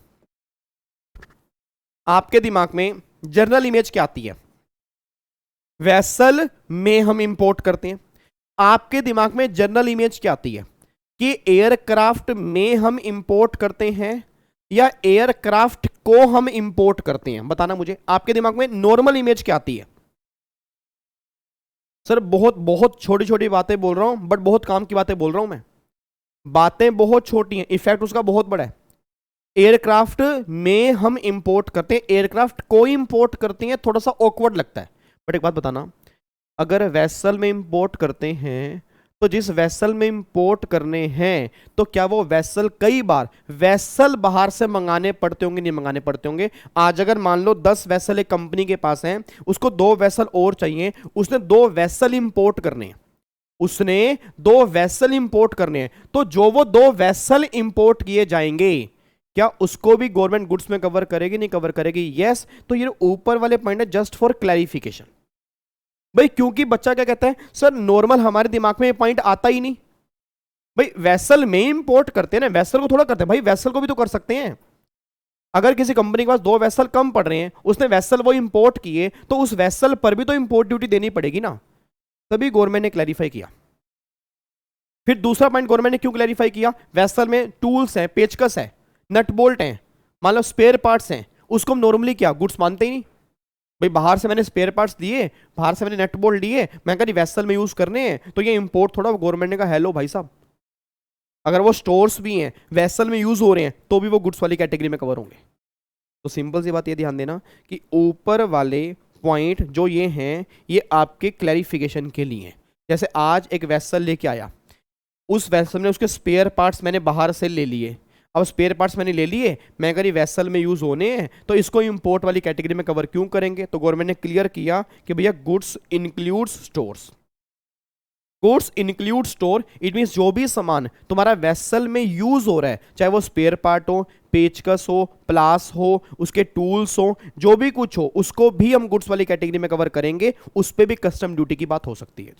आपके दिमाग में जनरल इमेज क्या आती है? वेसल में हम इंपोर्ट करते हैं। आपके दिमाग में जनरल इमेज क्या आती है कि एयरक्राफ्ट में हम इंपोर्ट करते हैं या एयरक्राफ्ट को हम इंपोर्ट करते हैं? बताना मुझे, आपके दिमाग में नॉर्मल इमेज क्या आती है? सर बहुत बहुत छोटी छोटी बातें बोल रहा हूं, बट बहुत काम की बातें बोल रहा हूं मैं। बातें बहुत छोटी हैं, इफेक्ट उसका बहुत बड़ा है। एयरक्राफ्ट में हम इंपोर्ट करते हैं, एयरक्राफ्ट को इंपोर्ट करते हैं, थोड़ा सा ऑकवर्ड लगता है। बट एक बात बताना, अगर वेसल में इंपोर्ट करते हैं तो जिस वेसल में इंपोर्ट करने हैं तो क्या वो वेसल कई बार वेसल बाहर से मंगाने पड़ते होंगे, नहीं मंगाने पड़ते होंगे? आज अगर मान लो 10 वेसल एक कंपनी के पास हैं, उसको 2 वेसल और चाहिए, उसने 2 वेसल इंपोर्ट करने हैं, उसने 2 वेसल इंपोर्ट करने हैं, तो जो वो 2 वेसल इंपोर्ट किए जाएंगे क्या उसको भी गवर्नमेंट गुड्स में कवर करेगी, नहीं कवर करेगी? यस। तो ये ऊपर वाले पॉइंट है जस्ट फॉर क्लैरिफिकेशन भाई, क्योंकि बच्चा क्या कहता है, सर नॉर्मल हमारे दिमाग में ये पॉइंट आता ही नहीं। भाई वेसल में इंपोर्ट करते हैं ना, वेसल को थोड़ा करते हैं भाई, वेसल को भी तो कर सकते हैं। अगर किसी कंपनी के पास 2 वेसल कम पड़ रहे हैं, उसने वेसल वो इंपोर्ट किए, तो उस वेसल पर भी तो इंपोर्ट ड्यूटी देनी पड़ेगी ना। तभी गवर्नमेंट ने क्लैरिफाई किया। फिर दूसरा पॉइंट गवर्नमेंट ने क्यों क्लैरिफाई किया? वेसल में टूल्स हैं, पेचकस है, नट बोल्ट हैं, मान लो स्पेयर पार्ट्स हैं, उसको हम नॉर्मली क्या गुड्स मानते ही नहीं। भाई बाहर से मैंने स्पेयर पार्ट्स दिए, बाहर से मैंने नट बोल्ट दिए, मैं कहा वेसल में यूज करने हैं, तो ये इंपोर्ट थोड़ा। गवर्नमेंट ने कहा हेलो भाई साहब, अगर वो स्टोर्स भी हैं, वेसल में यूज हो रहे हैं, तो भी वो गुड्स वाली कैटेगरी में कवर होंगे। तो सिंपल सी बात ये ध्यान देना कि ऊपर वाले पॉइंट जो ये हैं, ये आपके क्लैरिफिकेशन के लिए हैं। जैसे आज एक वेसल लेके आया, उस वेसल में उसके स्पेयर पार्ट्स मैंने बाहर से ले लिए, अब स्पेयर पार्ट्स मैंने ले लिए, मैं अगर ये वेसल में यूज होने हैं, तो इसको इंपोर्ट वाली कैटेगरी में कवर क्यों करेंगे? तो गवर्नमेंट ने क्लियर किया कि भैया goods includes stores, goods include store. It means जो भी सामान तुम्हारा वेसल में यूज हो रहा है, चाहे वो स्पेयर पार्ट हो, पेचकस हो, प्लास हो, उसके टूल्स हो, जो भी कुछ हो, उसको भी हम गुड्स वाली कैटेगरी में कवर करेंगे। उस पर भी कस्टम ड्यूटी की बात हो सकती है।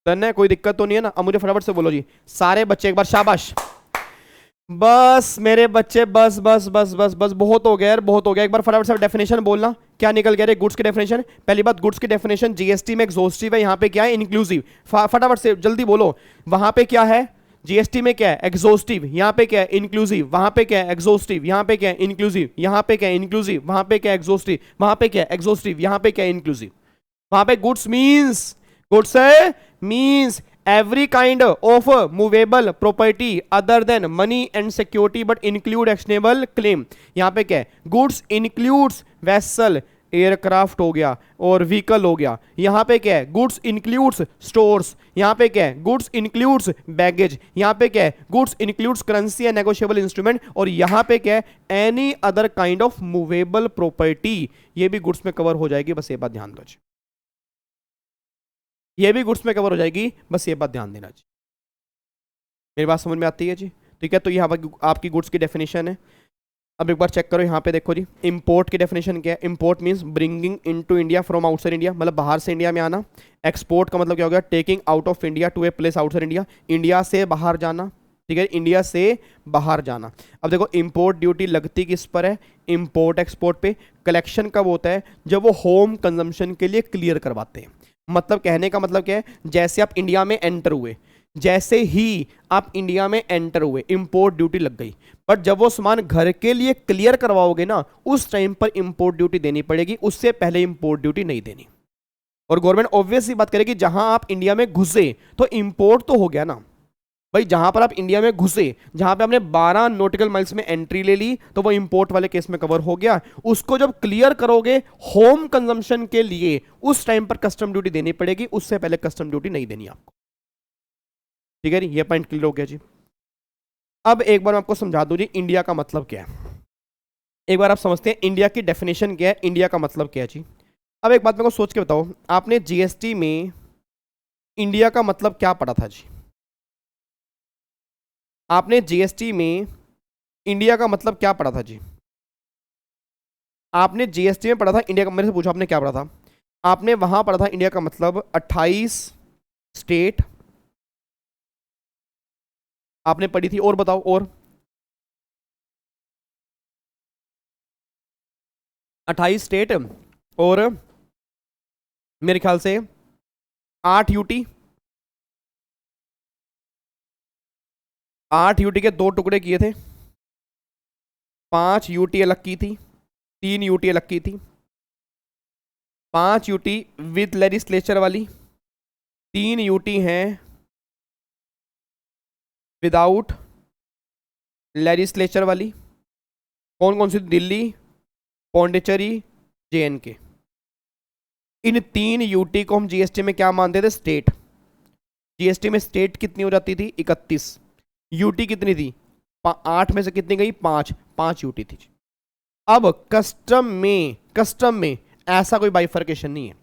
डन है, कोई दिक्कत तो नहीं है ना? अब मुझे फटाफट से बोलो जी सारे बच्चे एक बार, शाबाश। बस मेरे बच्चे, बस बस बस बस बस बहुत हो गया यार, बहुत हो गया। एक बार फटाफट से डेफिनेशन बोलना, क्या निकल गया रे? गुड्स की डेफिनेशन। पहली बात, गुड्स की डेफिनेशन जीएसटी में एग्जॉस्टिव है, यहां पे क्या है? इंक्लूसिव। फटाफट से जल्दी बोलो, वहां पे क्या है? जीएसटी में क्या है? एग्जॉस्टिव। यहां पे क्या है? इंक्लूसिव। वहां पे क्या है? एग्जॉस्टिव। यहां पे क्या है? इंक्लूसिव। यहां पे क्या है? इंक्लूसिव। वहां पे क्या है? एग्जॉस्टिव। वहां पे क्या है? एग्जॉस्टिव। यहां पे क्या है? इंक्लूसिव। वहां पे goods means, goods means every kind of movable property other than money and security but include actionable claim। यहां पे क्या है? गुड्स इंक्लूड्स वेसल, एयरक्राफ्ट हो गया और व्हीकल हो गया। यहां पे क्या है? Goods includes stores. यहां पे क्या है? Goods includes baggage. यहां पे क्या है? Goods includes currency and negotiable instrument. और यहां पे क्या है? Any other kind of movable property. ये भी गुड्स में कवर हो जाएगी, बस ये बात ध्यान दो। ये भी गुड्स में कवर हो जाएगी, बस ये बात ध्यान देना जी। मेरी बात समझ में आती है जी? ठीक है, तो यहाँ पर आपकी गुड्स की डेफिनेशन है। अब एक बार चेक करो, यहाँ पे देखो जी, इंपोर्ट की डेफिनेशन क्या है? Import means bringing into India from outside India, मतलब बाहर से इंडिया में आना। एक्सपोर्ट का मतलब क्या हो गया? Taking out of India to a place outside India, India से बाहर जाना। ठीक है, इंडिया से बाहर जाना। अब देखो इंपोर्ट ड्यूटी लगती किस पर है? इंपोर्ट एक्सपोर्ट पे। कलेक्शन कब होता है? जब वो होम कंजम्पशन के लिए क्लियर करवाते हैं। मतलब कहने का मतलब क्या है? जैसे आप इंडिया में एंटर हुए, जैसे ही आप इंडिया में एंटर हुए, इंपोर्ट ड्यूटी लग गई। बट जब वो सामान घर के लिए क्लियर करवाओगे ना, उस टाइम पर इंपोर्ट ड्यूटी देनी पड़ेगी, उससे पहले इंपोर्ट ड्यूटी नहीं देनी। और गवर्नमेंट ऑब्वियसली बात करेगी, जहां आप इंडिया में घुसे तो इंपोर्ट तो हो गया ना भाई। जहां पर आप इंडिया में घुसे, जहां पे आपने 12 नॉटिकल माइल्स में एंट्री ले ली, तो वो इंपोर्ट वाले केस में कवर हो गया। उसको जब क्लियर करोगे होम कंजम्पशन के लिए, उस टाइम पर कस्टम ड्यूटी देनी पड़ेगी, उससे पहले कस्टम ड्यूटी नहीं देनी आपको। ठीक है, ये पॉइंट क्लियर हो गया जी। अब एक बार मैं आपको समझा दूं जी, इंडिया का मतलब क्या है। एक बार आप समझते हैं इंडिया की डेफिनेशन क्या है, इंडिया का मतलब क्या है जी। अब एक बात मेरे को सोच के बताओ, आपने जीएसटी में इंडिया का मतलब क्या पढ़ा था जी? आपने जीएसटी में इंडिया का मतलब क्या पढ़ा था जी? आपने जीएसटी में पढ़ा था इंडिया का, मेरे से पूछो आपने क्या पढ़ा था? आपने वहां पढ़ा था इंडिया का मतलब 28 स्टेट आपने पढ़ी थी, और बताओ और। 28 स्टेट और मेरे ख्याल से 8 यूटी। 8 यूटी के 2 टुकड़े किए थे, 5 यूटी अलग की थी, 3 यूटी अलग की थी, 5 यूटी विद लेजिस्लेचर वाली, 3 यूटी हैं विदाउट लेजिस्लेचर वाली। कौन कौन सी? दिल्ली, पौंडीचेरी, JNK। इन 3 यूटी को हम जीएसटी में क्या मानते थे? स्टेट। जीएसटी में स्टेट कितनी हो जाती थी? 31। यूटी कितनी थी? 8 में से कितनी गई? 5। 5 यूटी थी। अब कस्टम में ऐसा कोई बाइफर्केशन नहीं है।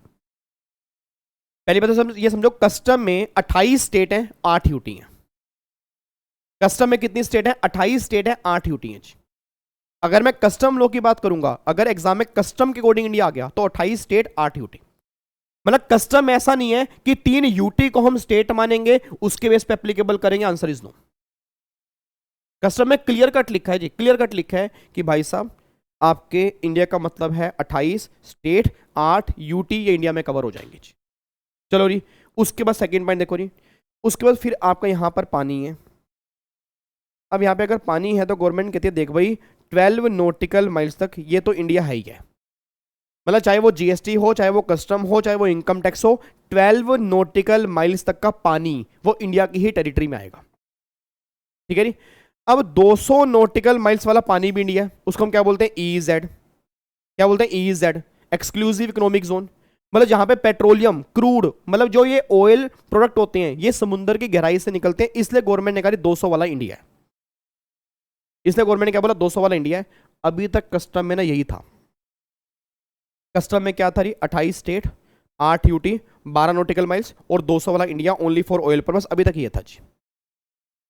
पहली बात तो ये समझो, कस्टम में 28 स्टेट हैं, 8 यूटी हैं। कस्टम में कितनी स्टेट है? 28 स्टेट है, 8 यूटी हैं। अगर मैं कस्टम लॉ की बात करूंगा, अगर एग्जाम में कस्टम के अकॉर्डिंग इंडिया आ गया तो 28 स्टेट 8 यूटी। मतलब कस्टम ऐसा नहीं है कि 3 यूटी को हम स्टेट मानेंगे उसके बेस पे एप्लीकेबल करेंगे। Answer is no. कस्टम में क्लियर कट लिखा है जी, क्लियर कट लिखा है कि भाई साहब आपके इंडिया का मतलब है 28 स्टेट 8 यूटी, ये इंडिया में कवर हो जाएंगे जी। चलो जी, उसके बाद सेकंड पॉइंट देखो जी। उसके बाद फिर आपका यहां पर पानी है। अब यहां पे अगर पानी है तो गवर्नमेंट कहती है देख भाई 12 नॉटिकल माइल्स तक ये तो इंडिया है ही है। मतलब चाहे वो जीएसटी हो, चाहे वो कस्टम हो, चाहे वो इनकम टैक्स हो, 12 नॉटिकल माइल्स तक का पानी वो इंडिया की ही टेरिटरी में आएगा। ठीक है जी। अब 200 नॉटिकल माइल्स वाला पानी भी इंडिया है, उसको हम क्या बोलते हैं? EEZ। क्या बोलते हैं? EEZ, exclusive economic zone. मतलब जहां पे पेट्रोलियम, क्रूड, मतलब जो ये ऑयल प्रोडक्ट होते हैं ये समुद्र की गहराई से निकलते हैं, इसलिए गवर्नमेंट ने कहा 200 वाला इंडिया है। इसलिए गवर्नमेंट ने क्या बोला? 200 वाला इंडिया है। अभी तक कस्टम में ना यही था। कस्टम में क्या था? 28 स्टेट, 8 यूटी, 12 नॉटिकल माइल्स और 200 वाला India, only for oil purpose. अभी तक ये था जी।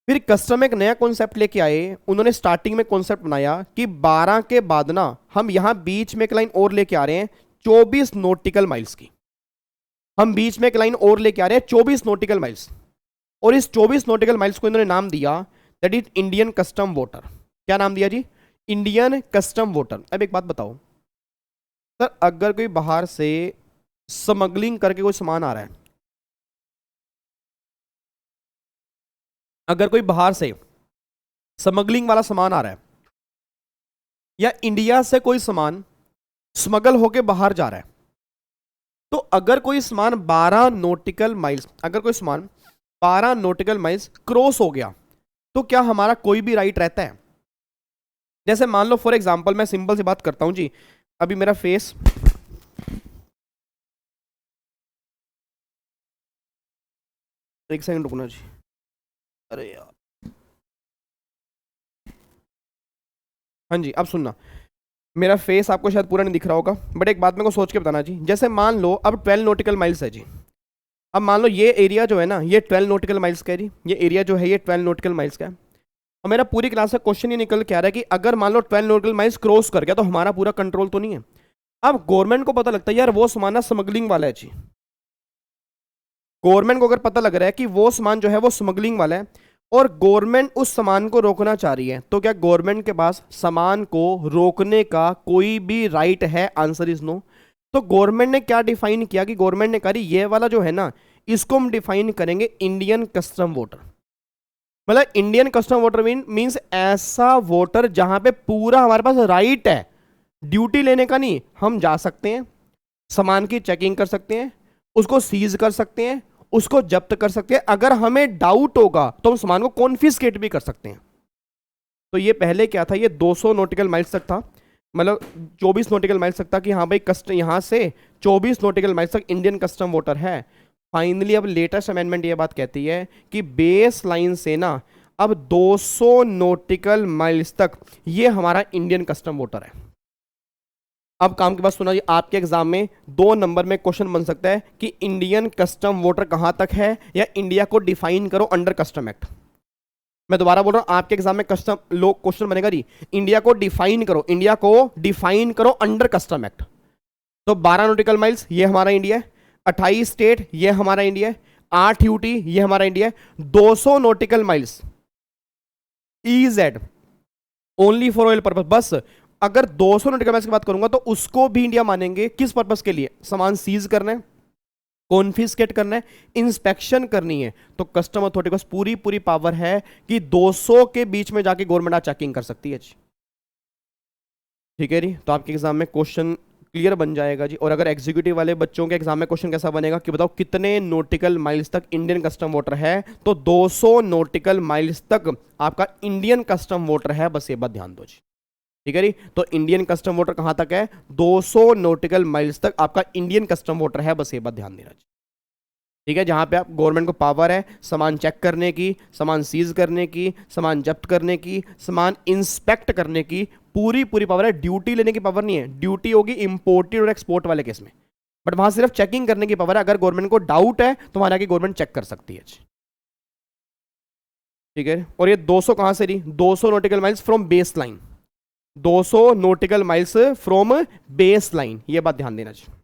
फिर कस्टम एक नया कॉन्सेप्ट लेके आए। उन्होंने स्टार्टिंग में कॉन्सेप्ट बनाया कि 12 के बाद ना हम यहां बीच में एक लाइन और लेके आ रहे हैं 24 नॉटिकल माइल्स की। हम बीच में एक लाइन और लेके आ रहे हैं 24 नॉटिकल माइल्स, और इस 24 नॉटिकल माइल्स को इन्होंने नाम दिया that is Indian custom water. क्या नाम दिया जी? Indian custom water. अब एक बात बताओ सर, अगर कोई बाहर से स्मगलिंग करके कोई सामान आ रहा है, अगर कोई बाहर से स्मगलिंग वाला सामान आ रहा है या इंडिया से कोई सामान स्मगल होके बाहर जा रहा है, तो अगर कोई सामान 12 नॉटिकल माइल्स, अगर कोई सामान 12 नॉटिकल माइल्स क्रॉस हो गया तो क्या हमारा कोई भी राइट रहता है? जैसे मान लो फॉर एग्जांपल, मैं सिंपल सी बात करता हूं जी। अभी मेरा फेस, एक सेकंड रुकना जी। अरे यार, हाँ जी अब सुनना। मेरा फेस आपको शायद पूरा नहीं दिख रहा होगा, बट एक बात मेरे को सोच के बताना जी। जैसे मान लो अब 12 नॉटिकल माइल्स है जी। अब मान लो ये एरिया जो है ना, ये 12 नॉटिकल माइल्स का है जी। ये एरिया जो है ये 12 नॉटिकल माइल्स का है। और मेरा पूरी क्लास का क्वेश्चन ये निकल के आ रहा है कि अगर मान लो 12 नॉटिकल माइल्स क्रॉस कर गया तो हमारा पूरा कंट्रोल तो नहीं है। अब गवर्नमेंट को पता लगता है यार वो सामान ना स्मगलिंग वाला है जी। गवर्नमेंट को अगर पता लग रहा है कि वो सामान जो है वो स्मगलिंग वाला है और गवर्नमेंट उस सामान को रोकना चाह रही है, तो क्या गवर्नमेंट के पास सामान को रोकने का कोई भी राइट है? Answer is no. तो गवर्नमेंट ने क्या डिफाइन किया कि गवर्नमेंट ने कहा ये वाला जो है ना, इसको हम डिफाइन करेंगे इंडियन कस्टम वाटर। मतलब इंडियन कस्टम वाटर मीन्स ऐसा वाटर जहां पे पूरा हमारे पास राइट है, ड्यूटी लेने का नहीं। हम जा सकते हैं, सामान की चेकिंग कर सकते हैं, उसको सीज कर सकते हैं, उसको जब्त कर सकते हैं। अगर हमें डाउट होगा तो हम सामान को कॉन्फिस्केट भी कर सकते हैं। तो ये पहले क्या था? ये 200 नॉटिकल माइल्स तक था, मतलब 24 नॉटिकल माइल्स तक था कि हाँ भाई कस्ट यहां से 24 नॉटिकल माइल्स तक इंडियन कस्टम वाटर है। फाइनली अब लेटेस्ट अमेंडमेंट ये बात कहती है कि बेस लाइन से ना अब 200 नॉटिकल माइल्स तक ये हमारा इंडियन कस्टम वाटर है। अब काम की बात सुना जी, आपके एग्जाम में 2 नंबर में क्वेश्चन बन सकता है कि इंडियन कस्टम वाटर कहां तक है, या इंडिया को डिफाइन करो अंडर कस्टम एक्ट। मैं दोबारा बोल रहा हूं, आपके एग्जाम में कस्टम लो क्वेश्चन बनेगा जी, इंडिया को डिफाइन करो, इंडिया को डिफाइन करो अंडर कस्टम एक्ट। तो 12 नॉटिकल माइल्स ये हमारा इंडिया है, 28 स्टेट ये हमारा इंडिया है, 8 यूटी ये हमारा इंडिया है, 200 nautical miles EEZ only for oil purpose. बस अगर 200 नॉटिकल माइल्स की बात करूंगा तो उसको भी इंडिया मानेंगे। किस पर्पस के लिए? सामान सीज करना है, कॉन्फिस्केट करना है, इंस्पेक्शन करनी है। तो कस्टम अथॉरिटी के पास पूरी पूरी पावर है कि 200 के बीच में जाके गवर्नमेंट चेकिंग कर सकती है जी। ठीक है जी, तो आपके एग्जाम में क्वेश्चन क्लियर बन जाएगा जी। और अगर एग्जीक्यूटिव वाले बच्चों के एग्जाम में क्वेश्चन कैसा बनेगा कि बताओ कितने नॉटिकल माइल्स तक इंडियन कस्टम वाटर है, तो 200 नॉटिकल माइल्स तक आपका इंडियन कस्टम वाटर है। बस ये बात ध्यान दो जी। ठीक है जी, तो इंडियन कस्टम वाटर कहां तक है? 200 नॉटिकल माइल्स तक आपका इंडियन कस्टम वाटर है। बस ये बात ध्यान देना जी। ठीक है, जहां पे आप गवर्नमेंट को पावर है सामान चेक करने की, सामान सीज करने की, सामान जब्त करने की, सामान इंस्पेक्ट करने की, पूरी पूरी पावर है। ड्यूटी लेने की पावर नहीं है। ड्यूटी होगी इंपोर्टेड और एक्सपोर्ट वाले केस में, बट वहां सिर्फ चेकिंग करने की पावर है। अगर गवर्नमेंट को डाउट है तो वहां जाके गवर्नमेंट चेक कर सकती है। ठीक है, और ये 200 कहां से रही? 200 nautical miles from base line, 200 nautical miles from base line, ये बात ध्यान देना चाहिए।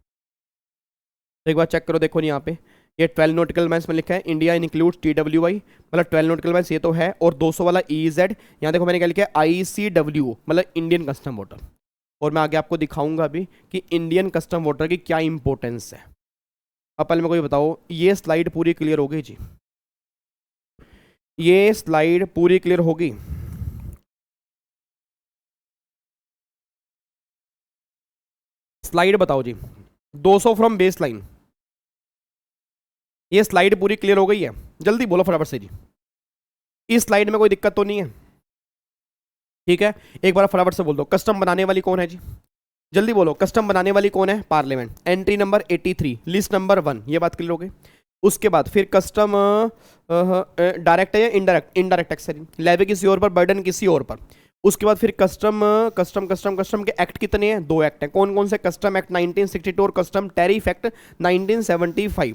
एक बार चेक करो, देखो नहीं यहाँ पे ये 12 नॉटिकल माइल्स में लिखा है इंडिया इंक्लूड्स TWI, मतलब 12 नॉटिकल माइल्स ये तो है, और 200 वाला EEZ। यहाँ देखो मैंने क्या लिखा है ICW, मतलब इंडियन कस्टम वाटर। और मैं आगे आपको दिखाऊंगा भी कि इंडियन कस्टम वाटर की क्या इंपॉर्टेंस है। अब पहले मेरे को ये बताओ, ये स्लाइड पूरी क्लियर हो गई जी? ये स्लाइड पूरी क्लियर होगी? स्लाइड बताओ जी, 200 फ्रॉम बेस लाइन, ये स्लाइड पूरी क्लियर हो गई है? जल्दी बोलो फटाफट से जी। इस स्लाइड में कोई दिक्कत तो नहीं है? ठीक है, एक बार फटाफट से बोल दो, कस्टम बनाने वाली कौन है जी? जल्दी बोलो, कस्टम बनाने वाली कौन है? Parliament. Entry number 83, list number 1, ये बात क्लियर हो गई। उसके बाद फिर कस्टम डायरेक्ट है या इनडायरेक्ट? इनडायरेक्ट टैक्स है, लेवी किसी और पर, बर्डन किसी और पर। उसके बाद फिर कस्टम कस्टम कस्टम कस्टम के एक्ट कितने हैं? 2 एक्ट हैं। कौन कौन से? कस्टम एक्ट 1962 और custom tariff act 1975।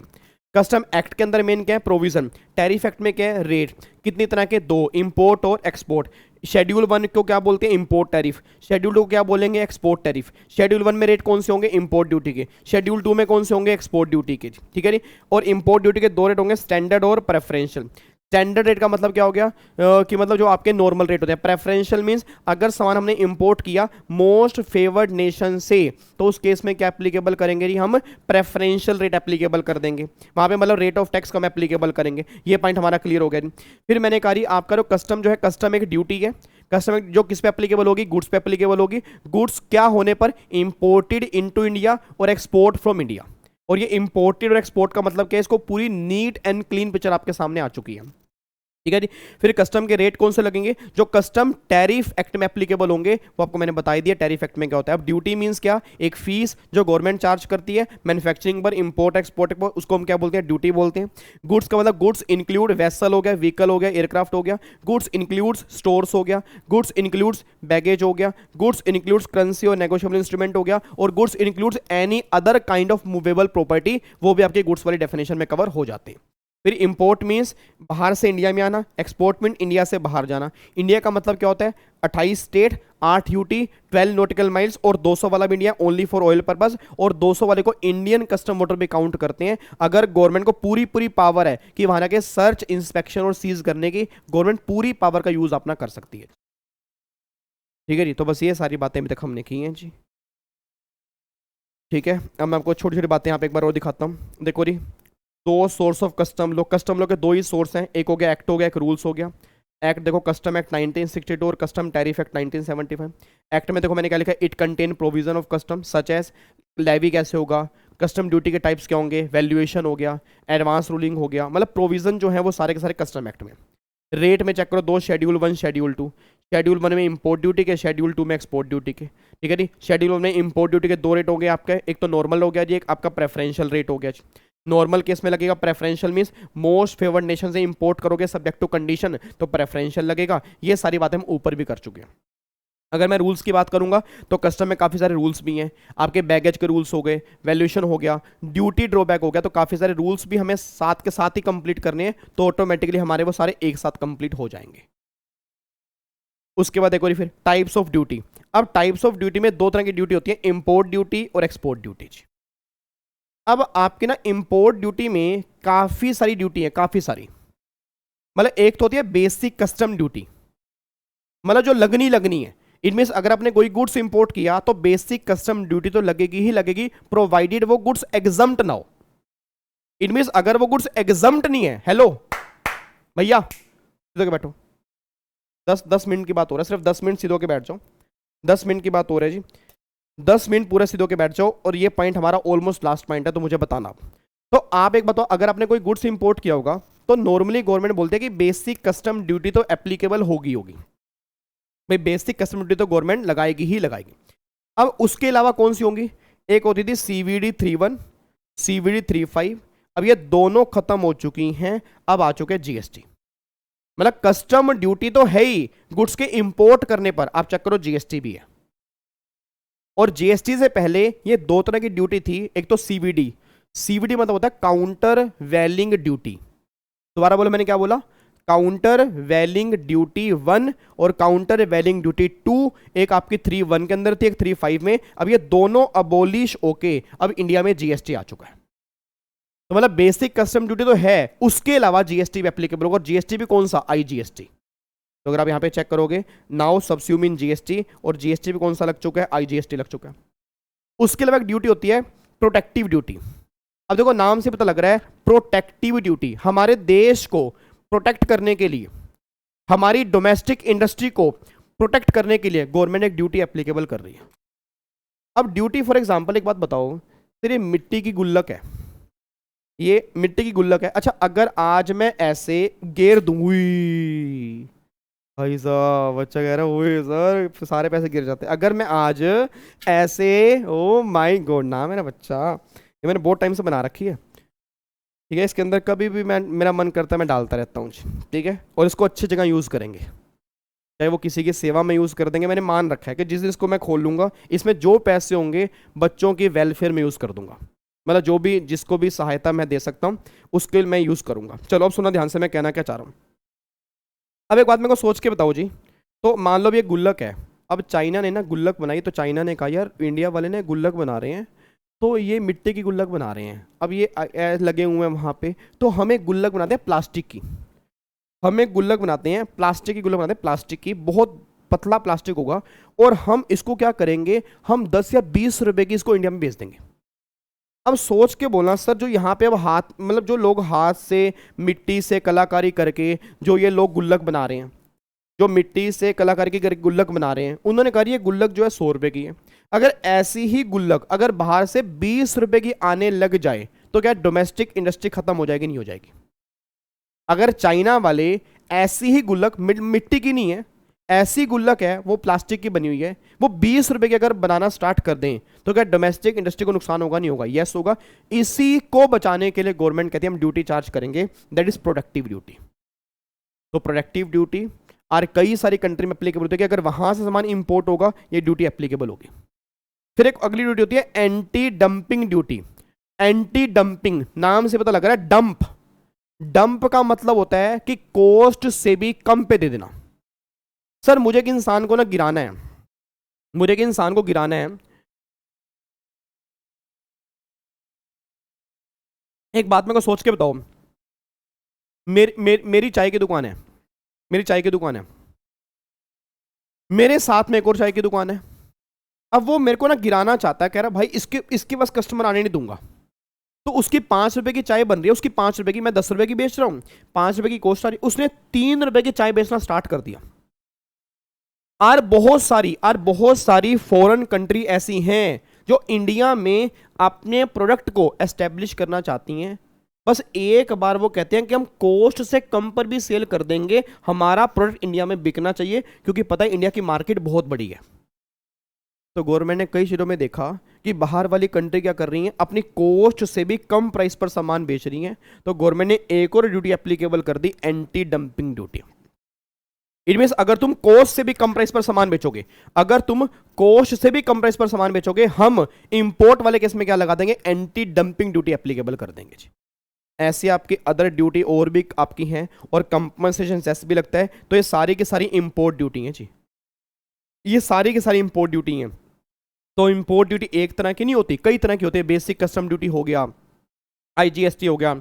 Custom act के अंदर मेन क्या है? प्रोविजन। टैरिफ एक्ट में क्या है? रेट। कितनी तरह के? 2, इंपोर्ट और एक्सपोर्ट। शेड्यूल 1 को क्या बोलते हैं? Import tariff. शेड्यूल 2 को क्या बोलेंगे? Export tariff. शेड्यूल 1 में रेट कौन से होंगे? इंपोर्ट ड्यूटी के। शेड्यूल 2 में कौन से होंगे? एक्सपोर्ट ड्यूटी के। ठीक है जी, और इंपोर्ट ड्यूटी के 2 रेट होंगे, स्टैंडर्ड और प्रेफरेंशियल। स्टैंडर्ड रेट का मतलब क्या हो गया? कि मतलब जो आपके नॉर्मल रेट होते हैं। प्रेफरेंशियल मींस अगर सामान हमने इंपोर्ट किया मोस्ट फेवर्ड नेशन से, तो उस केस में क्या एप्लीकेबल करेंगे जी? हम प्रेफरेंशियल रेट एप्लीकेबल कर देंगे वहां पे, मतलब rate of tax come applicable करेंगे। ये पॉइंट हमारा क्लियर हो गया जी। फिर मैंने कहा आपका जो कस्टम जो है, कस्टम एक ड्यूटी है। कस्टम जो किस पे एप्लीकेबल होगी? गुड्स पे एप्लीकेबल होगी। गुड्स क्या होने पर? इंपोर्टेड इनटू इंडिया और एक्सपोर्ट फ्रॉम इंडिया। और ये इंपोर्टेड और एक्सपोर्ट का मतलब क्या है? इसको पूरी नीट एंड क्लीन पिक्चर आपके सामने आ चुकी है। ठीक है जी, फिर कस्टम के रेट कौन से लगेंगे? जो कस्टम टैरिफ एक्ट में एप्लीकेबल होंगे, वो आपको मैंने बता दिया टैरिफ एक्ट में क्या होता है। अब ड्यूटी मींस क्या? एक फीस जो गवर्नमेंट चार्ज करती है मैन्युफैक्चरिंग पर, इंपोर्ट एक्सपोर्ट पर, उसको हम क्या बोलते हैं? ड्यूटी बोलते हैं। गुड्स का मतलब गुड्स इंक्लूड वेसल हो गया, व्हीकल हो गया, एयरक्राफ्ट हो गया। गुड्स इंक्लूड्स स्टोर्स हो गया। गुड्स इंक्लूड्स बैगेज हो गया। गुड्स इंक्लूड्स करेंसी और नेगोशिएबल इंस्ट्रूमेंट हो गया। और goods includes any other kind of movable property, वो भी आपके गुड्स वाली डेफिनेशन में कवर हो जाते हैं। फिर इंपोर्ट मींस बाहर से इंडिया में आना, एक्सपोर्ट मीन इंडिया से बाहर जाना। इंडिया का मतलब क्या होता है? 28 स्टेट, 8 यूटी, 12 नॉटिकल माइल्स, और 200 वाला भी India only for oil purpose. और 200 वाले को इंडियन कस्टम वाटर भी काउंट करते हैं। अगर गवर्नमेंट को पूरी पूरी पावर है कि वहां के सर्च, इंस्पेक्शन और सीज करने की, गवर्नमेंट पूरी पावर का यूज अपना कर सकती है। ठीक है जी, तो बस ये सारी बातें अभी तक हमने की हैं जी। ठीक है, अब मैं आपको छोटी छोटी बातें यहाँ पे एक बार और दिखाता हूँ। देखो जी, 2 source of custom law. Custom law के 2 ही सोर्स हैं, एक हो गया एक्ट हो गया, एक रूल्स हो गया। एक्ट देखो, कस्टम एक्ट 1962 और कस्टम टैरिफ एक्ट 1975। एक्ट में देखो मैंने क्या लिखा है? It contain provision of custom such as levy कैसे होगा, कस्टम ड्यूटी के टाइप्स क्या होंगे, वैल्यूएशन हो गया, एडवांस रूलिंग हो गया, मतलब प्रोविजन जो है वो सारे के सारे कस्टम एक्ट में। रेट में चेक करो, 2 शेड्यूल 1 शेड्यूल 2। शेड्यूल 1 में इंपोर्ट ड्यूटी के, शेड्यूल 2 में एक्सपोर्ट ड्यूटी के। ठीक है जी, शेड्यूल 1 में इंपोर्ट ड्यूटी के 2 रेट हो गए आपके, एक तो नॉर्मल हो गया जी, एक आपका प्रेफरेंशियल रेट हो गया जी। नॉर्मल केस में लगेगा preferential means most favoured nation से इंपोर्ट करोगे सब्जेक्ट टू कंडीशन, तो प्रेफरेंशियल लगेगा। ये सारी बातें हम ऊपर भी कर चुके हैं। अगर मैं रूल्स की बात करूंगा तो कस्टम में काफ़ी सारे रूल्स भी हैं। आपके बैगेज के रूल्स हो गए, वैल्यूएशन हो गया, ड्यूटी ड्रॉबैक हो गया, तो काफ़ी सारे रूल्स भी हमें साथ के साथ ही कंप्लीट करने हैं, तो ऑटोमेटिकली हमारे वो सारे एक साथ कंप्लीट हो जाएंगे। उसके बाद देखो फिर टाइप्स ऑफ ड्यूटी। अब टाइप्स ऑफ ड्यूटी में दो तरह की ड्यूटी होती है, इंपोर्ट ड्यूटी और एक्सपोर्ट ड्यूटी। अब आपके ना इंपोर्ट ड्यूटी में काफी सारी ड्यूटी है, काफी सारी। मतलब एक तो होती है बेसिक कस्टम ड्यूटी, मतलब जो लगनी है। इनमें अगर आपने कोई गुड्स इंपोर्ट किया तो बेसिक कस्टम ड्यूटी तो लगेगी ही लगेगी, प्रोवाइडेड वो गुड्स एग्जम्प्ट ना हो। इनमें अगर वो गुड्स एग्जम्प्ट नहीं है, हेलो भैया सीधो के बैठो, 10 मिनट की बात हो रहा है, सिर्फ 10 मिनट सीधो के बैठ जाओ, 10 मिनट की बात हो रही है जी, 10 मिनट पूरे सीधो के बैठ जाओ। और ये पॉइंट हमारा ऑलमोस्ट लास्ट पॉइंट है, तो मुझे बताना। तो आप एक बताओ, अगर आपने कोई गुड्स इंपोर्ट किया होगा तो नॉर्मली गवर्नमेंट बोलते हैं कि बेसिक कस्टम ड्यूटी तो एप्लीकेबल होगी भाई, बेसिक कस्टम ड्यूटी तो गवर्नमेंट लगाएगी ही लगाएगी। अब उसके अलावा कौन सी होंगी, एक होती थी CVD 31, CVD 35, अब ये दोनों खत्म हो चुकी हैं, अब आ चुके GST। मतलब कस्टम ड्यूटी तो है ही, गुड्स के इंपोर्ट करने पर आप चेक करो GST भी है। और GST से पहले ये दो तरह की ड्यूटी थी, एक तो CVD, CVD मतलब होता है काउंटर वैलिंग ड्यूटी। दोबारा बोलो, मैंने क्या बोला, काउंटर वैलिंग ड्यूटी 1 और काउंटर वैलिंग ड्यूटी 2, एक आपकी 31 के अंदर थी, एक 35 में। अब ये दोनों अबोलिश होके अब इंडिया में GST आ चुका है। तो मतलब बेसिक कस्टम ड्यूटी तो है, उसके अलावा GST भी एप्लीकेबल होगा। और GST भी कौन सा, IGST। तो अगर आप यहां पे चेक करोगे, नाउ सबस्यूम इन GST, और GST भी कौन सा लग चुका है, IGST लग चुका है। उसके अलावा एक ड्यूटी होती है प्रोटेक्टिव ड्यूटी। अब देखो नाम से पता लग रहा है प्रोटेक्टिव ड्यूटी, हमारे देश को प्रोटेक्ट करने के लिए, हमारी डोमेस्टिक इंडस्ट्री को प्रोटेक्ट करने के लिए गवर्नमेंट एक ड्यूटी एप्लीकेबल कर रही है। अब ड्यूटी फॉर एग्जांपल एक बात बताओ, तेरी मिट्टी की गुल्लक है, ये मिट्टी की गुल्लक है। अच्छा, अगर आज मैं ऐसे गिर दूं, भाई साहब बच्चा कह रहा है ओए सर सारे पैसे गिर जाते हैं। अगर मैं आज ऐसे, ओ माय गॉड, ना मेरा बच्चा, ये मैंने बहुत टाइम से बना रखी है, ठीक है, इसके अंदर कभी भी मेरा मन करता है मैं डालता रहता हूँ, ठीक है। और इसको अच्छी जगह यूज़ करेंगे, चाहे वो किसी की सेवा में यूज़ कर देंगे। मैंने मान रखा है कि जिस दिन इसको मैं खोल लूँगा, इसमें जो पैसे होंगे बच्चों की वेलफेयर में यूज़ कर दूंगा। मतलब जो भी, जिसको भी सहायता मैं दे सकता हूँ उसके लिए मैं यूज़ करूँगा। चलो अब सुना ध्यान से, मैं कहना क्या चाह रहा हूँ। अब एक बात मेरे को सोच के बताओ जी, तो मान लो ये गुल्लक है, अब चाइना ने ना गुल्लक बनाई, तो चाइना ने कहा यार इंडिया वाले ने गुल्लक बना रहे हैं, तो ये मिट्टी की गुल्लक बना रहे हैं, अब ये लगे हुए हैं वहाँ पे, तो हमें गुल्लक बनाते हैं प्लास्टिक की, हमें गुल्लक बनाते हैं प्लास्टिक की, गुल्लक बनाते हैं प्लास्टिक की, बहुत पतला प्लास्टिक होगा, और हम इसको क्या करेंगे, हम 10 या 20 रुपए की इसको इंडिया में बेच देंगे। अब सोच के बोलना सर, जो यहाँ पे अब हाथ, मतलब जो लोग हाथ से मिट्टी से कलाकारी करके जो ये लोग गुल्लक बना रहे हैं, जो मिट्टी से कलाकारी करके गुल्लक बना रहे हैं, उन्होंने कहा ये गुल्लक जो है 100 रुपए की है। अगर ऐसी ही गुल्लक अगर बाहर से 20 रुपए की आने लग जाए तो क्या डोमेस्टिक इंडस्ट्री खत्म हो जाएगी, नहीं हो जाएगी? अगर चाइना वाले ऐसी ही गुल्लक, मिट्टी की नहीं है, ऐसी गुल्लक है, वो प्लास्टिक की बनी हुई है, वो 20 रुपए की अगर बनाना स्टार्ट कर दें तो क्या डोमेस्टिक इंडस्ट्री को नुकसान होगा, नहीं होगा? यस होगा। इसी को बचाने के लिए गवर्नमेंट कहती है हम ड्यूटी चार्ज करेंगे, दैट इज प्रोडक्टिव ड्यूटी। तो प्रोडक्टिव ड्यूटी और कई सारी कंट्री में एप्लीकेबल होती है कि अगर वहां से सामान इंपोर्ट होगा ये ड्यूटी एप्लीकेबल होगी। फिर एक अगली ड्यूटी होती है anti dumping duty. Anti dumping नाम से पता लग रहा है, डंप, डंप का मतलब होता है कि कॉस्ट से भी कम पे दे देना। सर मुझे एक इंसान को ना गिराना है, मुझे एक इंसान को गिराना है, एक बात मेरे को सोच के बताओ, मेरी चाय की दुकान है, मेरी चाय की दुकान है, मेरे साथ में एक और चाय की दुकान है। अब वो मेरे को ना गिराना चाहता है, कह रहा भाई इसके पास कस्टमर आने नहीं दूंगा। तो उसकी 5 रुपए की चाय बन रही है, उसकी 5 रुपए की, मैं 10 रुपए की बेच रहा हूं, 5 रुपए की कॉस्ट आ रही, उसने 3 रुपए की चाय बेचना स्टार्ट कर दिया। और बहुत सारी फॉरेन कंट्री ऐसी हैं जो इंडिया में अपने प्रोडक्ट को एस्टेब्लिश करना चाहती हैं, बस एक बार वो कहते हैं कि हम कॉस्ट से कम पर भी सेल कर देंगे, हमारा प्रोडक्ट इंडिया में बिकना चाहिए, क्योंकि पता है इंडिया की मार्केट बहुत बड़ी है। तो गवर्नमेंट ने कई चीज़ों में देखा कि बाहर वाली कंट्री क्या कर रही हैं, अपनी कॉस्ट से भी कम प्राइस पर सामान बेच रही हैं, तो गवर्नमेंट ने एक और ड्यूटी एप्लीकेबल कर दी, anti dumping duty. It means अगर तुम कॉस्ट से भी कम प्राइस पर सामान बेचोगे, अगर तुम कॉस्ट से भी कम प्राइस पर सामान बेचोगे, हम इंपोर्ट वाले केस में क्या लगा देंगे, एंटी डंपिंग ड्यूटी एप्लीकेबल कर देंगे जी। ऐसी आपकी अदर ड्यूटी और भी आपकी हैं, और कंपनसेशन सेस भी लगता है, तो ये सारी की सारी इंपोर्ट ड्यूटी है जी। ये सारी की सारी इंपोर्ट ड्यूटी हैं। तो इंपोर्ट ड्यूटी एक तरह की नहीं होती, कई तरह की होती है। बेसिक कस्टम ड्यूटी हो गया, IGST हो गया,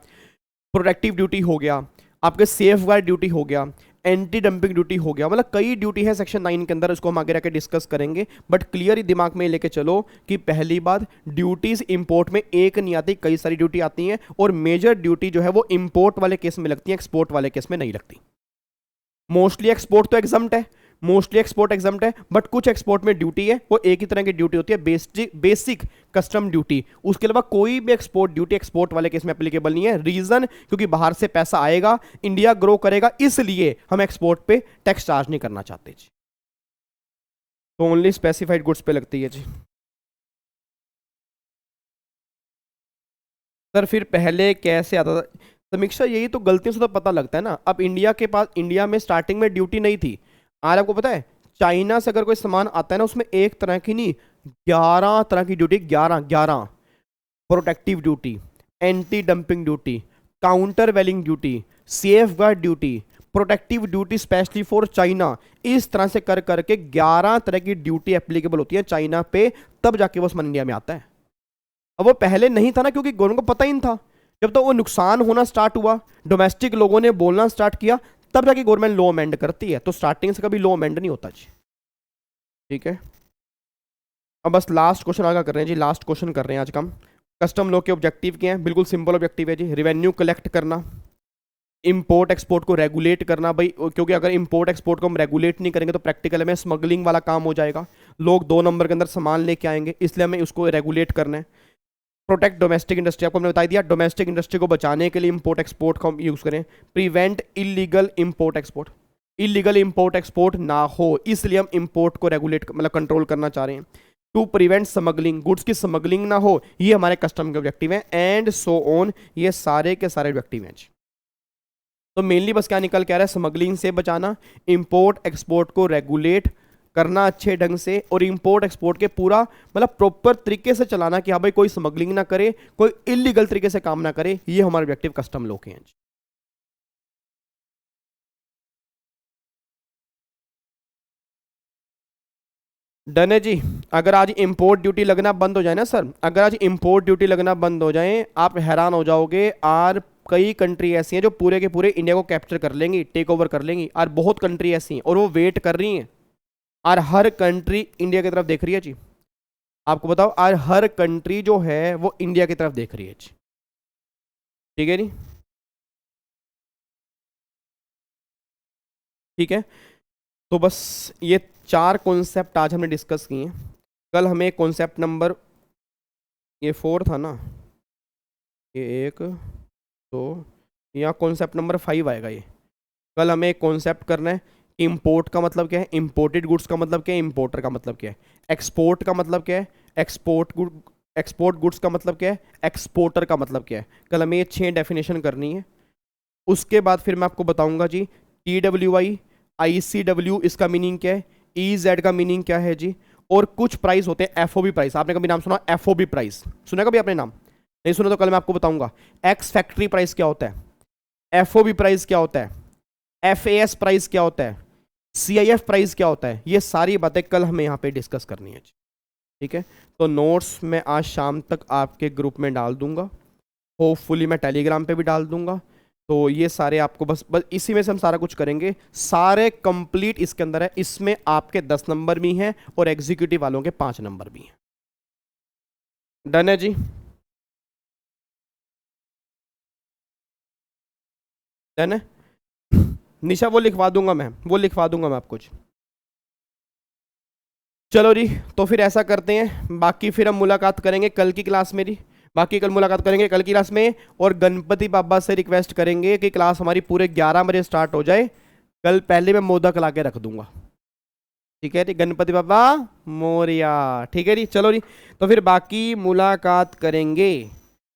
प्रोटेक्टिव ड्यूटी हो गया, आपके सेफ गार्ड ड्यूटी हो गया, एंटी डंपिंग ड्यूटी हो गया, मतलब कई ड्यूटी है सेक्शन 9 के अंदर, उसको हम आगे रख के डिस्कस करेंगे। बट क्लियर ही दिमाग में लेके चलो कि पहली बात, ड्यूटीज इंपोर्ट में एक नहीं आती, कई सारी ड्यूटी आती हैं, और मेजर ड्यूटी जो है वो इंपोर्ट वाले केस में लगती है, एक्सपोर्ट वाले केस में नहीं लगती। मोस्टली एक्सपोर्ट तो एग्जम्प्ट है, मोस्टली एक्सपोर्ट एग्जम्प्ट है, बट कुछ एक्सपोर्ट में ड्यूटी है, वो एक ही तरह की ड्यूटी होती है, बेसिक कस्टम ड्यूटी। उसके अलावा कोई भी एक्सपोर्ट ड्यूटी एक्सपोर्ट वाले केस में एप्लीकेबल नहीं है। रीजन, क्योंकि बाहर से पैसा आएगा, इंडिया ग्रो करेगा, इसलिए हम एक्सपोर्ट पे टैक्स चार्ज नहीं करना चाहते जी। तो ओनली स्पेसिफाइड गुड्स पे लगती है जी। सर फिर पहले कैसे आता था समीक्षा? यही तो गलतियों से तो पता लगता है ना। अब इंडिया के पास, इंडिया में स्टार्टिंग में ड्यूटी नहीं थी। आज आपको पता है चाइना से अगर कोई सामान आता है ना, उसमें एक तरह की नहीं 11 तरह की duty, 11 protective duty, anti dumping duty, countervailing duty, safeguard duty, protective duty specially for China, इस तरह से कर करके 11 तरह की ड्यूटी एप्लीकेबल होती है चाइना पे, तब जाके वो सामान इंडिया में आता है। अब वो पहले नहीं था ना, क्योंकि गवर्नमेंट को पता ही नहीं था। जब तो वो नुकसान होना स्टार्ट हुआ, डोमेस्टिक लोगों ने बोलना स्टार्ट किया, तब जाके गवर्नमेंट लॉ अमेंड करती है। तो स्टार्टिंग से कभी लॉ अमेंड नहीं होता जी। ठीक है, अब बस लास्ट क्वेश्चन आगे कर रहे हैं जी, लास्ट क्वेश्चन कर रहे हैं आज का हम। कस्टम लॉ के ऑब्जेक्टिव क्या हैं? बिल्कुल सिंपल ऑब्जेक्टिव है जी, रेवेन्यू कलेक्ट करना, इंपोर्ट एक्सपोर्ट को रेगुलेट करना भाई, क्योंकि अगर इंपोर्ट एक्सपोर्ट को हम रेगुलेट नहीं करेंगे तो प्रैक्टिकल में स्मगलिंग वाला काम हो जाएगा, लोग 2 नंबर के अंदर सामान लेके आएंगे, इसलिए हमें उसको रेगुलेट करना है। प्रोटेक्ट डोमेस्टिक इंडस्ट्री, आपको हमने बता दिया, डोमेस्टिक इंडस्ट्री को बचाने के लिए इंपोर्ट एक्सपोर्ट का हम यूज करें। Prevent illegal import export, illegal import export ना हो, इसलिए हम इंपोर्ट को रेगुलेट मतलब कंट्रोल करना चाह रहे हैं। टू प्रिवेंट स्मगलिंग, गुड्स की स्मगलिंग ना हो, ये हमारे कस्टम के ऑब्जेक्टिव हैं, एंड सो ऑन, ये सारे के सारे ऑब्जेक्टिव हैं। तो मेनली बस क्या निकल के आ रहा है? स्मगलिंग से बचाना, इंपोर्ट एक्सपोर्ट को रेगुलेट करना अच्छे ढंग से, और इंपोर्ट एक्सपोर्ट के पूरा मतलब प्रॉपर तरीके से चलाना कि हाँ भाई कोई स्मगलिंग ना करे, कोई इलीगल तरीके से काम ना करे, ये हमारे ऑब्जेक्टिव कस्टम लॉ के हैं। डन है जी। अगर आज इंपोर्ट ड्यूटी लगना बंद हो जाए ना सर, अगर आज इंपोर्ट ड्यूटी लगना बंद हो जाए, आप हैरान हो जाओगे। और कई कंट्री ऐसी हैं जो पूरे के पूरे इंडिया को कैप्चर कर लेंगी, टेक ओवर कर लेंगी, और बहुत कंट्री ऐसी हैं और वो वेट कर रही हैं, और हर कंट्री इंडिया की तरफ देख रही है जी। आपको बताओ, और हर कंट्री जो है वो इंडिया की तरफ देख रही है जी। ठीक है नी, ठीक है। तो बस ये 4 कॉन्सेप्ट आज हमने डिस्कस किए हैं। कल हमें कॉन्सेप्ट नंबर, ये 4 था ना, ये 1 2, यहाँ कॉन्सेप्ट नंबर 5 आएगा ये। कल हमें एक कॉन्सेप्ट करना है, इंपोर्ट का मतलब क्या है, इंपोर्टेड गुड्स का मतलब क्या है, इंपोर्टर का मतलब क्या है, एक्सपोर्ट का मतलब क्या है, एक्सपोर्ट गुड्स का मतलब क्या है, एक्सपोर्टर का मतलब क्या है। कल हमें ये 6 डेफिनेशन करनी है। उसके बाद फिर मैं आपको बताऊंगा जी TWI, ICW इसका मीनिंग क्या है, EZ का मीनिंग क्या है जी, और कुछ प्राइस होते हैं FOB प्राइस। आपने कभी नाम सुना FOB प्राइस? सुना कभी आपने नाम? नहीं सुना तो कल मैं आपको बताऊंगा। एक्स फैक्ट्री प्राइस क्या होता है, FOB प्राइस क्या होता है, FAS प्राइस क्या होता है, CIF प्राइस क्या होता है, ये सारी बातें कल हमें यहाँ पे डिस्कस करनी है। ठीक है, तो नोट्स मैं आज शाम तक आपके ग्रुप में डाल दूंगा, होपफुली मैं टेलीग्राम पे भी डाल दूंगा। तो ये सारे आपको बस इसी में से हम सारा कुछ करेंगे, सारे कंप्लीट इसके अंदर है। इसमें आपके 10 नंबर भी हैं और एग्जीक्यूटिव वालों के 5 नंबर भी हैं। डन है जी। डन है निशा, वो लिखवा दूंगा मैं, वो लिखवा दूंगा मैं आपको। चलो जी, तो फिर ऐसा करते हैं, बाकी फिर हम मुलाकात करेंगे कल की क्लास में जी। बाकी कल मुलाकात करेंगे कल की क्लास में, और गणपति बाबा से रिक्वेस्ट करेंगे कि क्लास हमारी पूरे 11 बजे स्टार्ट हो जाए। कल पहले मैं मोदक ला के रख दूंगा। ठीक है जी, गणपति बाबा मोरिया। ठीक है जी, चलो जी, तो फिर बाकी मुलाकात करेंगे,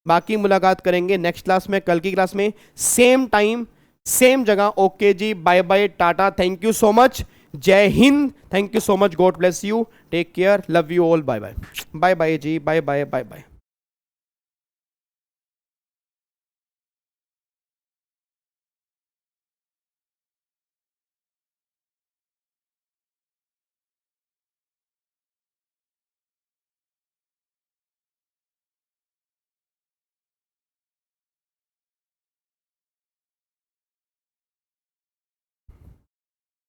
बाकी मुलाकात करेंगे नेक्स्ट क्लास में, कल की क्लास में, सेम टाइम सेम जगह। ओके जी, bye bye, tata, thank you so much, जय हिंद, thank you so much, god bless you, take care, love you all, bye bye, bye bye जी, बाय बाय, बाय बाय।